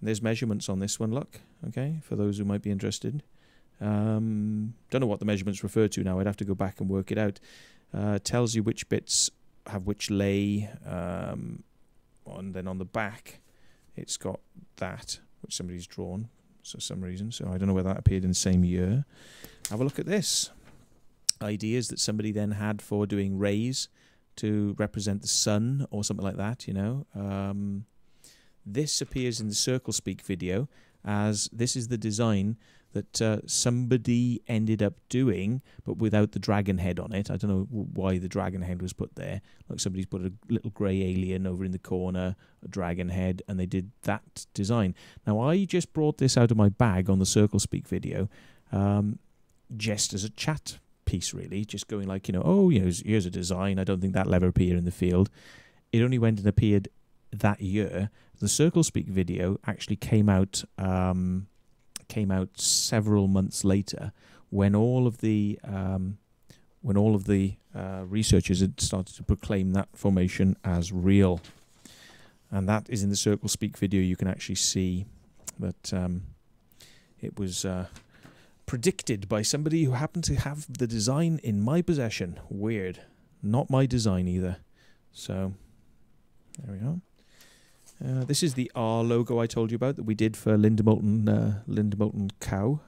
There's measurements on this one, look, okay, for those who might be interested. Don't know what the measurements refer to now. I'd have to go back and work it out. Tells you which bits have which lay, and then on the back it's got that, which somebody's drawn for some reason. So I don't know whether that appeared in the same year. Have a look at this. Ideas that somebody then had for doing rays to represent the sun or something like that, you know. This appears in the Circle Speak video, as this is the design that somebody ended up doing, but without the dragon head on it. I don't know why the dragon head was put there. Like somebody's put a little grey alien over in the corner, a dragon head, and they did that design. Now, I just brought this out of my bag on the CircleSpeak video, just as a chat piece, really. Just going like, here's a design. I don't think that'll ever appear in the field. It only went and appeared that year. The CircleSpeak video actually came out several months later, when all of the researchers had started to proclaim that formation as real. And that is in the CircleSpeak video. You can actually see that it was predicted by somebody who happened to have the design in my possession. Weird. Not my design either. So there we go. This is the R logo I told you about that we did for Linda Moulton Cow.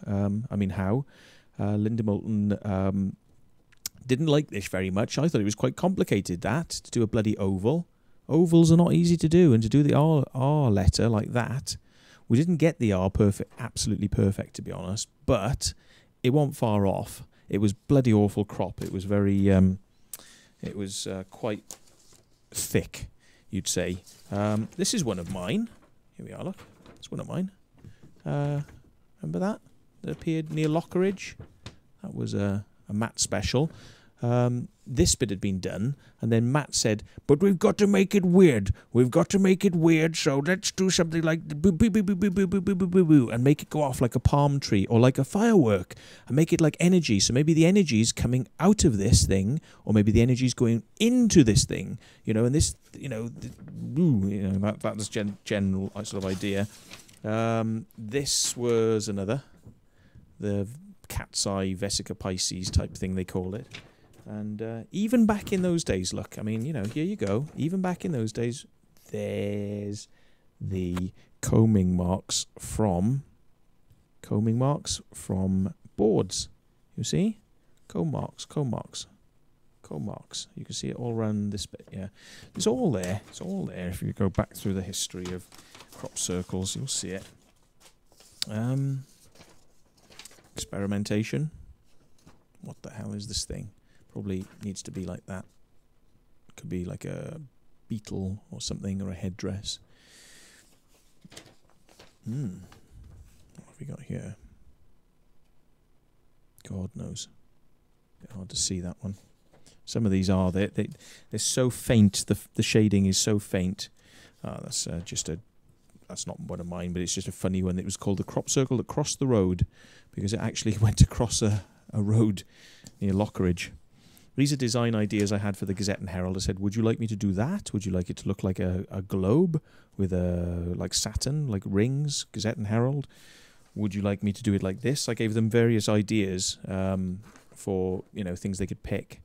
Linda Moulton didn't like this very much. I thought it was quite complicated, to do a bloody oval. Ovals are not easy to do, and to do the R letter like that, we didn't get the R absolutely perfect, to be honest, but it wasn't far off. It was bloody awful crop. It was very, quite thick, you'd say. This is one of mine. Here we are, look. It's one of mine. Remember that? That appeared near Lockeridge. That was a Matt special. This bit had been done, and then Matt said, but we've got to make it weird. We've got to make it weird, so let's do something like boo, boo, boo, boo, boo, boo, boo, boo, boo, boo, and make it go off like a palm tree or like a firework, and make it like energy. So maybe the energy is coming out of this thing, or maybe the energy is going into this thing, and this, that was general sort of idea. This was the cat's eye Vesica Pisces type thing, they call it. And even back in those days, look, I mean, here you go. Even back in those days, there's the combing marks from boards. You see? Comb marks. You can see it all around this bit, yeah. It's all there. It's all there. If you go back through the history of crop circles, you'll see it. Experimentation. What the hell is this thing? Probably needs to be like that. Could be like a beetle or something, or a headdress. What have we got here? God knows. Bit hard to see that one. Some of these are they're so faint. The shading is so faint. That's not one of mine, but it's just a funny one. It was called the crop circle that crossed the road, because it actually went across a road near Lockeridge. These are design ideas I had for the Gazette and Herald. I said, would you like me to do that? Would you like it to look like a globe with like Saturn, like rings, Gazette and Herald? Would you like me to do it like this? I gave them various ideas for, things they could pick.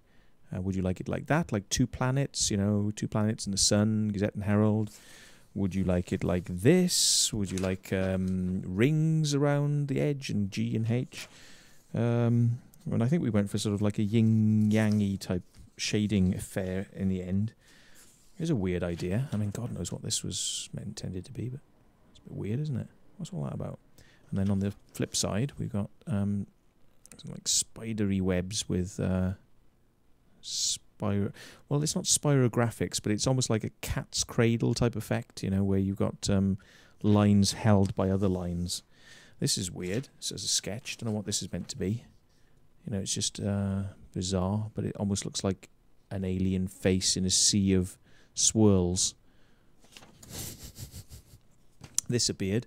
Would you like it like that? Like two planets, 2 planets and the sun, Gazette and Herald. Would you like it like this? Would you like rings around the edge and G and H? And I think we went for sort of like a yin-yang-y type shading affair in the end. It was a weird idea. I mean, God knows what this was intended to be, but it's a bit weird, isn't it? What's all that about? And then on the flip side, we've got some like spidery webs with well, it's not spirographics, but it's almost like a cat's cradle type effect, where you've got lines held by other lines. This is weird. This is a sketch. Don't know what this is meant to be. It's just bizarre, but it almost looks like an alien face in a sea of swirls. This appeared.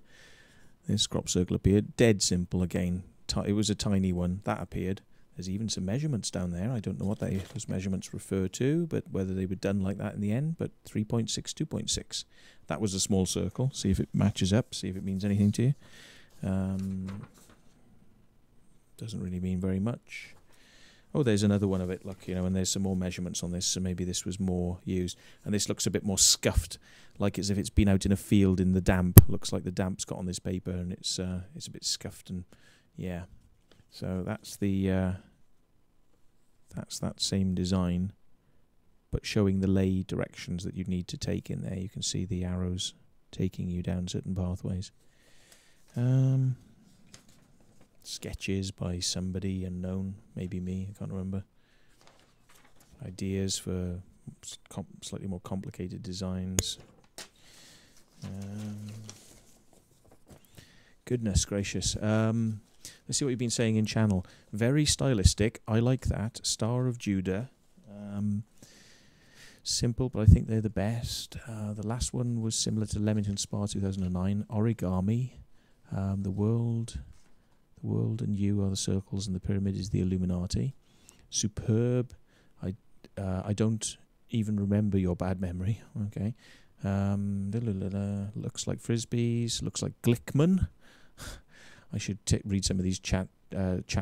This crop circle appeared. Dead simple again. It was a tiny one. That appeared. There's even some measurements down there. I don't know what those measurements refer to, but whether they were done like that in the end. But 3.6, 2.6. That was a small circle. See if it matches up. See if it means anything to you. Doesn't really mean very much. Oh, there's another one of it, look, and there's some more measurements on this, so maybe this was more used. And this looks a bit more scuffed, like as if it's been out in a field in the damp. Looks like the damp's got on this paper, and it's a bit scuffed, and yeah. So that's that same design, but showing the lay directions that you'd need to take in there. You can see the arrows taking you down certain pathways. Sketches by somebody unknown, maybe me, I can't remember. Ideas for slightly more complicated designs. Goodness gracious. Let's see what you've been saying in channel. Very stylistic. I like that. Star of Judah. Simple, but I think they're the best. The last one was similar to Leamington Spa 2009. Origami. The world and you are the circles, and the pyramid is the Illuminati. Superb. I don't even remember your bad memory. Okay. Looks like frisbees. Looks like Glickman. I should read some of these chat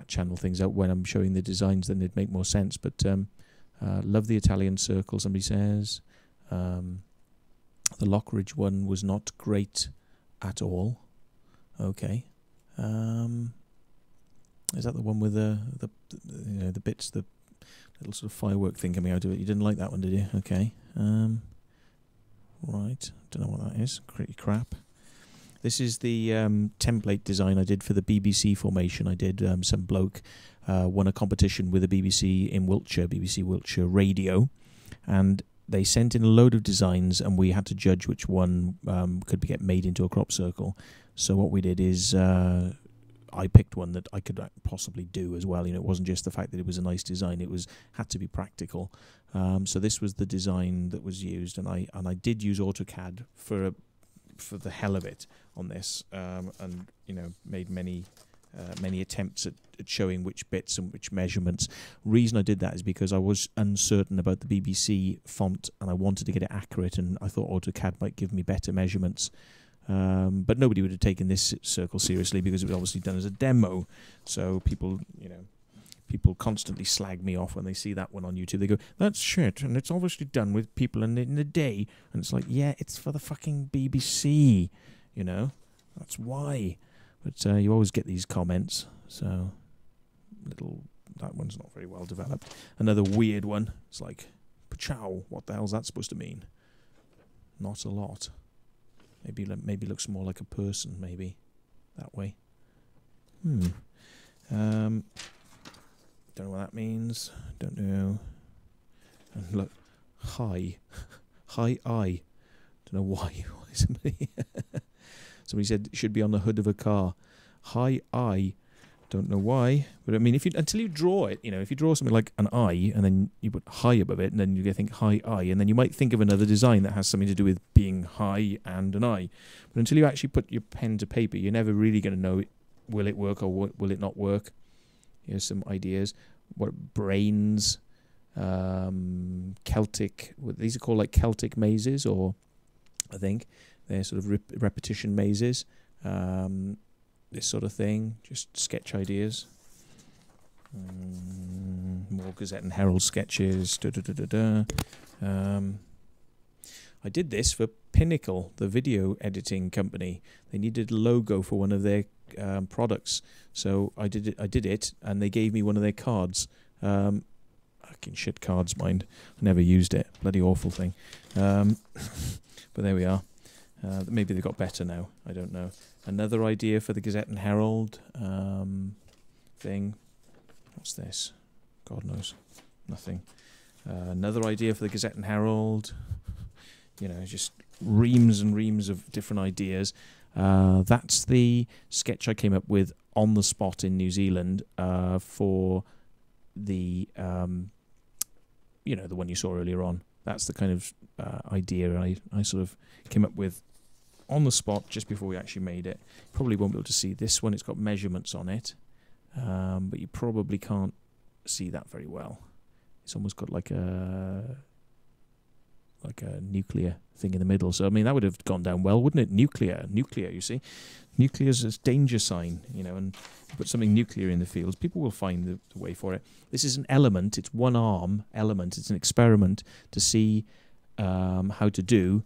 channel things out when I'm showing the designs, then it'd make more sense. But love the Italian circle, somebody says. The Lockridge one was not great at all. Okay. Is that the one with the bits, the little sort of firework thing coming out of it? You didn't like that one, did you? Okay. Right. Don't know what that is. Pretty crap. This is the template design I did for the BBC formation. I did some bloke won a competition with the BBC in Wiltshire, BBC Wiltshire Radio, and they sent in a load of designs, and we had to judge which one could get made into a crop circle. So what we did is I picked one that I could possibly do as well. You know, it wasn't just the fact that it was a nice design; it had to be practical. So this was the design that was used, and I did use AutoCAD for the hell of it on this, and you know, made many attempts at showing which bits and which measurements. Reason I did that is because I was uncertain about the BBC font, and I wanted to get it accurate, and I thought AutoCAD might give me better measurements. But nobody would have taken this circle seriously because it was obviously done as a demo. So people constantly slag me off when they see that one on YouTube. They go, "That's shit," and it's obviously done with people in the day. And it's like, yeah, it's for the fucking BBC, you know. That's why. But you always get these comments. So that one's not very well developed. Another weird one. It's like, "Pachow, what the hell's that supposed to mean?" Not a lot. Maybe looks more like a person, maybe that way. Don't know what that means. Don't know. And look, hi I. Don't know why. Somebody said it should be on the hood of a car. Hi I. Don't know why, but I mean, until you draw it, you know, if you draw something like an eye and then you put high above it, and then you think high eye, and then you might think of another design that has something to do with being high and an eye. But until you actually put your pen to paper, you're never really going to know will it work or will it not work. Here's some ideas. What brains, Celtic? These are called like Celtic mazes, or I think they're sort of repetition mazes. This sort of thing, just sketch ideas. More Gazette and Herald sketches. I did this for Pinnacle, the video editing company. They needed a logo for one of their products, so I did it, and they gave me one of their cards. Fucking shit cards, mind. I never used it. Bloody awful thing. But there we are. Maybe they got better now. I don't know. Another idea for the Gazette and Herald thing. What's this? God knows. Nothing. Another idea for the Gazette and Herald. You know, just reams and reams of different ideas. That's the sketch I came up with on the spot in New Zealand for the, you know, the one you saw earlier on. That's the kind of idea I sort of came up with on the spot just before we actually made it. Probably won't be able to see this one. It's got measurements on it, but you probably can't see that very well. It's almost got like a nuclear thing in the middle. So I mean, that would have gone down well, wouldn't it? Nuclear. You see, nuclear is a danger sign, you know, and you put something nuclear in the fields, people will find the way for it. This is an element. It's one arm element. It's an experiment to see how to do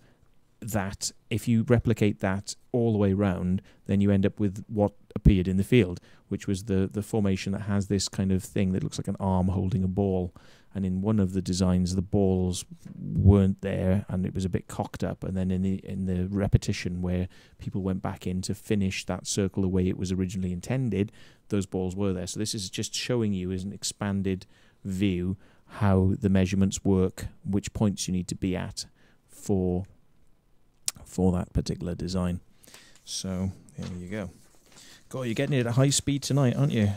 that. If you replicate that all the way around, then you end up with what appeared in the field, which was the formation that has this kind of thing that looks like an arm holding a ball. And in one of the designs, the balls weren't there, and it was a bit cocked up. And then in the repetition, where people went back in to finish that circle the way it was originally intended, those balls were there. So this is just showing you as an expanded view how the measurements work, which points you need to be at for that particular design. So there you go. God, you're getting it at high speed tonight, aren't you?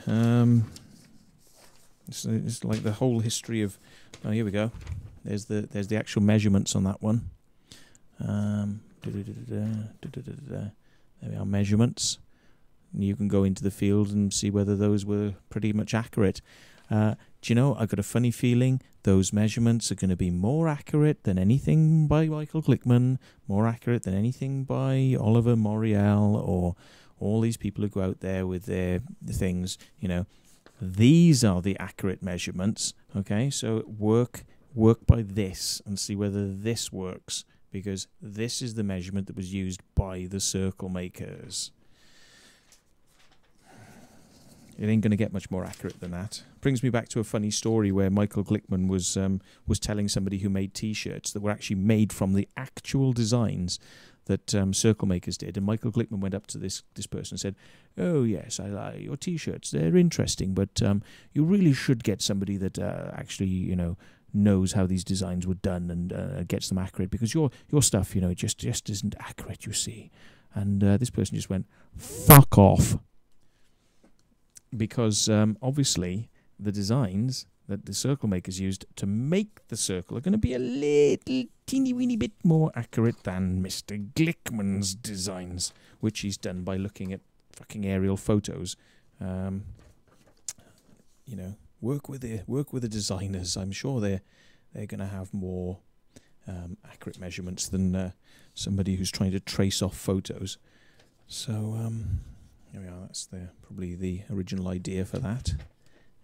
It's like the whole history of. Oh, here we go. There's the actual measurements on that one. There we are, measurements. And you can go into the field and see whether those were pretty much accurate. Do you know, I've got a funny feeling those measurements are going to be more accurate than anything by Michael Glickman, more accurate than anything by Oliver Moriel, or all these people who go out there with their things. You know, these are the accurate measurements. Okay, so work by this and see whether this works, because this is the measurement that was used by the circlemakers. It ain't going to get much more accurate than that. Brings me back to a funny story where Michael Glickman was telling somebody who made T-shirts that were actually made from the actual designs that circlemakers did. And Michael Glickman went up to this person and said, "Oh yes, I like your T-shirts. They're interesting, but you really should get somebody that actually knows how these designs were done and gets them accurate, because your stuff just isn't accurate, you see." And this person just went, "Fuck off." Because obviously the designs that the circlemakers used to make the circle are going to be a little teeny weeny bit more accurate than Mr. Glickman's designs, which he's done by looking at fucking aerial photos. Work with the designers. I'm sure they're going to have more accurate measurements than somebody who's trying to trace off photos. So here we are. That's probably the original idea for that.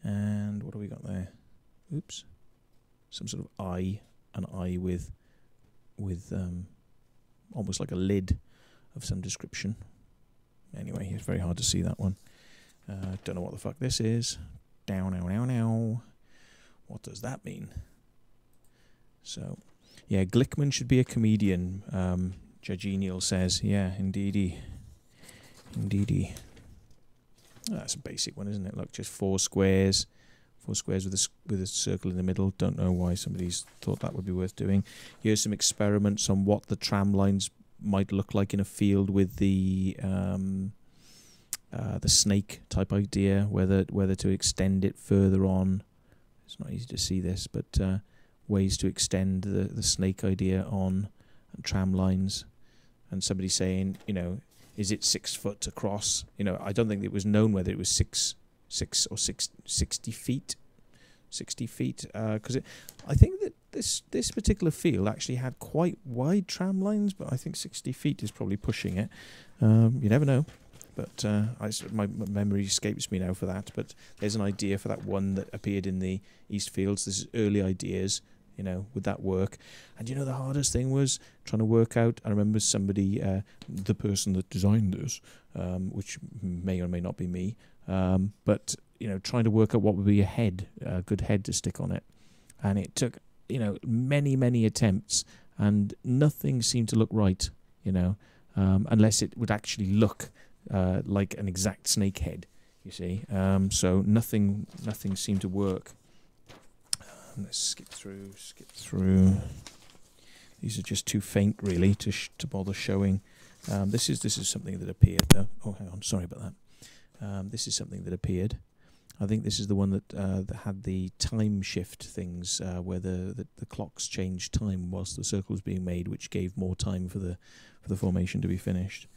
And what do we got there? Oops, some sort of eye, an eye with almost like a lid of some description. Anyway, it's very hard to see that one. Don't know what the fuck this is. Now. What does that mean? So, yeah, Glickman should be a comedian. Judgenial says, yeah, indeedy. Oh, that's a basic one, isn't it? Look, just four squares with a circle in the middle. Don't know why somebody's thought that would be worth doing. Here's some experiments on what the tram lines might look like in a field with the snake type idea, whether to extend it further on. It's not easy to see this, but ways to extend the snake idea on tram lines. And somebody saying, is it 6 foot across? I don't think it was known whether it was 60 feet. 60 feet, because I think that this particular field actually had quite wide tram lines, but I think 60 feet is probably pushing it. You never know, but my memory escapes me now for that. But there's an idea for that one that appeared in the East Fields. This is early ideas. Would that work? And the hardest thing was trying to work out. I remember somebody, the person that designed this, which may or may not be me, but trying to work out what would be a good head to stick on it. And it took many attempts, and nothing seemed to look right. Unless it would actually look like an exact snake head. You see, so nothing seemed to work. Let's skip through. These are just too faint, really, to bother showing. This is something that appeared, though. Oh, hang on, sorry about that. This is something that appeared. I think this is the one that had the time shift things, where the clocks changed time whilst the circle was being made, which gave more time for the formation to be finished.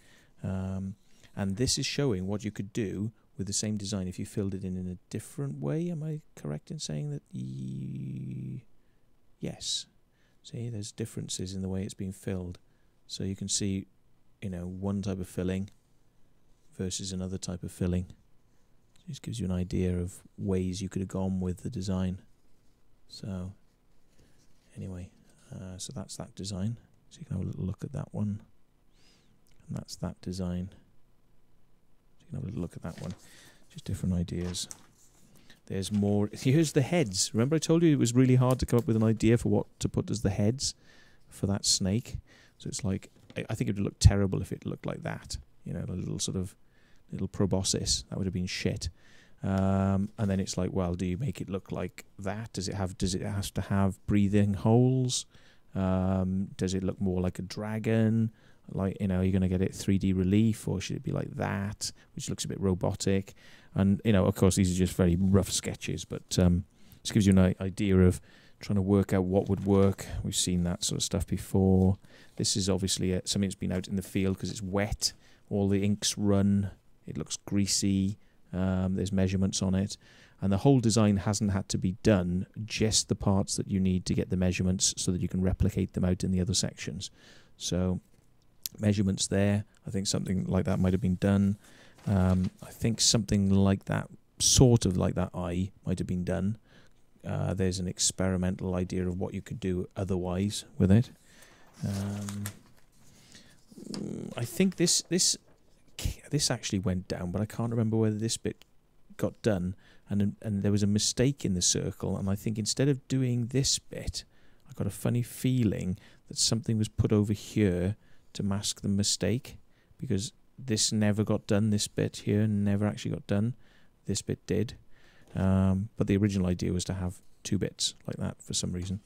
And this is showing what you could do with the same design if you filled it in a different way. Am I correct in saying that? Yes. See, there's differences in the way it's being filled. So you can see, one type of filling versus another type of filling. It just gives you an idea of ways you could have gone with the design. So, anyway, so that's that design. So you can have a little look at that one. And that's that design. So you can have a little look at that one. Just different ideas. There's more. Here's the heads. Remember I told you it was really hard to come up with an idea for what to put as the heads for that snake. So it's like, I think it would look terrible if it looked like that. You know, a little sort of, little proboscis. That would have been shit. And then it's like, well, do you make it look like that? Does it have to have breathing holes? Does it look more like a dragon? Like, you know, you're going to get it 3D relief, or should it be like that, which looks a bit robotic? And, you know, of course, these are just very rough sketches, but just gives you an idea of trying to work out what would work. We've seen that sort of stuff before. This is obviously something that's been out in the field because it's wet. All the inks run. It looks greasy. There's measurements on it. And the whole design hasn't had to be done, just the parts that you need to get the measurements so that you can replicate them out in the other sections. So measurements there. I think something like that might have been done. I think something like that, sort of like that eye, might have been done. There's an experimental idea of what you could do otherwise with it. I think this actually went down, but I can't remember whether this bit got done. And there was a mistake in the circle, and I think instead of doing this bit, I got a funny feeling that something was put over here to mask the mistake, because this never got done. This bit here never actually got done. This bit did. But the original idea was to have two bits like that for some reason.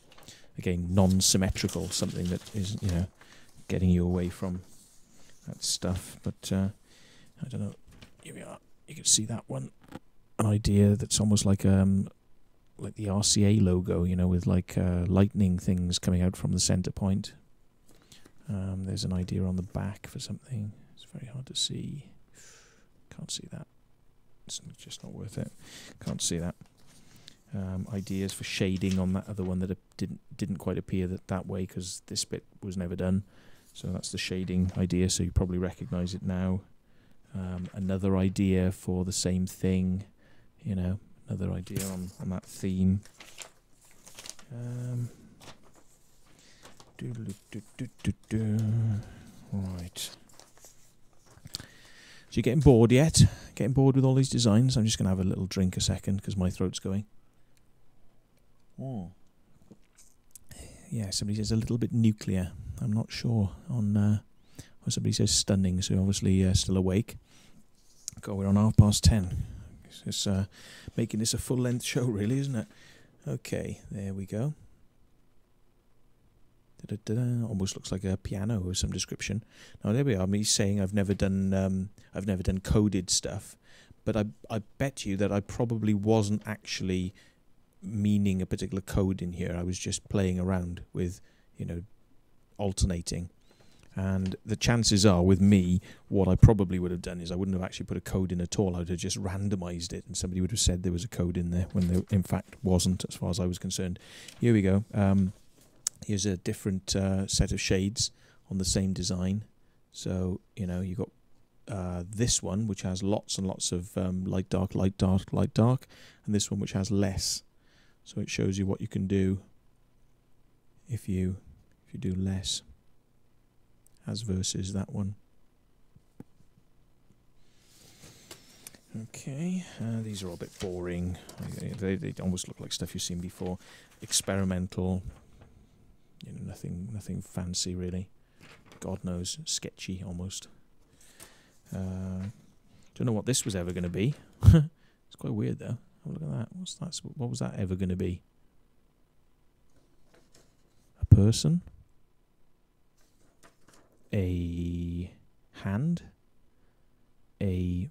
Again, non-symmetrical, something that is, you know, getting you away from that stuff. But I don't know. Here we are. You can see that one. An idea that's almost like the RCA logo, you know, with like lightning things coming out from the center point. There's an idea on the back for something. It's very hard to see. Can't see that. It's just not worth it. Can't see that. Ideas for shading on that other one that didn't quite appear that way because this bit was never done. So that's the shading idea. So you probably recognise it now. Another idea for the same thing. You know, another idea on that theme. Right. So you're getting bored yet? Getting bored with all these designs? I'm just going to have a little drink a second because my throat's going. Oh. Yeah, somebody says a little bit nuclear. I'm not sure on... well, somebody says stunning, so obviously still awake. God, we're on 10:30. It's making this a full-length show, really, isn't it? Okay, there we go. Almost looks like a piano of some description. Now there we are. Me saying I've never done coded stuff, but I bet you that I probably wasn't actually meaning a particular code in here. I was just playing around with, you know, alternating. And the chances are, with me, what I probably would have done is I wouldn't have actually put a code in at all. I would have just randomized it, and somebody would have said there was a code in there when there, in fact, wasn't, as far as I was concerned. Here we go. Here's a different set of shades on the same design. So, you know, you got this one, which has lots and lots of light, dark, light, dark, light, dark, and this one, which has less. So it shows you what you can do if you do less, as versus that one. Okay, these are all a bit boring. They almost look like stuff you've seen before. Experimental, you know, nothing fancy really. God knows, sketchy almost. Don't know what this was ever going to be. It's quite weird though. Oh, look at that. What's that? What was that ever going to be? A person? A hand? A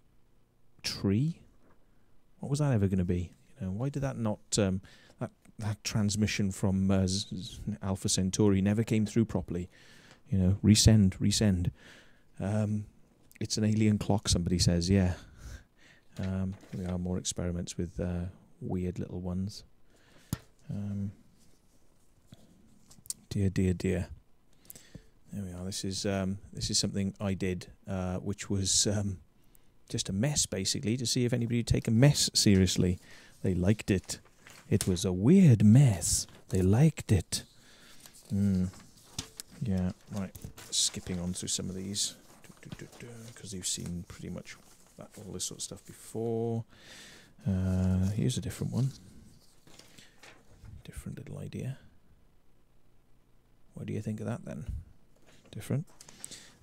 tree? What was that ever going to be? You know, why did that not that transmission from Alpha Centauri never came through properly? You know, resend. It's an alien clock, somebody says. Yeah. There are more experiments with weird little ones. Dear. There we are. This is something I did, which was just a mess, basically, to see if anybody would take a mess seriously. They liked it. It was a weird mess. They liked it. Yeah, right. Skipping on through some of these, because you've seen pretty much all this sort of stuff before. Here's a different one. Different little idea. What do you think of that then? Different.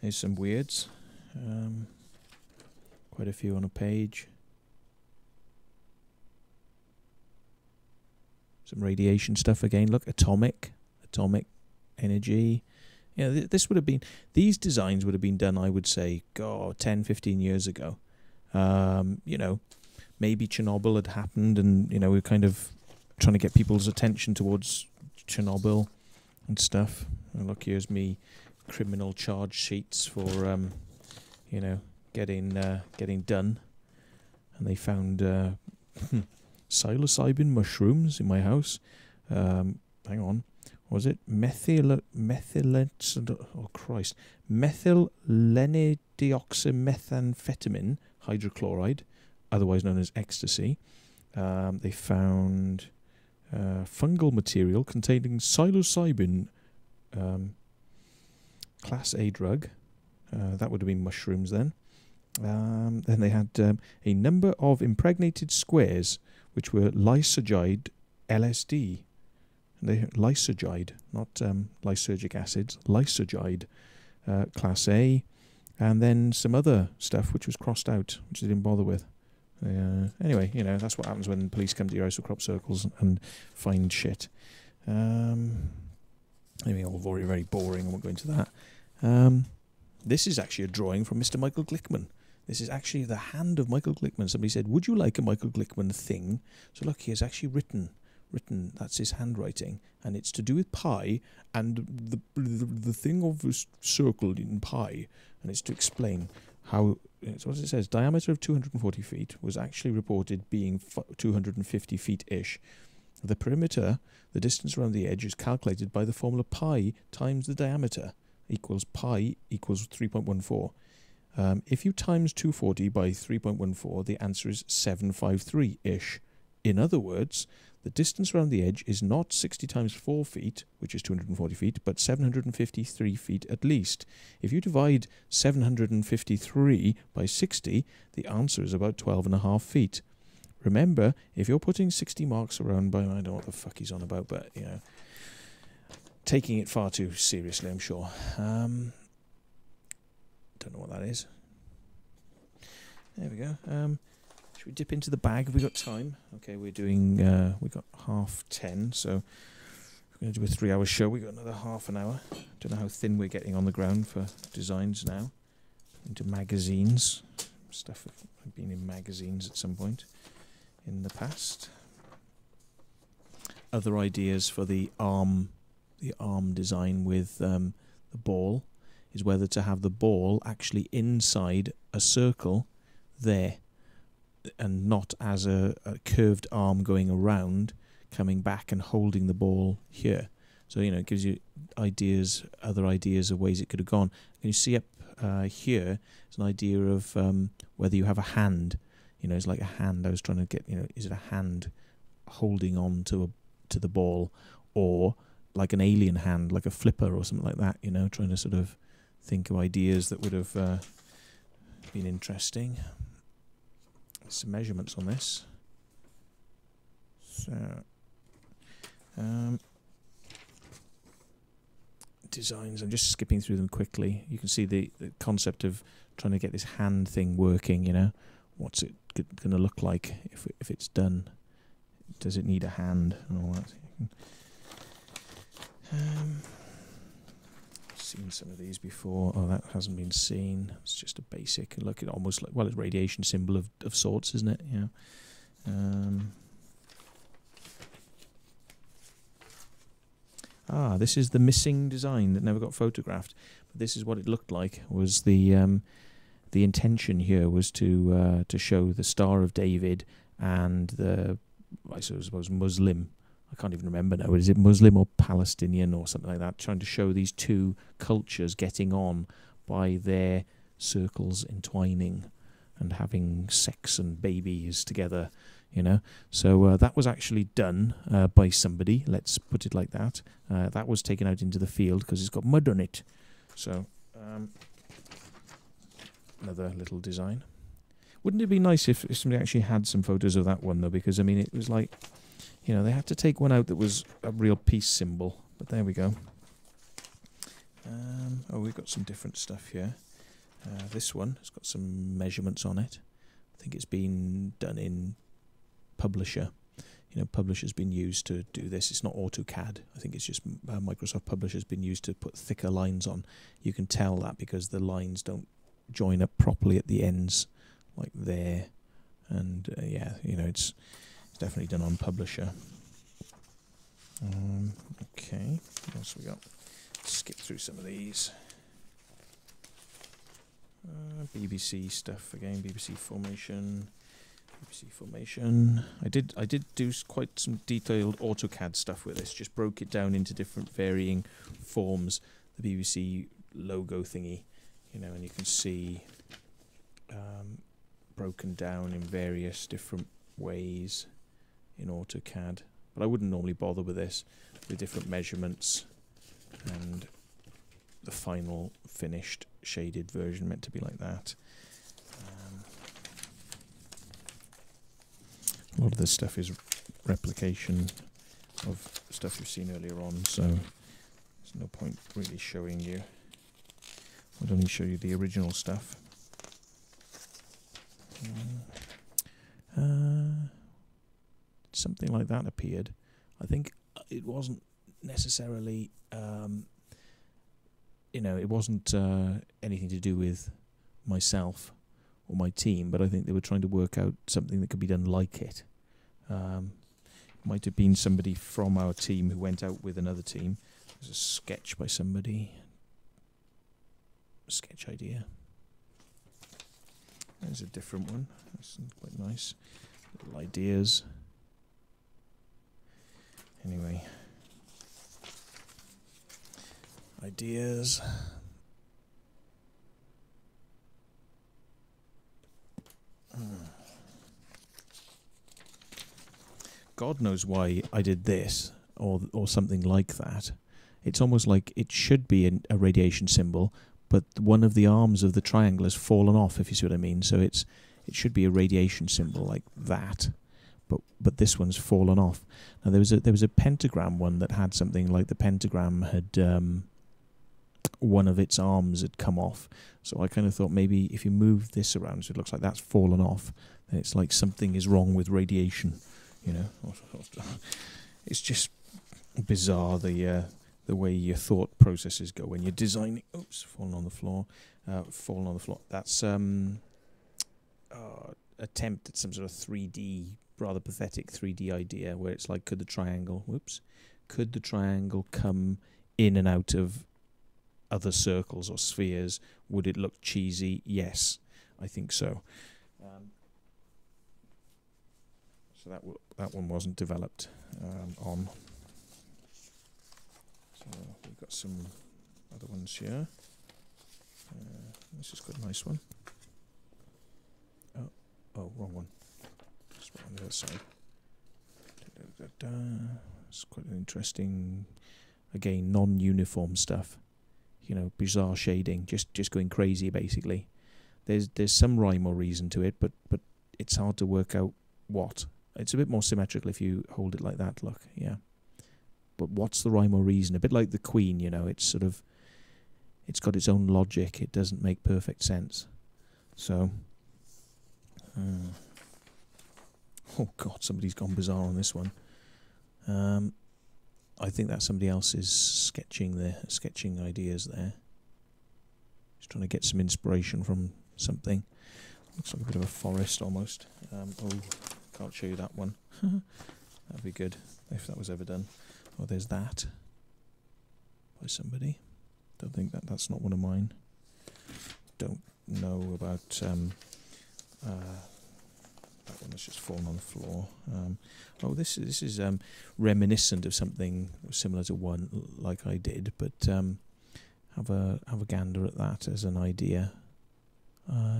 Here's some weirds. Quite a few on a page. Some radiation stuff again. Look, atomic energy. Yeah, this would have been, these designs would have been done, I would say, 10, 15 years ago. You know, maybe Chernobyl had happened, and you know, we're kind of trying to get people's attention towards Chernobyl and stuff. And look, here's me criminal charge sheets for you know, getting done. And they found psilocybin mushrooms in my house. Hang on, was it methylenedioxymethamphetamine hydrochloride, otherwise known as ecstasy. They found fungal material containing psilocybin, class A drug. That would have been mushrooms then. Then they had a number of impregnated squares, which were lysergide LSD. They lysergide, not lysergic acids, lysergide, class A, and then some other stuff which was crossed out, which they didn't bother with. Anyway, you know, that's what happens when police come to your house with crop circles and find shit. Anyway, all very, very boring. I won't go into that. This is actually a drawing from Mr. Michael Glickman. This is actually the hand of Michael Glickman. Somebody said, would you like a Michael Glickman thing? So look, he has actually written, that's his handwriting, and it's to do with pi and the thing of a circle in pi, and it's to explain how, so what it says, diameter of 240 feet was actually reported being 250 feet-ish. The perimeter, the distance around the edge, is calculated by the formula pi times the diameter equals pi equals 3.14. If you times 240 by 3.14, the answer is 753-ish. In other words, the distance around the edge is not 60 times 4 feet, which is 240 feet, but 753 feet at least. If you divide 753 by 60, the answer is about 12.5 feet. Remember, if you're putting 60 marks around by, I don't know what the fuck he's on about, but, you know, taking it far too seriously, I'm sure. Don't know what that is. There we go. Should we dip into the bag? Have we got time? Okay, we're doing, we got 10:30, so we're going to do a 3-hour show. We got another half an hour. Don't know how thin we're getting on the ground for designs now. Into magazines. Stuff I've been in magazines at some point in the past. Other ideas for the arm design with the ball is whether to have the ball actually inside a circle there and not as a curved arm going around, coming back and holding the ball here. So, you know, it gives you ideas, other ideas of ways it could have gone. Can you see up here, it's an idea of whether you have a hand. You know, it's like a hand. I was trying to get, you know, is it a hand holding on to the ball, or like an alien hand, like a flipper or something like that, you know, trying to sort of think of ideas that would have been interesting. Some measurements on this. So, designs, I'm just skipping through them quickly. You can see the concept of trying to get this hand thing working, you know. What's it going to look like if it's done? Does it need a hand and all that? Seen some of these before. Oh, that hasn't been seen. It's just a basic look. It almost like, well, it's a radiation symbol of sorts, isn't it? Yeah. This is the missing design that never got photographed. But this is what it looked like. Was the intention here was to show the Star of David and the, I suppose, Muslim. I can't even remember now. Is it Muslim or Palestinian or something like that? Trying to show these two cultures getting on by their circles entwining and having sex and babies together, you know. So that was actually done by somebody. Let's put it like that. That was taken out into the field because it's got mud on it. So another little design. Wouldn't it be nice if somebody actually had some photos of that one, though? Because, I mean, it was like, you know, they had to take one out that was a real peace symbol. But there we go. Oh, we've got some different stuff here. This one has got some measurements on it. I think it's been done in Publisher. You know, Publisher's been used to do this. It's not AutoCAD. I think it's just Microsoft Publisher's been used to put thicker lines on. You can tell that because the lines don't join up properly at the ends, like there. And yeah, you know, it's definitely done on Publisher. Okay, what else we got? Skip through some of these. BBC stuff again. BBC formation. I did do quite some detailed AutoCAD stuff with this. Just broke it down into different varying forms. The BBC logo thingy, you know, and you can see broken down in various different ways in AutoCAD. But I wouldn't normally bother with this. The different measurements and the final finished shaded version meant to be like that. A lot of this stuff is replication of stuff you've seen earlier on, so there's no point really showing you. I'd only show you the original stuff. Something like that appeared. I think it wasn't necessarily, you know, it wasn't anything to do with myself or my team, but I think they were trying to work out something that could be done like it. Might have been somebody from our team who went out with another team. There's a sketch by somebody. A sketch idea. There's a different one. That's quite nice. Little ideas. Anyway. Ideas. God knows why I did this or something like that. It's almost like it should be a radiation symbol, but one of the arms of the triangle has fallen off, if you see what I mean. So it should be a radiation symbol like that, but this one's fallen off. Now there was a pentagram one that had something like the pentagram had one of its arms had come off. So I kind of thought maybe if you move this around so it looks like that's fallen off, then it's like something is wrong with radiation. You know, it's just bizarre the way your thought processes go when you're designing. Oops, fallen on the floor. That's attempt at some sort of 3D, rather pathetic 3D idea where it's like, could the triangle come in and out of other circles or spheres? Would it look cheesy? Yes, I think so. So that one wasn't developed on. So we've got some other ones here. This is quite a nice one. Oh, wrong one. Just on the other side. It's quite an interesting, again, non-uniform stuff. You know, bizarre shading, just going crazy basically. There's some rhyme or reason to it, but it's hard to work out what. It's a bit more symmetrical if you hold it like that, look, yeah. But what's the rhyme or reason? A bit like the Queen, you know, it's got its own logic. It doesn't make perfect sense. So, oh God, somebody's gone bizarre on this one. I think that somebody else is sketching ideas there. Just trying to get some inspiration from something. Looks like a bit of a forest almost. Oh, can't show you that one. That'd be good if that was ever done. Oh, there's that by somebody. Don't think that's not one of mine. Don't know about that one that's just fallen on the floor. Oh, this is reminiscent of something similar to one like I did, but have a gander at that as an idea.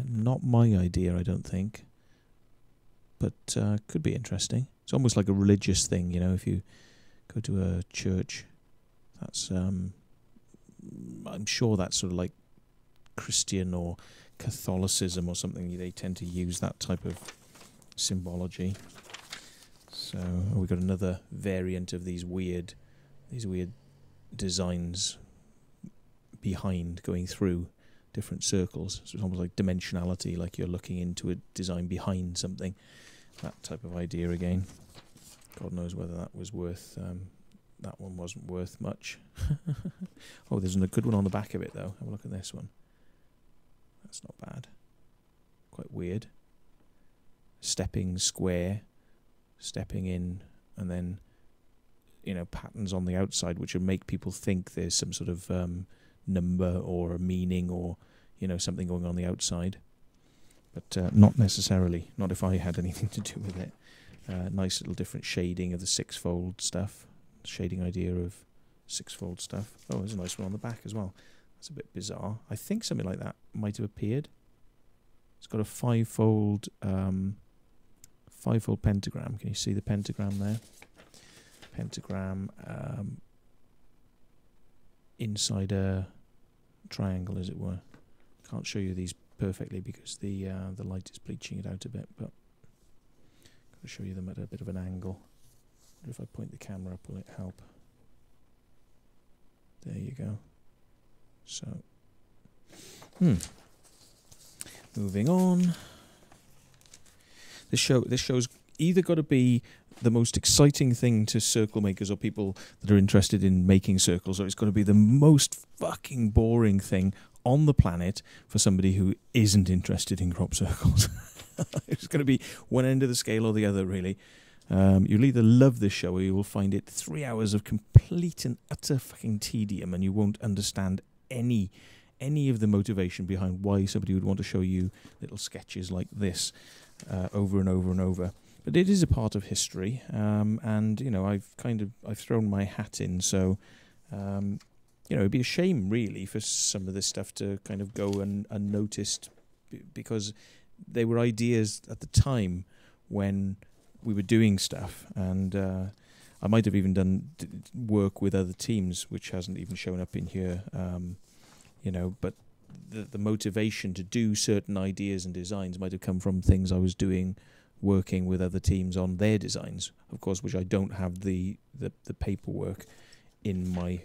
Not my idea, I don't think, but could be interesting. It's almost like a religious thing, you know. If you go to a church, that's I'm sure that's sort of like Christian or Catholicism or something. They tend to use that type of symbology. So we've got another variant of these weird designs behind, going through different circles. So it's almost like dimensionality, like you're looking into a design behind something. That type of idea again. God knows whether that was worth... that one wasn't worth much. Oh, there's a good one on the back of it, though. Have a look at this one. That's not bad. Quite weird. Stepping square, stepping in, and then, you know, patterns on the outside which would make people think there's some sort of number or a meaning or, you know, something going on the outside. But not necessarily. Not if I had anything to do with it. Nice little different shading of the six-fold stuff. Shading idea of six-fold stuff. Oh, there's a nice one on the back as well. That's a bit bizarre. I think something like that might have appeared. It's got a five-fold pentagram. Can you see the pentagram there? Pentagram inside a triangle, as it were. Can't show you these perfectly because the light is bleaching it out a bit, but got to show you them at a bit of an angle. If I point the camera up, will it help? There you go. So, moving on. This show's either got to be the most exciting thing to circle makers or people that are interested in making circles, or it's got to be the most fucking boring thing on the planet for somebody who isn't interested in crop circles. It's going to be one end of the scale or the other, really. You'll either love this show or you will find it 3 hours of complete and utter fucking tedium, and you won't understand any of the motivation behind why somebody would want to show you little sketches like this over and over and over. But it is a part of history, and you know, I've thrown my hat in. So you know, it'd be a shame really for some of this stuff to kind of go unnoticed, because they were ideas at the time when we were doing stuff, and I might have even done work with other teams, which hasn't even shown up in here, you know, but the motivation to do certain ideas and designs might have come from things I was doing, working with other teams on their designs, of course, which I don't have the paperwork in my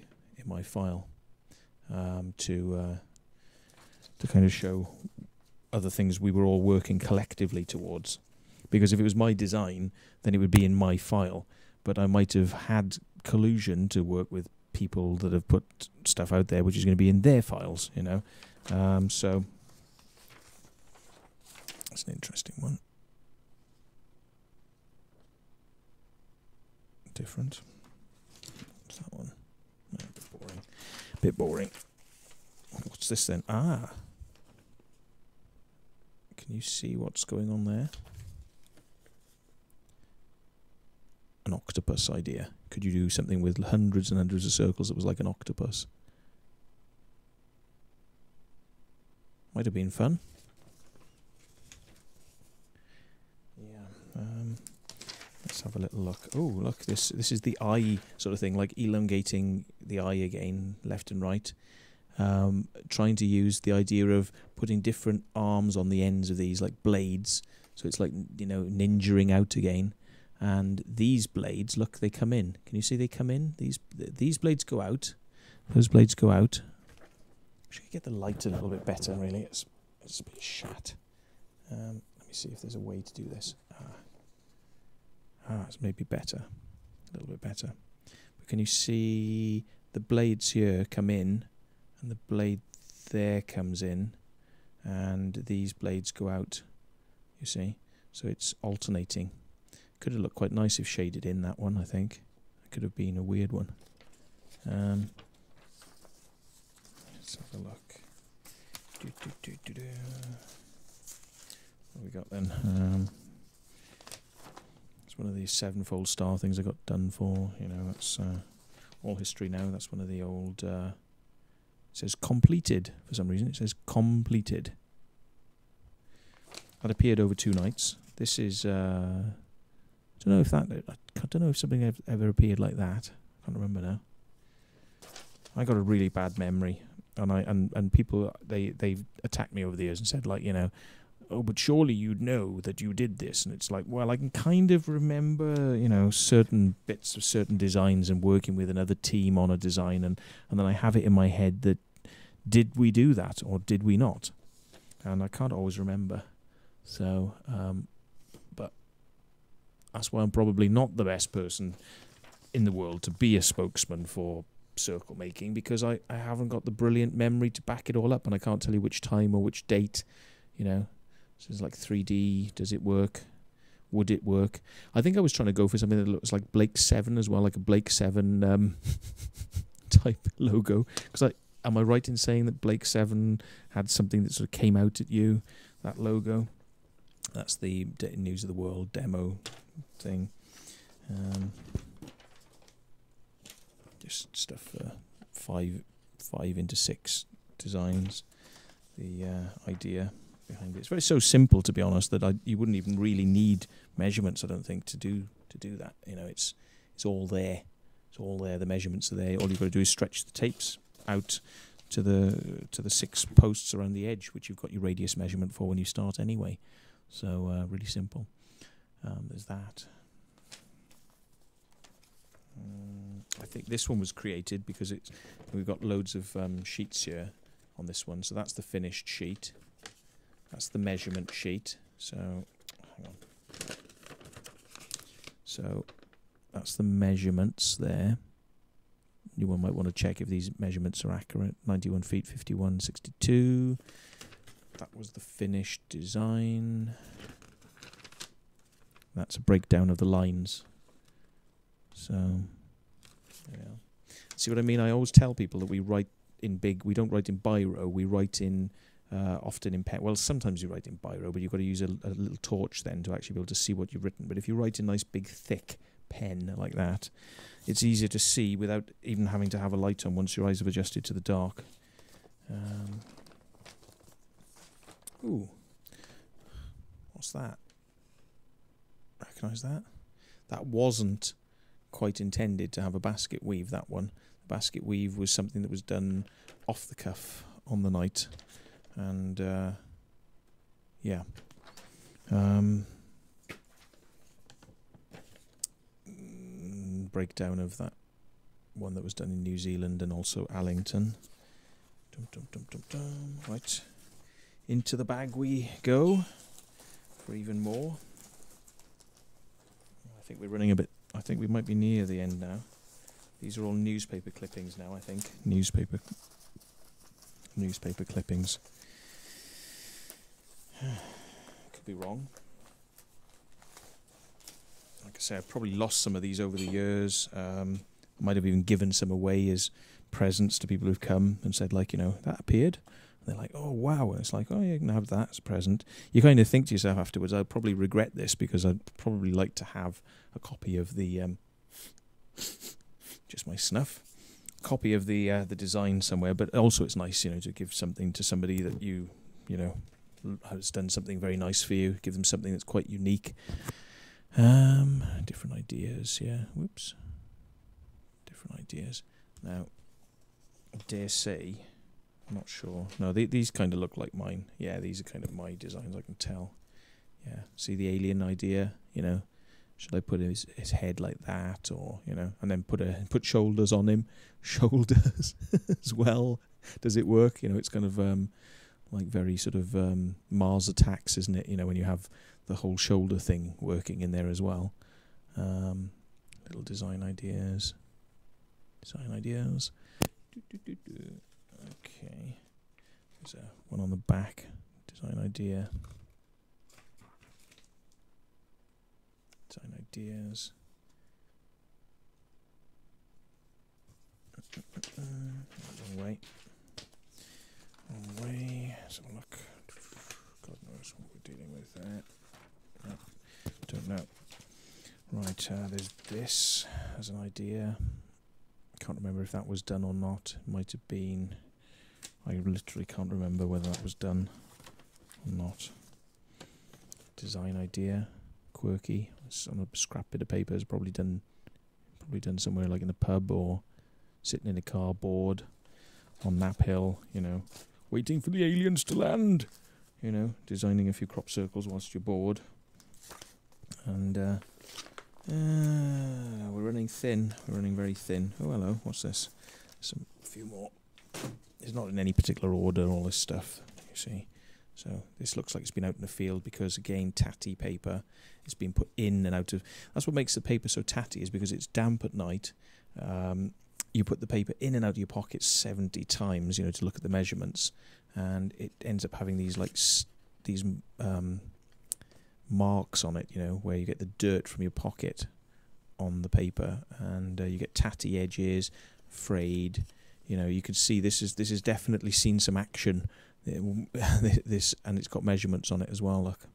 file to kind of show other things we were all working collectively towards. Because if it was my design, then it would be in my file. But I might have had collusion to work with people that have put stuff out there, which is going to be in their files, you know. So that's an interesting one. Different. What's that one? No, a bit boring. Bit boring. What's this then? Ah. Can you see what's going on there? An octopus idea. Could you do something with hundreds and hundreds of circles that was like an octopus? Might have been fun. Yeah. Let's have a little look. Oh, look, this is the eye sort of thing, like elongating the eye again, left and right. Trying to use the idea of putting different arms on the ends of these, like blades. So it's like, you know, ninjaing out again. And these blades, look, they come in. Can you see they come in? These blades go out. Those blades go out. Should get the light a little bit better, really. It's a bit shat. Let me see if there's a way to do this. It's maybe better. A little bit better. But can you see the blades here come in, and the blade there comes in, and these blades go out, you see? So it's alternating. Could have looked quite nice if shaded in, that one, I think. It could have been a weird one. Let's have a look. What have we got then? It's one of these sevenfold star things I got done for. You know, that's all history now. That's one of the old... it says completed for some reason. It says completed. That appeared over 2 nights. This is... I don't know if something ever appeared like that. I can't remember now. I got a really bad memory. and people they've attacked me over the years and said, like, you know, oh, but surely you'd know that you did this. And it's like, well, I can kind of remember, you know, certain bits of certain designs and working with another team on a design, and then I have it in my head that did we do that or did we not? And I can't always remember. So, but that's why I'm probably not the best person in the world to be a spokesman for circle making, because I haven't got the brilliant memory to back it all up, and I can't tell you which time or which date, you know. So it's like 3D, does it work? Would it work? I think I was trying to go for something that looks like Blake 7 as well, like a Blake 7 type logo. Because am I right in saying that Blake 7 had something that sort of came out at you, that logo? That's the News of the World demo thing. Just stuff for 5x6 designs. The idea behind it. It's very so simple, to be honest, that you wouldn't even really need measurements, I don't think, to do that. You know, it's all there. It's all there. The measurements are there. All you've got to do is stretch the tapes out to the 6 posts around the edge, which you've got your radius measurement for when you start anyway. So really simple. There's that. I think this one was created because we've got loads of sheets here on this one. So that's the finished sheet. That's the measurement sheet. So, hang on. So that's the measurements there. You might want to check if these measurements are accurate. 91 feet, 51, 62. That was the finished design. That's a breakdown of the lines. So, yeah. See what I mean? I always tell people that we write in big. We don't write in biro. We write in often in pen. Well, sometimes you write in biro, but you've got to use a little torch then to actually be able to see what you've written. But if you write in nice big thick pen like that, it's easier to see without even having to have a light on once your eyes have adjusted to the dark. Ooh, what's that? Recognise that? That wasn't quite intended to have a basket weave, that one. The basket weave was something that was done off the cuff on the night. And, yeah. Breakdown of that one that was done in New Zealand and also Allington. Right. Into the bag we go for even more. I think we're running a bit. I think we might be near the end now. These are all newspaper clippings now, I think. Newspaper clippings. Could be wrong. Like I say, I've probably lost some of these over the years. Might have even given some away as presents to people who've come and said, like, you know, that appeared. And they're like, oh, wow. And it's like, oh, you can have that as a present. You kind of think to yourself afterwards, I'll probably regret this because I'd probably like to have a copy of the, just my snuff, copy of the design somewhere. But also it's nice, you know, to give something to somebody that you know, has done something very nice for you. Give them something that's quite unique. Different ideas, yeah. Whoops. Different ideas. Now, I dare say, I'm not sure. No, these kind of look like mine. Yeah, these are kind of my designs, I can tell. Yeah, see the alien idea, you know. Should I put his head like that, or, you know, and then put shoulders on him? Shoulders as well. Does it work? You know, it's kind of like very sort of Mars Attacks, isn't it? You know, when you have the whole shoulder thing working in there as well. Little design ideas. Okay. There's one on the back. Design idea. Design ideas. Wrong way. Let's have a look. God knows what we're dealing with there. No, don't know. Right, there's this as an idea. Can't remember if that was done or not. It might have been. I literally can't remember whether that was done or not. Design idea, quirky. It's on a scrap bit of paper. It's probably done somewhere like in a pub or sitting in a car bored. on Nap Hill, you know, waiting for the aliens to land, you know, designing a few crop circles whilst you're bored. And we're running thin. We're running very thin. Oh, hello. What's this? A few more. It's not in any particular order, all this stuff, you see. So this looks like it's been out in the field because, again, tatty paper. It's been put in and out of... That's what makes the paper so tatty, is because it's damp at night. You put the paper in and out of your pocket 70 times, you know, to look at the measurements. And it ends up having these, like, these marks on it, you know, where you get the dirt from your pocket on the paper. And you get tatty edges, frayed. You know, you could see this is definitely seen some action. This, and it's got measurements on it as well, look.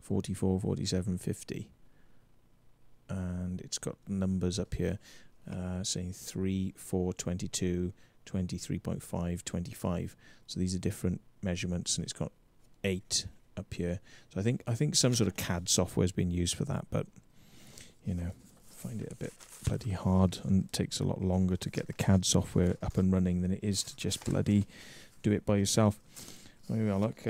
44, 47, 50. And it's got numbers up here saying 3, 4, 22, 23.5, 25. So these are different measurements, and it's got 8 up here. So I think some sort of CAD software has been used for that, but, you know, I find it a bit bloody hard, and it takes a lot longer to get the CAD software up and running than it is to just bloody do it by yourself. Oh, yeah, look,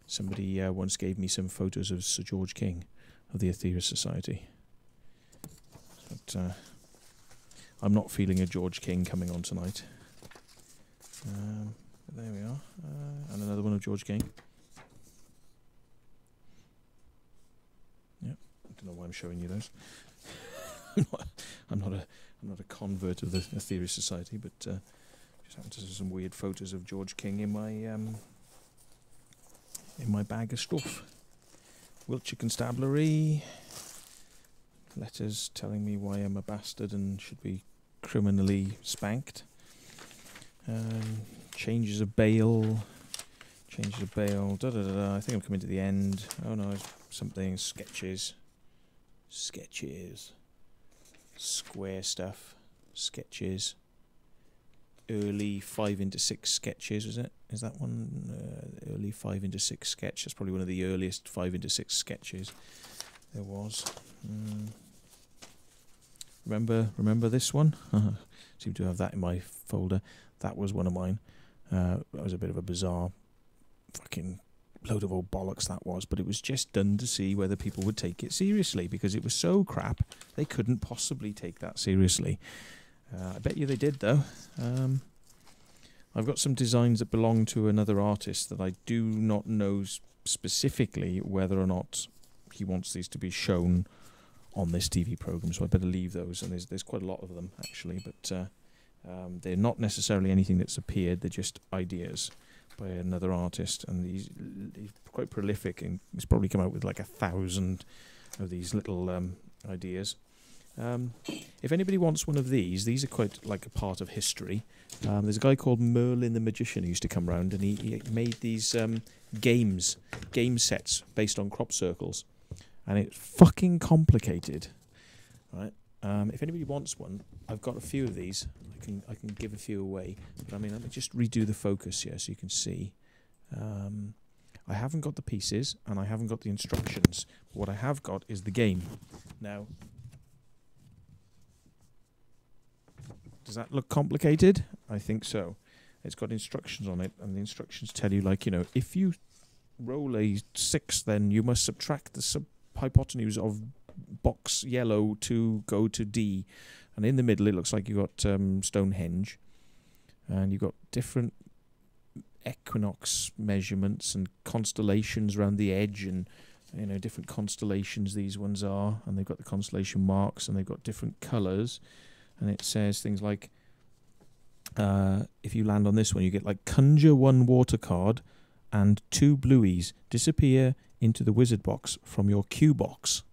somebody once gave me some photos of Sir George King of the Atheist Society. But I'm not feeling a George King coming on tonight. But there we are. And another one of George King. Yep. I don't know why I'm showing you those. I'm not a convert of the Atheist Society, but just happened to see some weird photos of George King in my bag of stuff. Wiltshire Constabulary. Letters telling me why I'm a bastard and should be criminally spanked. Changes of bail. Changes of bail. Da da da da. I think I'm coming to the end. Oh no, something. Sketches. Sketches. Square stuff. Sketches. Early 5x6 sketches, is it? Is that one? Early 5x6 sketch. That's probably one of the earliest 5x6 sketches there was. Remember this one? Seem to have that in my folder. That was one of mine. That was a bit of a bizarre fucking load of old bollocks, that was, but it was just done to see whether people would take it seriously, because it was so crap they couldn't possibly take that seriously. I bet you they did, though. I've got some designs that belong to another artist that I do not know specifically whether or not he wants these to be shown on this TV program, so I better leave those. And there's quite a lot of them, actually, but they're not necessarily anything that's appeared. They're just ideas by another artist, and he's quite prolific, and he's probably come out with like 1,000 of these little ideas. If anybody wants one of these are quite like a part of history. There's a guy called Merlin the Magician who used to come round, and he made these game sets based on crop circles, and it's fucking complicated, right? If anybody wants one, I've got a few of these. I can give a few away, but I mean, let me just redo the focus here so you can see. I haven't got the pieces, and I haven't got the instructions. But what I have got is the game. Now, does that look complicated? I think so. It's got instructions on it, and the instructions tell you, like, you know, if you roll a 6, then you must subtract the hypotenuse of box yellow to go to D. And in the middle, it looks like you got Stonehenge, and you've got different equinox measurements and constellations around the edge, and, you know, different constellations these ones are, and they've got the constellation marks, and they've got different colours. And it says things like, if you land on this one, you get like conjure 1 water card and 2 blueies. Disappear into the wizard box from your cue box.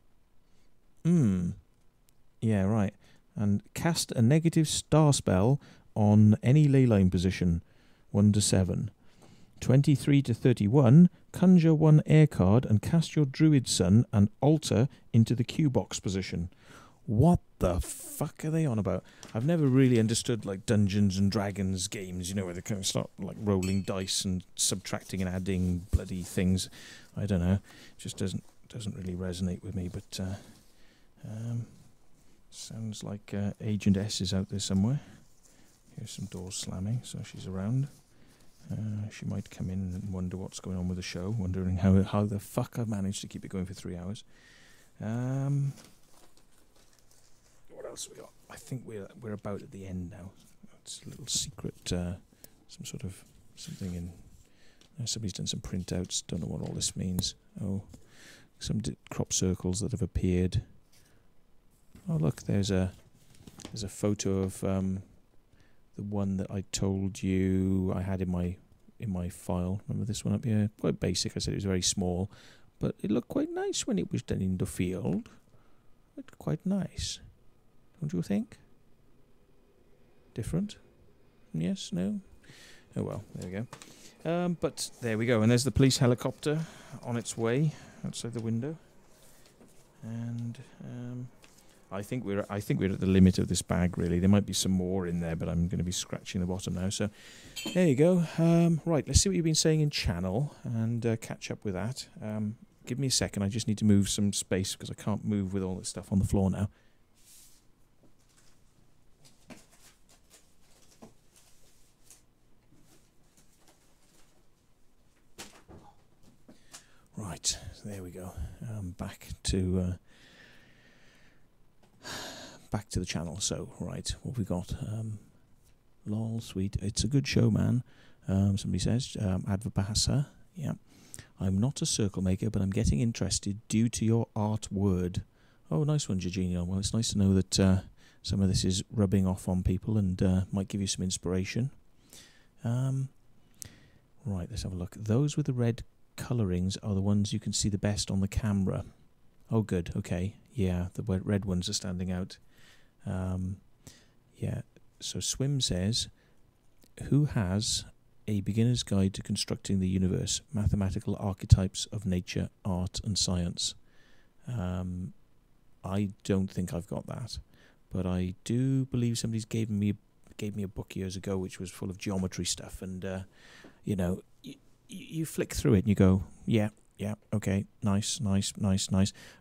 Yeah, right. And cast a negative star spell on any ley line position, 1 to 7. 23 to 31, conjure 1 air card and cast your druid son and altar into the cue box position. What the fuck are they on about? I've never really understood like Dungeons and Dragons games, you know, where they kind of start like rolling dice and subtracting and adding bloody things. I don't know. It just doesn't really resonate with me, but sounds like Agent S is out there somewhere. Here's some doors slamming, so she's around. She might come in and wonder what's going on with the show, wondering how the fuck I've managed to keep it going for 3 hours. What else we got? I think we're about at the end now. It's a little secret, some sort of something in. Somebody's done some printouts. Don't know what all this means. Oh, some crop circles that have appeared. Oh look, there's a photo of the one that I told you I had in my file. Remember this one up here? Quite basic. I said it was very small, but it looked quite nice when it was done in the field. It looked quite nice. Don't you think? Different? Yes? No? Oh well, there we go. But there we go, and there's the police helicopter on its way outside the window. And I think we're at the limit of this bag, really. There might be some more in there, but I'm going to be scratching the bottom now. So there you go. Right, let's see what you've been saying in channel and catch up with that. Give me a second. I just need to move some space because I can't move with all this stuff on the floor now. Right, there we go. Back to the channel. So, right, what we got? Lol, sweet. It's a good show, man. Somebody says, Advabasa. Yeah. I'm not a circle maker, but I'm getting interested due to your art word. Oh, nice one, Jorginho. Well, it's nice to know that some of this is rubbing off on people and might give you some inspiration. Right, let's have a look. Those with the red colourings are the ones you can see the best on the camera. Oh, good. Okay. Yeah, the red ones are standing out. Yeah. So Swim says, who has a beginner's guide to constructing the universe, mathematical archetypes of nature, art and science? I don't think I've got that, but I do believe somebody's gave me a book years ago which was full of geometry stuff, and you know, you flick through it and you go, yeah, okay, nice, and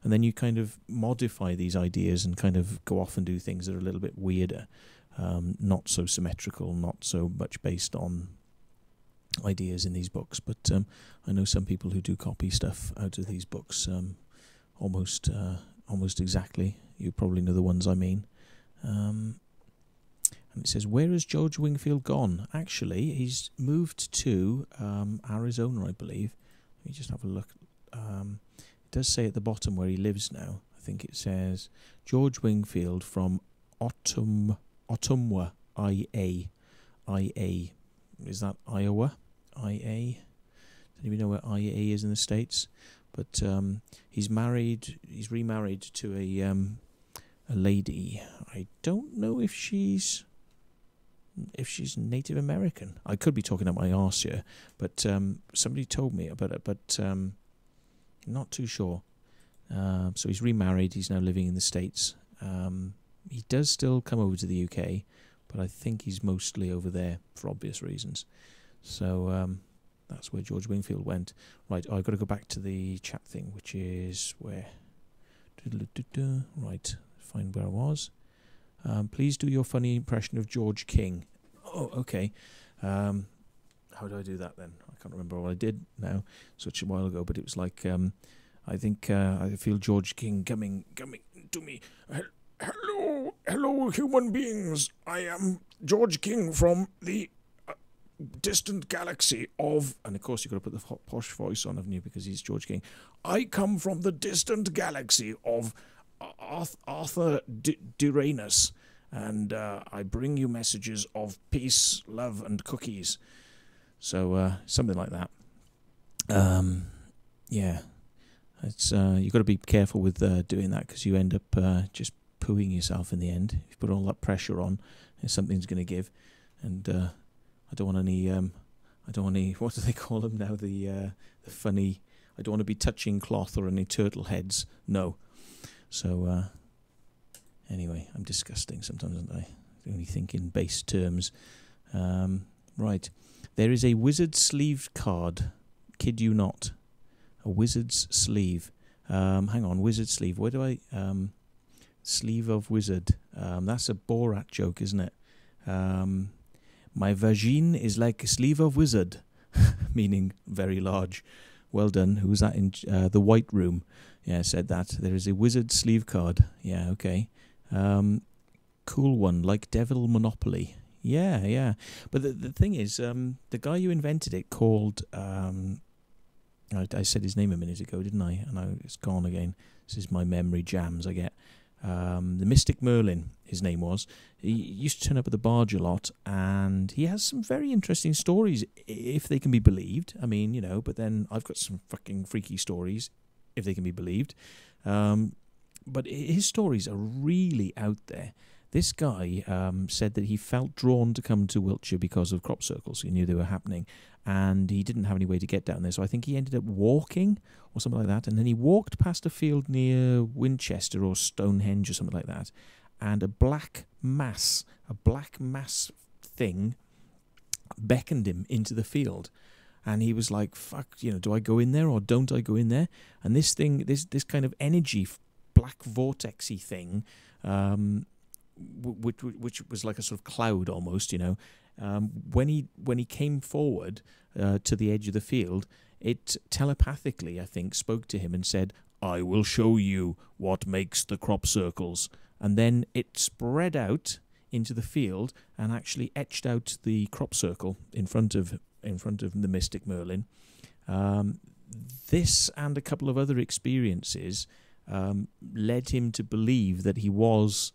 then you kind of modify these ideas and kind of go off and do things that are a little bit weirder, not so symmetrical, not so much based on ideas in these books. But I know some people who do copy stuff out of these books almost exactly. You probably know the ones I mean. And it says, where has George Wingfield gone? Actually, he's moved to Arizona, I believe. Let me just have a look. It does say at the bottom where he lives now. I think it says George Wingfield from Ottumwa, IA. Is that Iowa? IA? Does anybody know where IA is in the States? But he's remarried to a lady. I don't know if she's Native American. I could be talking up my arse here, but somebody told me about it, but not too sure. So he's remarried. He's now living in the States. He does still come over to the UK, but I think he's mostly over there for obvious reasons. So that's where George Wingfield went. Right, I've got to go back to the chat thing, which is where? Right, find where I was. Please do your funny impression of George King. Oh, okay. How do I do that then? I can't remember what I did now, such a while ago, but it was like, I think I feel George King coming to me. Hello, human beings. I am George King from the distant galaxy of... And of course you've got to put the posh voice on, haven't you, because he's George King. I come from the distant galaxy of Arthur Duranus, and I bring you messages of peace, love, and cookies. So something like that. Yeah, it's you've got to be careful with doing that, because you end up just pooing yourself in the end. If you put all that pressure on, something's going to give. And I don't want any. What do they call them now? The funny. I don't want to be touching cloth or any turtle heads. No. So, anyway, I'm disgusting sometimes, aren't I? I only think in base terms. Right. There is a wizard sleeve card. Kid you not. A wizard's sleeve. Hang on, wizard sleeve. Where do I... sleeve of wizard. That's a Borat joke, isn't it? My vagine is like a sleeve of wizard, meaning very large. Well done. Who was that in the White Room? Yeah, said that. There is a wizard sleeve card. Yeah, okay. Cool one, like Devil Monopoly. Yeah, yeah. But the thing is, the guy who invented it called... I said his name a minute ago, didn't I? And it's gone again. This is my memory jams I get. The Mystic Merlin, his name was. He used to turn up at the barge a lot, and he has some very interesting stories, if they can be believed. I mean, you know, but then I've got some fucking freaky stories, if they can be believed. But his stories are really out there. This guy said that he felt drawn to come to Wiltshire because of crop circles. He knew they were happening, and he didn't have any way to get down there. So I think he ended up walking or something like that. And then he walked past a field near Winchester or Stonehenge or something like that, and a black mass thing beckoned him into the field. And he was like, fuck, you know, do I go in there or don't I go in there? And this thing, this kind of energy, black vortexy thing, which was like a sort of cloud almost, you know, when he came forward to the edge of the field, it telepathically, I think, spoke to him and said, I will show you what makes the crop circles. And then it spread out into the field and actually etched out the crop circle in front of the Mystic Merlin. This and a couple of other experiences led him to believe that he was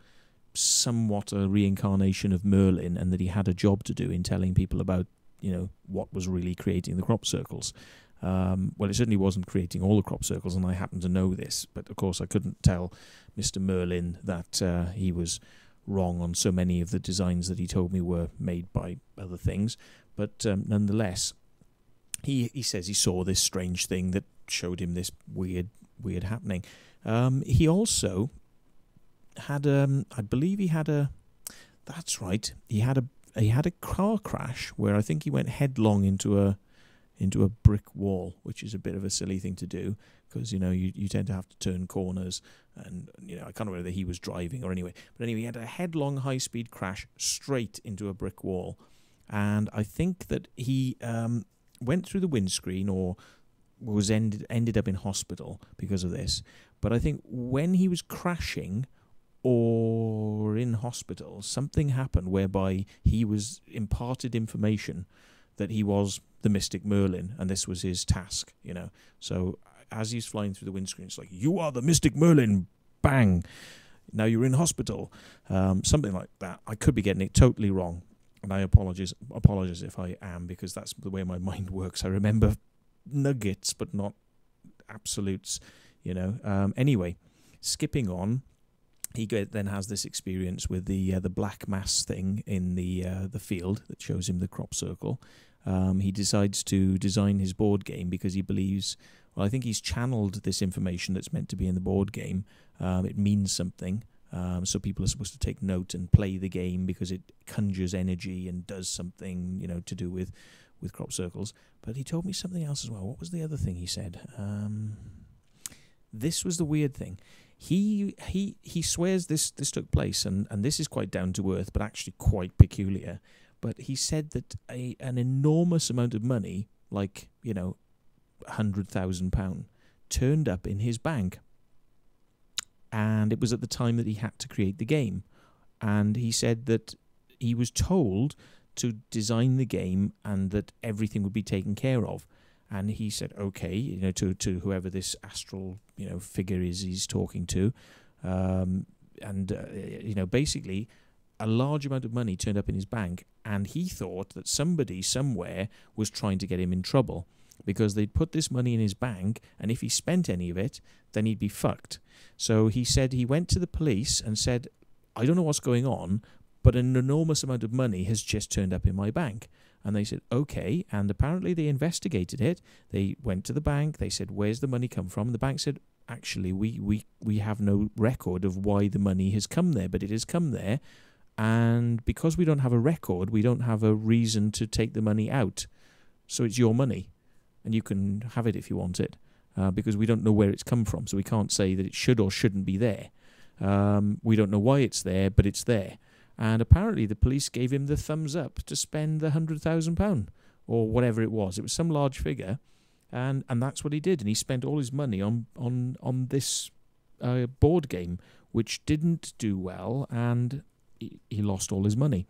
somewhat a reincarnation of Merlin, and that he had a job to do in telling people about, you know, what was really creating the crop circles. Well, it certainly wasn't creating all the crop circles, and I happen to know this, but of course I couldn't tell Mr. Merlin that he was wrong on so many of the designs that he told me were made by other things. But nonetheless, he says he saw this strange thing that showed him this weird happening. He also had I believe he had a... That's right. He had a car crash where I think he went headlong into a brick wall, which is a bit of a silly thing to do because, you know, you tend to have to turn corners, and, you know, I can't remember whether he was driving or anyway. But anyway, he had a headlong high-speed crash straight into a brick wall, and I think that he went through the windscreen or was ended up in hospital because of this. But I think when he was crashing or in hospital, something happened whereby he was imparted information that he was the Mystic Merlin, and this was his task, you know. So as he's flying through the windscreen, it's like, you are the Mystic Merlin, bang, now you're in hospital, something like that. I could be getting it totally wrong, and I apologize if I am, because that's the way my mind works. I remember nuggets, but not absolutes, you know. Anyway, skipping on, he then has this experience with the black mass thing in the field that shows him the crop circle. He decides to design his board game because he believes, well, I think he's channeled this information that's meant to be in the board game. It means something, so people are supposed to take note and play the game because it conjures energy and does something, you know, to do with crop circles. But he told me something else as well. What was the other thing he said? This was the weird thing. He swears this took place, and this is quite down to earth, but actually quite peculiar. But he said that an enormous amount of money, like, you know, £100,000, turned up in his bank, and it was at the time that he had to create the game. And he said that he was told to design the game and that everything would be taken care of. And he said, okay, you know, to whoever this astral, you know, figure is he's talking to. You know, basically, a large amount of money turned up in his bank, and he thought that somebody somewhere was trying to get him in trouble because they'd put this money in his bank, and if he spent any of it, then he'd be fucked. So he said he went to the police and said, I don't know what's going on, but an enormous amount of money has just turned up in my bank. And they said, okay, and apparently they investigated it. They went to the bank, they said, where's the money come from? And the bank said, actually, we have no record of why the money has come there, but it has come there, and because we don't have a record, we don't have a reason to take the money out. So it's your money, and you can have it if you want it, because we don't know where it's come from, so we can't say that it should or shouldn't be there. We don't know why it's there, but it's there. And apparently the police gave him the thumbs up to spend the £100,000 or whatever it was. It was some large figure, and that's what he did. And he spent all his money on this board game, which didn't do well, and he lost all his money.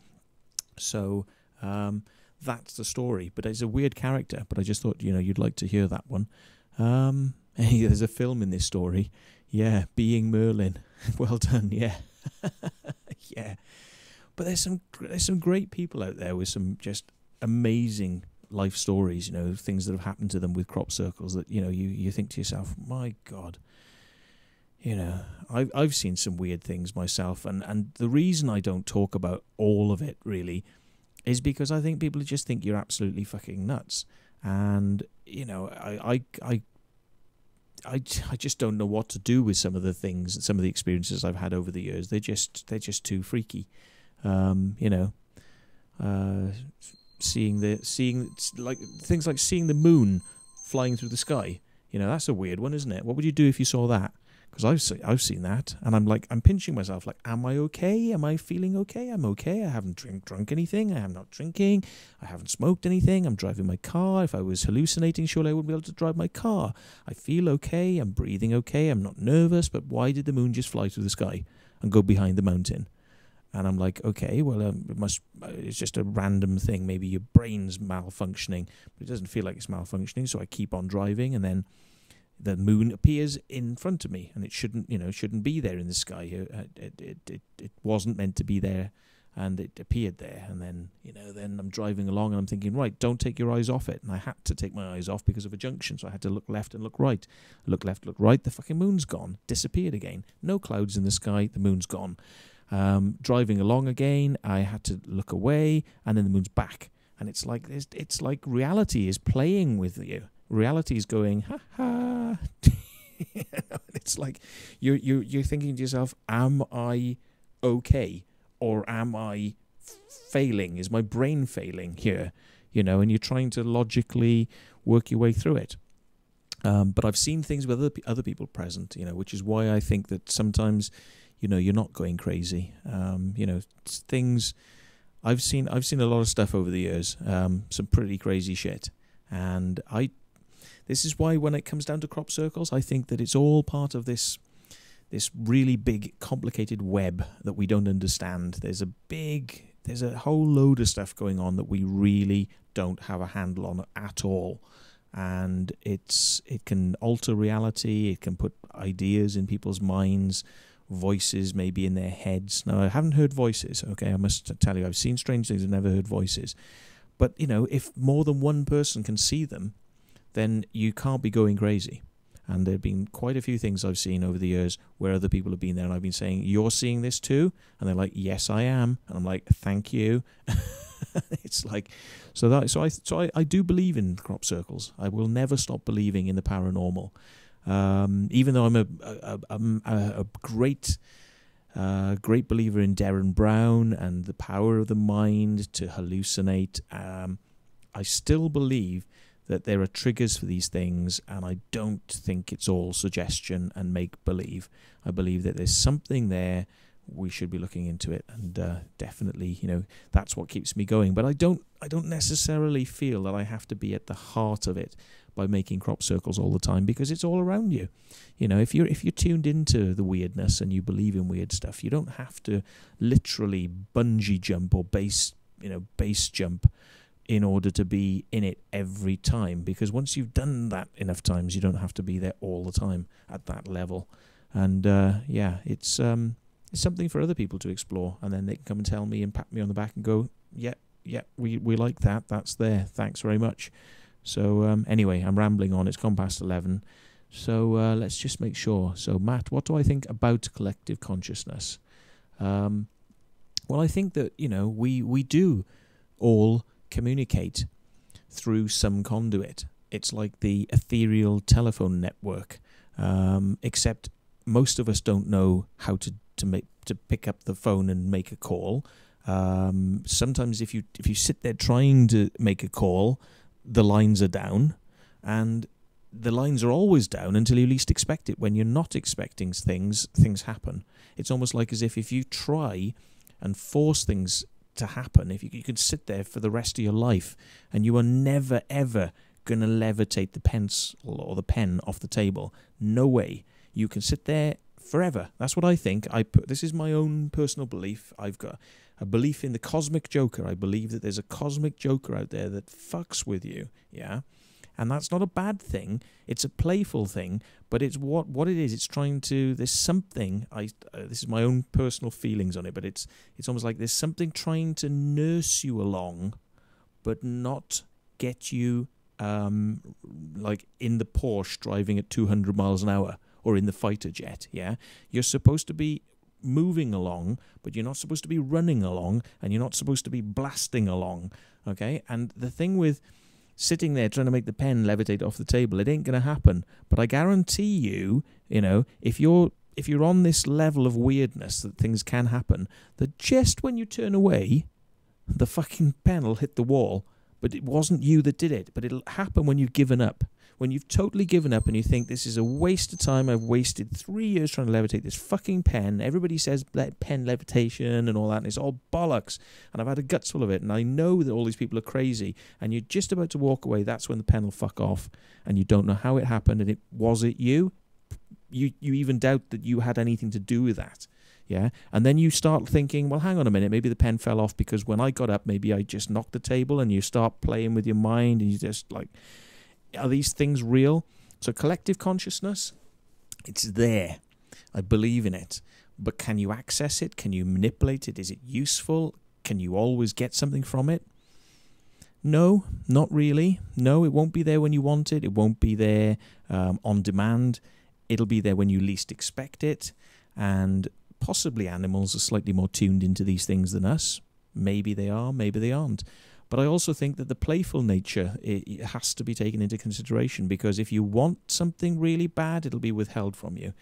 So that's the story. But it's a weird character. But I just thought, you'd like to hear that one. There's a film in this story. Yeah, Being Merlin. Well done. Yeah, yeah. But there's some great people out there with some just amazing life stories. Things that have happened to them with crop circles that you think to yourself, my God. I've seen some weird things myself, and the reason I don't talk about all of it really is because I think people just think you're absolutely fucking nuts, and I just don't know what to do with some of the things, some of the experiences I've had over the years. They're just too freaky. Seeing like things like seeing the moon flying through the sky. That's a weird one, isn't it? What would you do if you saw that? Because I've seen that, and I'm pinching myself. Like, am I okay? Am I feeling okay? I'm okay. I haven't drunk anything. I am not drinking. I haven't smoked anything. I'm driving my car. If I was hallucinating, surely I wouldn't be able to drive my ar. I feel okay. I'm breathing okay. I'm not nervous. But why did the moon just fly through the sky and go behind the mountain? And I'm like, okay, well, it's just a random thing. Maybe your brain's malfunctioning, but it doesn't feel like it's malfunctioning. So I keep on driving, and then the moon appears in front of me, and it shouldn't be there in the sky. It wasn't meant to be there, and it appeared there. And then, then I'm driving along, and I'm thinking, right, don't take your eyes off it. And I had to take my eyes off because of a junction, so I had to look left and look right. Look left, look right. The fucking moon's gone, disappeared again. No clouds in the sky. The moon's gone. Driving along again, I had to look away, and then the moon's back. And it's like reality is playing with you. Reality is going, ha ha. It's like you're thinking to yourself, am I okay, or am I failing? Is my brain failing here? And you're trying to logically work your way through it. But I've seen things with other people present, which is why I think that sometimes, you're not going crazy. Things I've seen a lot of stuff over the years, some pretty crazy shit. And this is why when it comes down to crop circles, I think that it's all part of this really big, complicated web that we don't understand. There's a whole load of stuff going on that we really don't have a handle on at all. And it can alter reality. It can put ideas in people's minds, voices maybe in their heads. Now, I haven't heard voices, okay? I must tell you, I've seen strange things and never heard voices. But, if more than one person can see them, then you can't be going crazy. And there have been quite a few things I've seen over the years where other people have been there, and I've been saying, you're seeing this too? And they're like, yes, I am. And I'm like, thank you. It's like, so I do believe in crop circles. I will never stop believing in the paranormal. Even though I'm a great believer in Derren Brown and the power of the mind to hallucinate, I still believe that there are triggers for these things, and I don't think it's all suggestion and make-believe. I believe that there's something there. We should be looking into it, and definitely, that's what keeps me going. But I don't necessarily feel that I have to be at the heart of it by making crop circles all the time, because it's all around you. If you're tuned into the weirdness and you believe in weird stuff, you don't have to literally bungee jump or base jump in order to be in it every time, because once you've done that enough times, you don't have to be there all the time at that level. And it's something for other people to explore, and then they can come and tell me and pat me on the back and go, yeah, we like that, that's there, thanks very much. So anyway, I'm rambling on, it's 11:15, so let's just make sure. So Matt, what do I think about collective consciousness? Well, I think that, we do all communicate through some conduit. It's like the ethereal telephone network, except most of us don't know how to pick up the phone and make a call. Sometimes if you sit there trying to make a call, the lines are down, and the lines are always down until you least expect it. When you're not expecting things happen. It's almost like as if you try and force things to happen, if you could sit there for the rest of your life and you are never ever going to levitate the pencil or the pen off the table, no way. You can sit there forever. That's what I think. This is my own personal belief. I've got a belief in the cosmic joker. I believe that there's a cosmic joker out there that fucks with you, yeah? And that's not a bad thing. It's a playful thing, but it's what it is. It's trying to, there's something, this is my own personal feelings on it, but it's almost like there's something trying to nurse you along, but not get you like in the Porsche driving at 200 miles an hour or in the fighter jet, yeah? You're supposed to be moving along, but you're not supposed to be running along, and you're not supposed to be blasting along, okay? And the thing with sitting there trying to make the pen levitate off the table, it ain't going to happen. But I guarantee you, you know, if you're on this level of weirdness that things can happen, that just when you turn away, the fucking pen will hit the wall. But it wasn't you that did it. But it'll happen when you've given up. When you've totally given up and you think, this is a waste of time, I've wasted 3 years trying to levitate this fucking pen. Everybody says pen levitation and all that, and it's all bollocks. And I've had a guts full of it, and I know that all these people are crazy. And you're just about to walk away, that's when the pen will fuck off. And you don't know how it happened, and was it you? You even doubt that you had anything to do with that. Yeah, and then you start thinking, well, hang on a minute, maybe the pen fell off because when I got up, maybe I just knocked the table, and you start playing with your mind, and you just like, are these things real? So collective consciousness, it's there. I believe in it. But can you access it? Can you manipulate it? Is it useful? Can you always get something from it? No, not really. No, it won't be there when you want it. It won't be there on demand. It'll be there when you least expect it. And possibly animals are slightly more tuned into these things than us. Maybe they are, maybe they aren't. But I also think that the playful nature, it has to be taken into consideration, because if you want something really bad, it'll be withheld from you.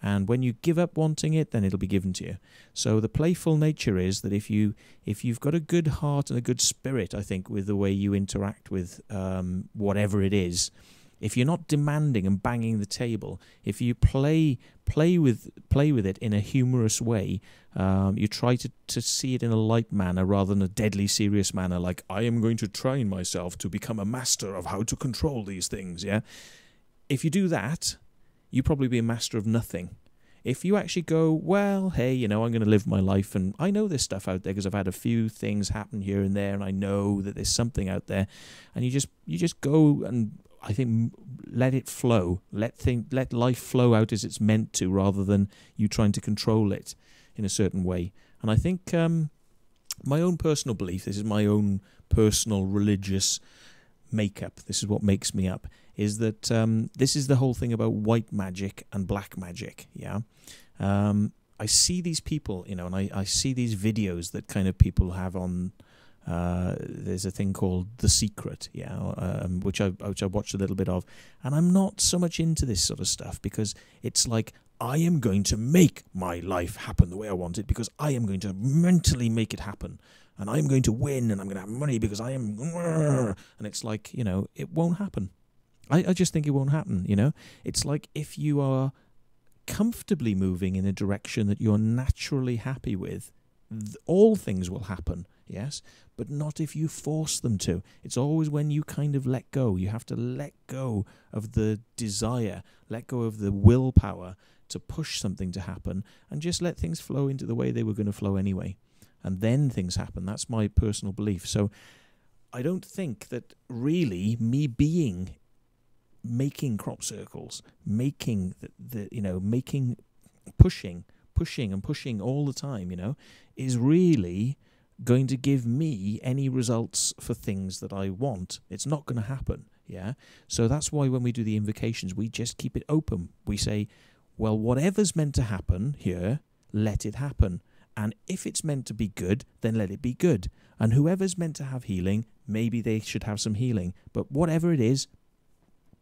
And when you give up wanting it, then it'll be given to you. So the playful nature is that if you've got a good heart and a good spirit, I think, with the way you interact with whatever it is, if you're not demanding and banging the table, if you play with it in a humorous way, you try to see it in a light manner rather than a deadly serious manner, like, I am going to train myself to become a master of how to control these things, yeah? If you do that, you probably be a master of nothing. If you actually go, well, hey, you know, I'm going to live my life, and I know there's stuff out there because I've had a few things happen here and there, and I know that there's something out there, and you just go and, I think, let it flow. Let life flow out as it's meant to, rather than you trying to control it in a certain way. And I think my own personal belief, this is my own personal religious makeup, this is what makes me up, is that this is the whole thing about white magic and black magic, yeah? I see these people, you know, and I see these videos that kind of people have on... there's a thing called The Secret, yeah, which I watched a little bit of, and I'm not so much into this sort of stuff, because it's like, I am going to make my life happen the way I want it, because I am going to mentally make it happen, and I'm going to win, and I'm going to have money because I am, and it's like, you know, it won't happen. I just think it won't happen, you know. It's like, if you are comfortably moving in a direction that you're naturally happy with, all things will happen. Yes, but not if you force them to. It's always when you kind of let go. You have to let go of the desire, let go of the willpower to push something to happen, and just let things flow into the way they were going to flow anyway. And then things happen. That's my personal belief. So I don't think that really me making crop circles, making pushing all the time, you know, is really going to give me any results for things that I want. It's not going to happen, yeah? So that's why when we do the invocations, we just keep it open. We say, well, whatever's meant to happen here, let it happen. And if it's meant to be good, then let it be good. And whoever's meant to have healing, maybe they should have some healing. But whatever it is,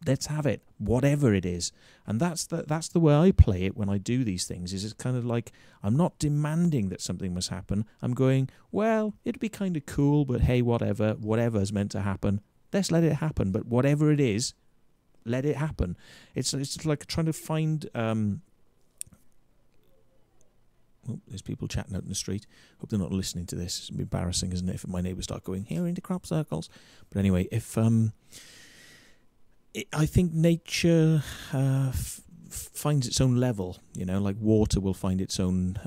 let's have it, whatever it is. And that's the way I play it when I do these things. Is it's kind of like, I'm not demanding that something must happen. I'm going, well, it'd be kind of cool, but hey, whatever's meant to happen, let's let it happen. But whatever it is, let it happen. It's like trying to find Oh, there's people chatting out in the street. Hope they're not listening to this. It's embarrassing, isn't it, if my neighbours start going, here into crop circles. But anyway, if I think nature finds its own level, you know, like water will find its own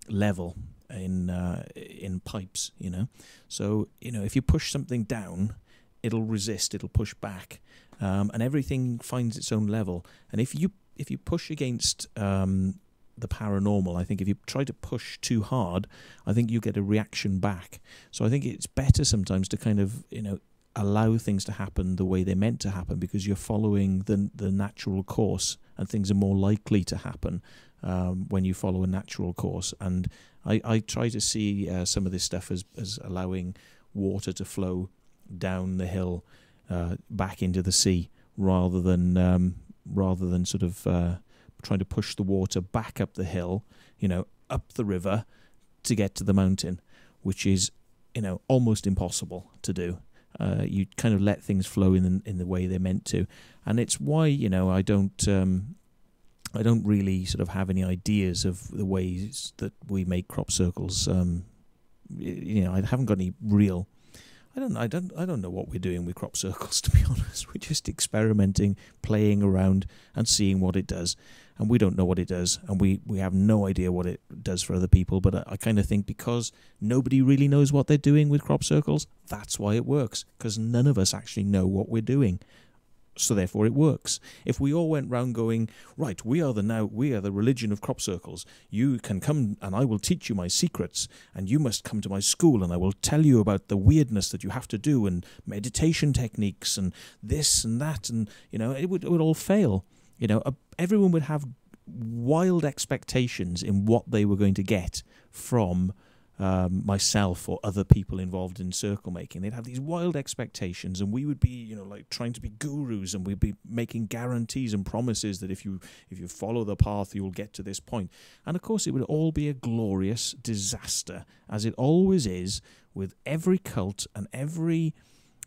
level in pipes, you know. So, you know, if you push something down, it'll resist, it'll push back, and everything finds its own level. And if you push against the paranormal, I think if you try to push too hard, I think you get a reaction back. So I think it's better sometimes to kind of, you know, allow things to happen the way they're meant to happen, because you're following the natural course, and things are more likely to happen when you follow a natural course. And I try to see some of this stuff as allowing water to flow down the hill back into the sea, rather than sort of trying to push the water back up the hill, you know, up the river to get to the mountain, which is, you know, almost impossible to do. You kind of let things flow in the way they're meant to, and it's why, you know, I don't really sort of have any ideas of the ways that we make crop circles. You know, I haven't got any real. I don't know what we're doing with crop circles, to be honest. We're just experimenting, playing around, and seeing what it does. And we don't know what it does, and we have no idea what it does for other people. But I kind of think because nobody really knows what they're doing with crop circles, that's why it works, because none of us actually know what we're doing. So therefore it works. If we all went round going, right, we are the religion of crop circles. You can come and I will teach you my secrets, and you must come to my school and I will tell you about the weirdness that you have to do, and meditation techniques and this and that, and, you know, it would all fail. You know, everyone would have wild expectations in what they were going to get from myself or other people involved in circle making. They'd have these wild expectations, and we would be, you know, like trying to be gurus, and we'd be making guarantees and promises that if you follow the path, you'll get to this point. And of course, it would all be a glorious disaster, as it always is with every cult and every,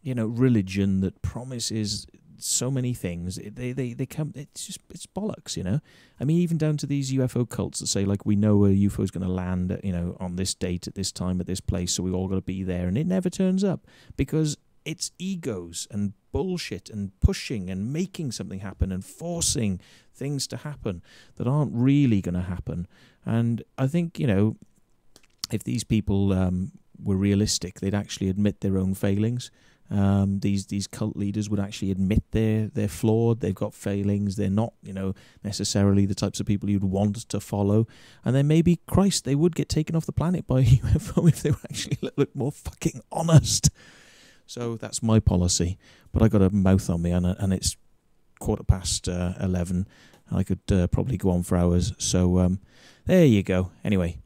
you know, religion that promises so many things. They come, it's bollocks, you know. I mean, even down to these UFO cults that say, like, we know a UFO is going to land, you know, on this date at this time at this place, so we all got to be there, and it never turns up, because it's egos and bullshit and pushing and making something happen and forcing things to happen that aren't really going to happen. And I think, you know, if these people were realistic, they'd actually admit their own failings. These cult leaders would actually admit they're flawed, they've got failings, they're not, you know, necessarily the types of people you'd want to follow, and then maybe, Christ, they would get taken off the planet by a UFO if they were actually a little bit more fucking honest. So that's my policy, but I got a mouth on me, and it's 11:15. I could probably go on for hours, so there you go. Anyway,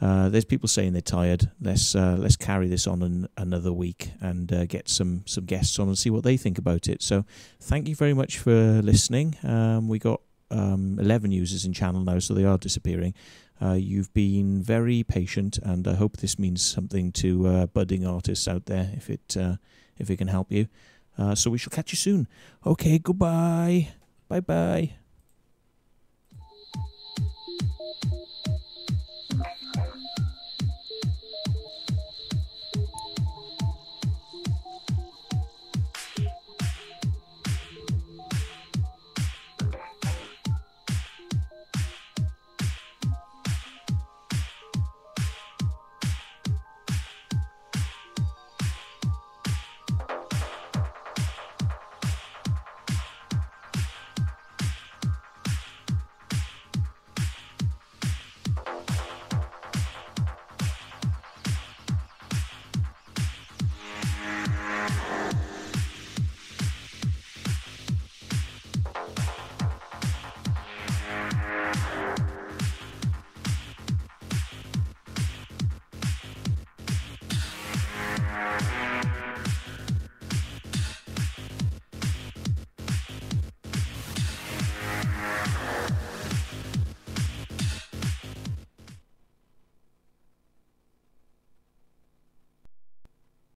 there's people saying they're tired. Let's carry this on another week and get some guests on and see what they think about it. So thank you very much for listening. We got 11 users in channel now, so they are disappearing. You've been very patient, and I hope this means something to budding artists out there, if it can help you. So we shall catch you soon. Okay, goodbye. Bye-bye.